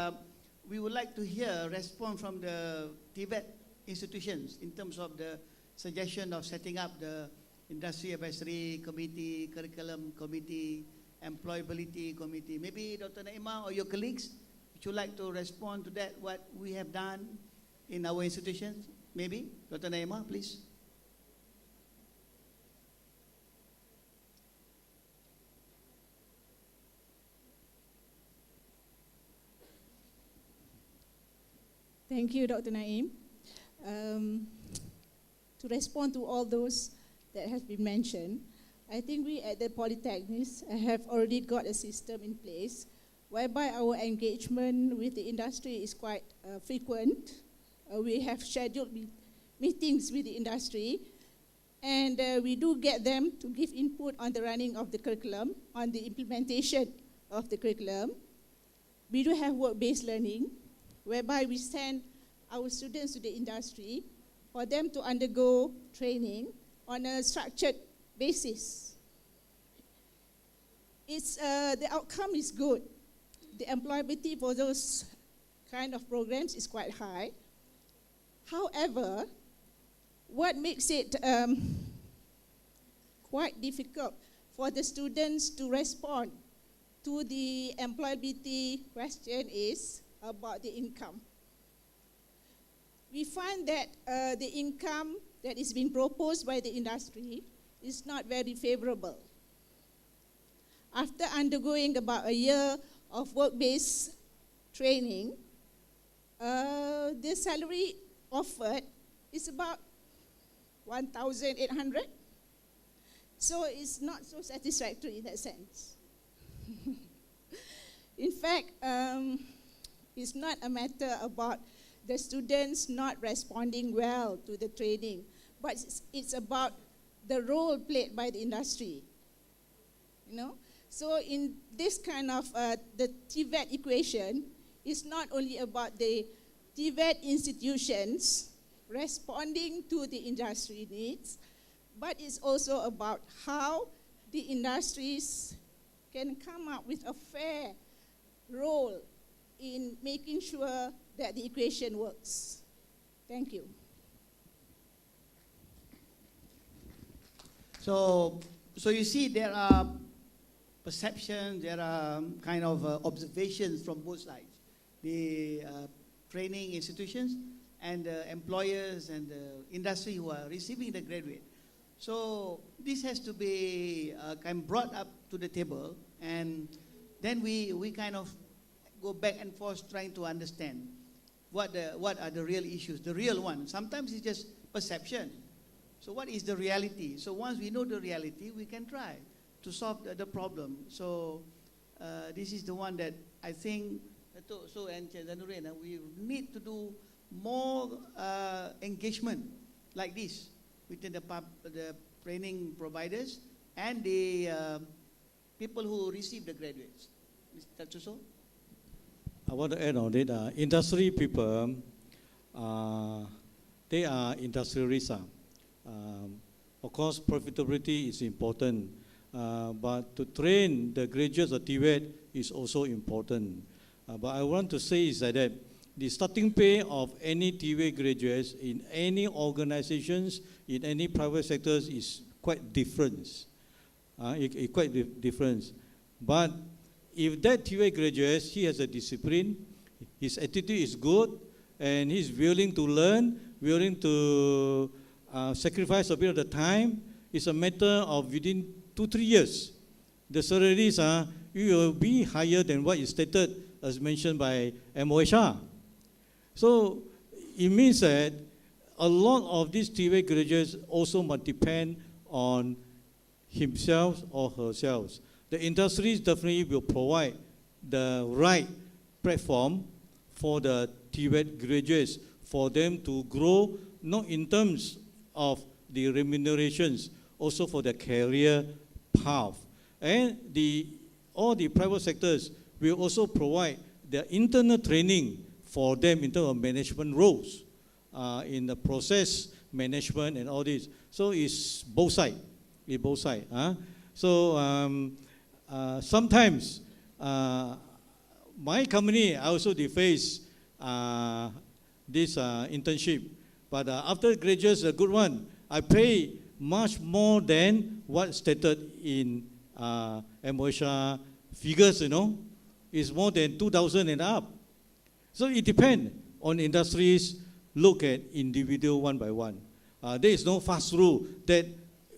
we would like to hear a response from the TVET institutions in terms of the suggestion of setting up the Industry Advisory Committee, Curriculum Committee, Employability Committee. Maybe Dr. Naima or your colleagues, would you like to respond to that, what we have done in our institutions? Maybe, Dr. Naima, please.
Thank you, Dr. Naim. To respond to all those that have been mentioned, I think we at the Polytechnics have already got a system in place whereby our engagement with the industry is quite frequent. We have scheduled meetings with the industry, and we do get them to give input on the running of the curriculum, on the implementation of the curriculum. We do have work-based learning, whereby we send our students to the industry for them to undergo training on a structured basis. The outcome is good. The employability for those kind of programs is quite high. However, what makes it quite difficult for the students to respond to the employability question is about the income. We find that the income that is being proposed by the industry is not very favorable. After undergoing about a year of work-based training, the salary offered is about 1,800. So it's not so satisfactory in that sense. In fact, it's not a matter about the students not responding well to the training, but it's about the role played by the industry. You know? So in this kind of the TVET equation, it's not only about the TVET institutions responding to the industry needs, but it's also about how the industries can come up with a fair role in making sure that the equation works. Thank you.
So you see, there are perceptions, there are kind of observations from both sides. The training institutions and the employers and the industry who are receiving the graduate. So this has to be kind of brought up to the table, and then we kind of go back and forth trying to understand what are the real issues, the real one. Sometimes it's just perception. So what is the reality? So once we know the reality, we can try to solve the problem. So this is the one that I think Datuk So and Cik Zanurin, we need to do more engagement like this within the training providers and the people who receive the graduates. Mr. So?
I want to add on it. Industry people, they are industrialists. Of course, profitability is important, but to train the graduates of TVET is also important. But I want to say is that the starting pay of any TVET graduates in any organizations, in any private sectors is quite different. Different. But if that TVET graduates, he has a discipline, his attitude is good, and he's willing to learn, willing to sacrifice a bit of the time, it's a matter of within 2-3 years. The salaries will be higher than what is stated as mentioned by MOHR. So it means that a lot of these TVET graduates also must depend on himself or herself. The industries definitely will provide the right platform for the TVET graduates, for them to grow, not in terms of the remunerations, also for the career path. And all the private sectors will also provide the internal training for them in terms of management roles, in the process management and all this. So it's both sides. It's both sides. So sometimes my company also face this internship, but after graduates, a good one, I pay much more than what stated in MOHR figures, you know. It's more than 2,000 and up. So it depends on industries, look at individual one by one. There is no fast rule that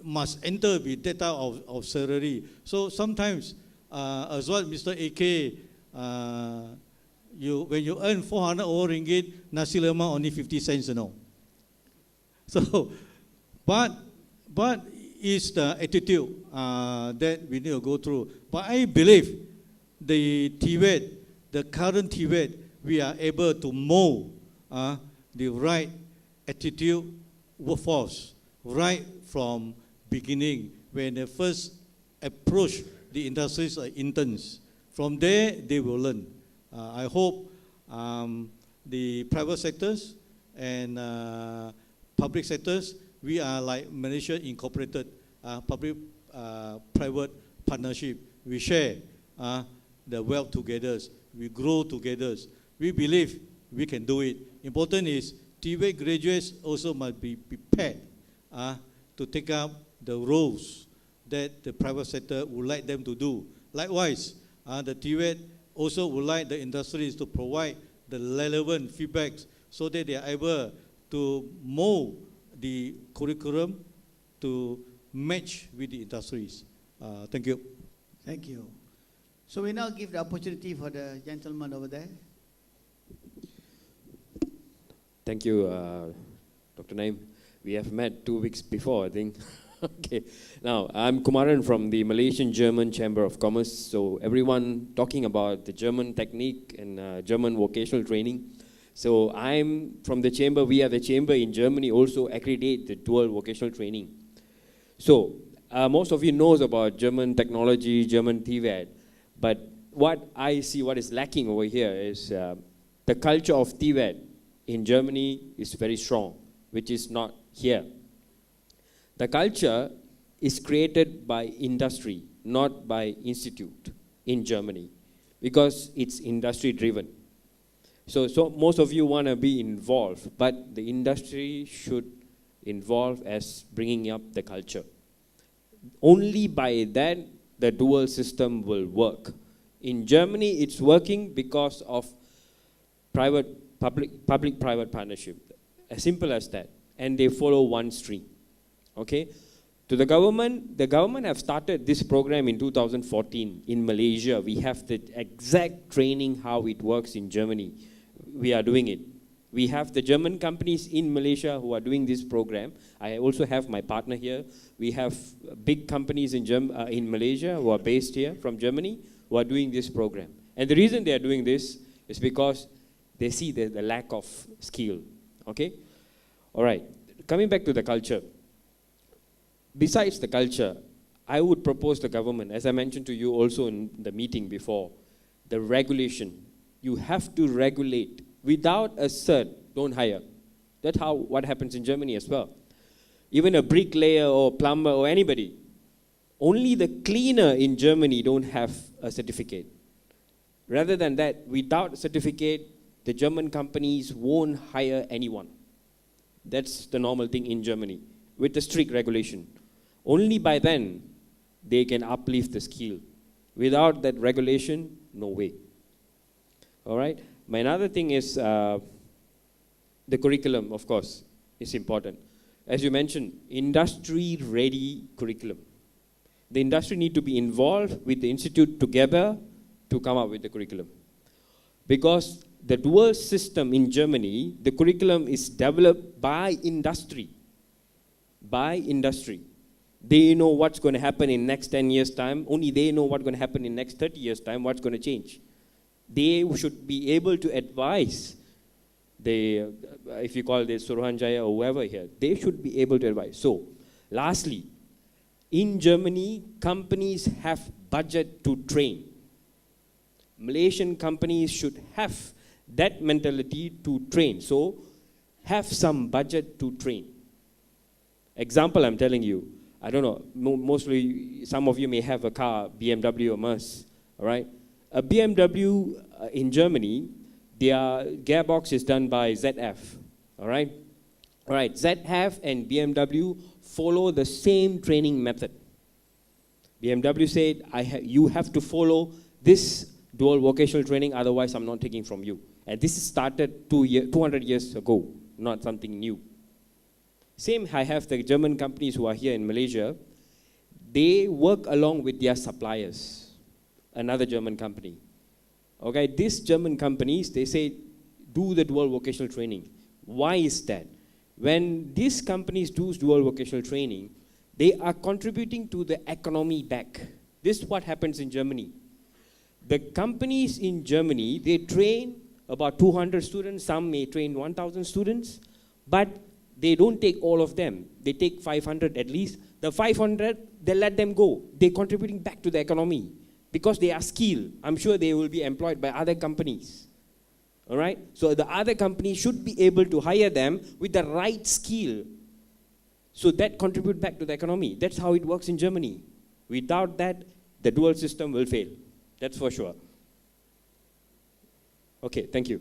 must enter with that type of salary. So sometimes, as what Mr. AK, when you earn 400 ringgit, nasi lemak only 50 cents, you know. So, but it's the attitude that we need to go through. But I believe the TVET, the current TVET, we are able to mold the right attitude workforce right from beginning when they first approach the industries or interns. From there, they will learn. I hope the private sectors and public sectors, we are like Malaysia Incorporated, public-private partnership. We share the wealth together. We grow together. We believe we can do it. Important is TVET graduates also must be prepared to take up the roles that the private sector would like them to do. Likewise, the TVET also would like the industries to provide the relevant feedbacks so that they are able to mold the curriculum to match with the industries. Thank you.
Thank you. So we now give the opportunity for the gentleman over there.
Thank you, Dr. Naim. We have met 2 weeks before, I think. Okay. Now, I'm Kumaran from the Malaysian German Chamber of Commerce. So everyone talking about the German technique and German vocational training. So I'm from the chamber. We are the chamber in Germany also accredit the dual vocational training. So most of you knows about German technology, German TVET. But what I see, what is lacking over here is the culture of TVET in Germany is very strong, which is not here. The culture is created by industry, not by institute in Germany, because it's industry driven. So most of you want to be involved, but the industry should involve as bringing up the culture. Only by that the dual system will work. In Germany, it's working because of public-private partnership, as simple as that, and they follow one stream. Okay, to the government have started this program in 2014 in Malaysia. We have the exact training how it works in Germany. We are doing it. We have the German companies in Malaysia who are doing this program. I also have my partner here. We have big companies in Malaysia who are based here from Germany who are doing this program. And the reason they are doing this is because they see the lack of skill. Okay? All right. Coming back to the culture. Besides the culture, I would propose the government, as I mentioned to you also in the meeting before, the regulation. You have to regulate. Without a cert, don't hire. That's what happens in Germany as well. Even a bricklayer or plumber or anybody. Only the cleaner in Germany don't have a certificate. Rather than that, without a certificate, the German companies won't hire anyone. That's the normal thing in Germany, with the strict regulation. Only by then, they can uplift the skill. Without that regulation, no way. All right? My another thing is the curriculum, of course, is important. As you mentioned, industry-ready curriculum. The industry need to be involved with the institute together to come up with the curriculum. Because the dual system in Germany, the curriculum is developed by industry. By industry. They know what's going to happen in next 10 years' time. Only they know what's going to happen in next 30 years' time, what's going to change. They should be able to advise the, if you call this Suruhanjaya or whoever here, they should be able to advise. So, lastly, in Germany, companies have budget to train. Malaysian companies should have that mentality to train. So, have some budget to train. Example I'm telling you, I don't know, mostly some of you may have a car, BMW or Mercedes, all right? A BMW in Germany, their gearbox is done by ZF, all right? All right, ZF and BMW follow the same training method. BMW said, you have to follow this dual vocational training, otherwise I'm not taking from you. And this started 200 years ago, not something new. Same, I have the German companies who are here in Malaysia. They work along with their suppliers, another German company. Okay, these German companies, they say, do the dual vocational training. Why is that? When these companies do dual vocational training, they are contributing to the economy back. This is what happens in Germany. The companies in Germany, they train about 200 students, some may train 1,000 students, but they don't take all of them. They take 500 at least. The 500, they let them go. They're contributing back to the economy because they are skilled. I'm sure they will be employed by other companies. All right? So the other company should be able to hire them with the right skill. So that contribute back to the economy. That's how it works in Germany. Without that, the dual system will fail. That's for sure. Okay, thank you.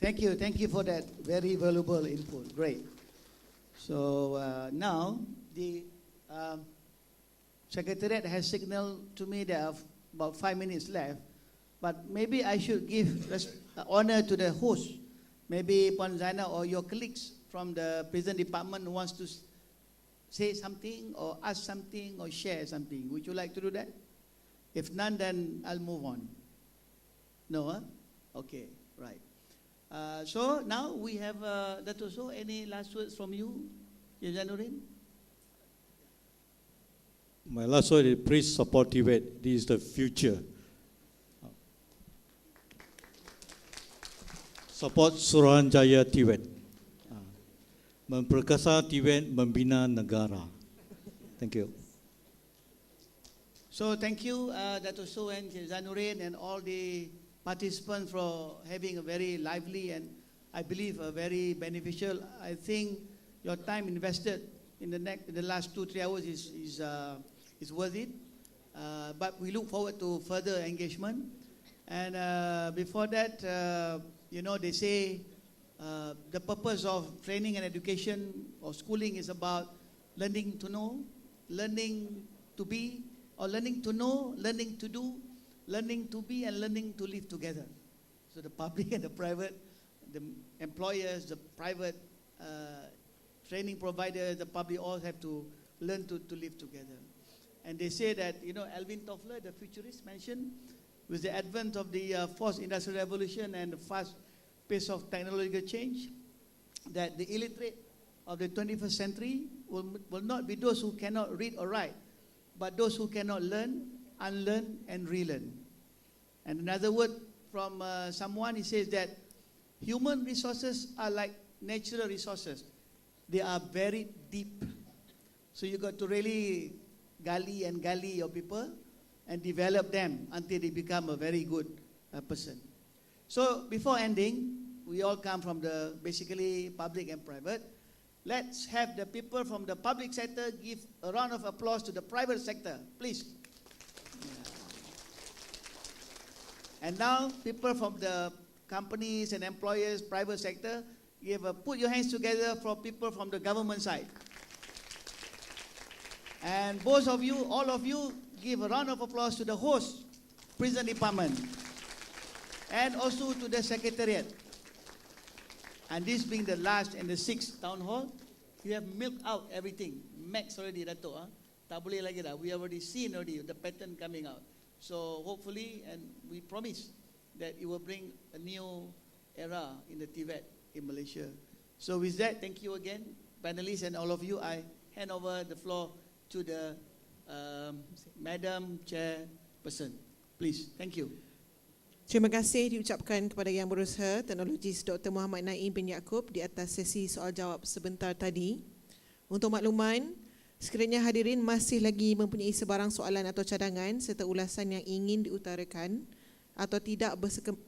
Thank you for that very valuable input. Great. So now the Secretariat has signaled to me there are about 5 minutes left, but maybe I should give honor to the host. Maybe Puan Zainal or your colleagues from the prison department wants to say something or ask something or share something. Would you like to do that? If none, then I'll move on. No, huh? Okay, right. So now we have Dato' So, any last words from you, Zanurin?
My last word is please support TVET. This is the future. Support Suruhanjaya TVET. Memperkasa TVET membina negara. Thank you.
So thank you, Dato' So and Zanurin and all the participants for having a very lively and I believe a very beneficial. I think your time invested in the last 2-3 hours is worth it. But we look forward to further engagement. And before that, they say the purpose of training and education or schooling is about learning to know, learning to be, or learning to know, learning to do, learning to be, and learning to live together. So the public and the private, the employers, the private training providers, the public all have to learn to live together. And they say that, Alvin Toffler, the futurist, mentioned with the advent of the fourth industrial revolution and the fast pace of technological change, that the illiterate of the 21st century will not be those who cannot read or write, but those who cannot learn, unlearn, and relearn. And another word from someone, he says that human resources are like natural resources. They are very deep. So you got to really gali your people and develop them until they become a very good person. So before ending, we all come from the basically public and private. Let's have the people from the public sector give a round of applause to the private sector, please. And now, people from the companies and employers, private sector, put your hands together for people from the government side. And both of you, all of you, give a round of applause to the host, prison department, and also to the secretariat. And this being the last and the 6th town hall, you have milked out everything. Max already, Dato'. Tak boleh lagi dah. We already seen already the pattern coming out. So hopefully, and we promise that it will bring a new era in the TVET in Malaysia. So with that, thank you again, panelists and all of you. I hand over the floor to the Madam Chairperson. Please, thank you.
Terima kasih diucapkan kepada Yang Berusaha Teknologis Dr. Muhammad Naim bin Yaakob di atas sesi soal jawab sebentar tadi. Untuk makluman, sekiranya hadirin masih lagi mempunyai sebarang soalan atau cadangan serta ulasan yang ingin diutarakan atau tidak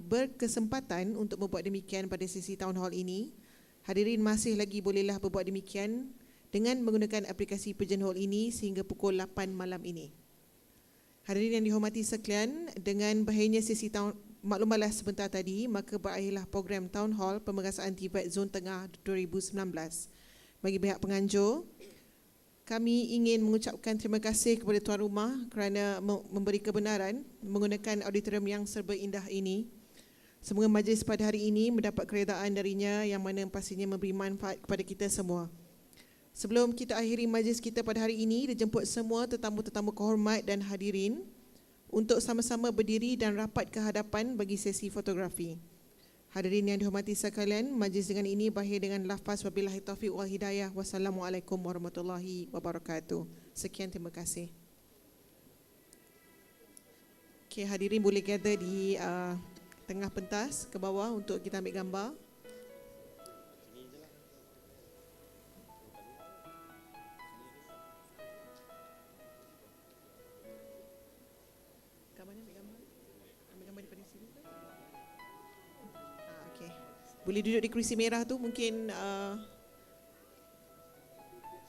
berkesempatan untuk membuat demikian pada sesi town hall ini, hadirin masih lagi bolehlah berbuat demikian dengan menggunakan aplikasi Pigeonhole ini sehingga pukul 8 malam ini. Hadirin yang dihormati sekalian, dengan berakhirnya sesi maklumatlah sebentar tadi, maka berakhirlah program Town Hall Pemerkasaan TVET Zon Tengah 2019. Bagi pihak penganjur, kami ingin mengucapkan terima kasih kepada tuan rumah kerana memberi kebenaran menggunakan auditorium yang serba indah ini. Semoga majlis pada hari ini mendapat keredaan darinya yang mana pastinya memberi manfaat kepada kita semua. Sebelum kita akhiri majlis kita pada hari ini, dijemput semua tetamu-tetamu kehormat dan hadirin untuk sama-sama berdiri dan rapat ke hadapan bagi sesi fotografi. Hadirin yang dihormati sekalian, majlis dengan ini berakhir dengan lafaz wabillahi taufiq wal hidayah. Wassalamualaikum warahmatullahi wabarakatuh. Sekian, terima kasih. Okay, hadirin boleh gather di tengah pentas ke bawah untuk kita ambil gambar. Boleh duduk di kerusi merah tu, mungkin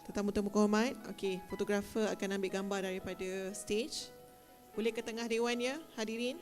tetamu-tetamu kehormat. Okey, fotografer akan ambil gambar daripada stage. Boleh ke tengah dewan ya, hadirin.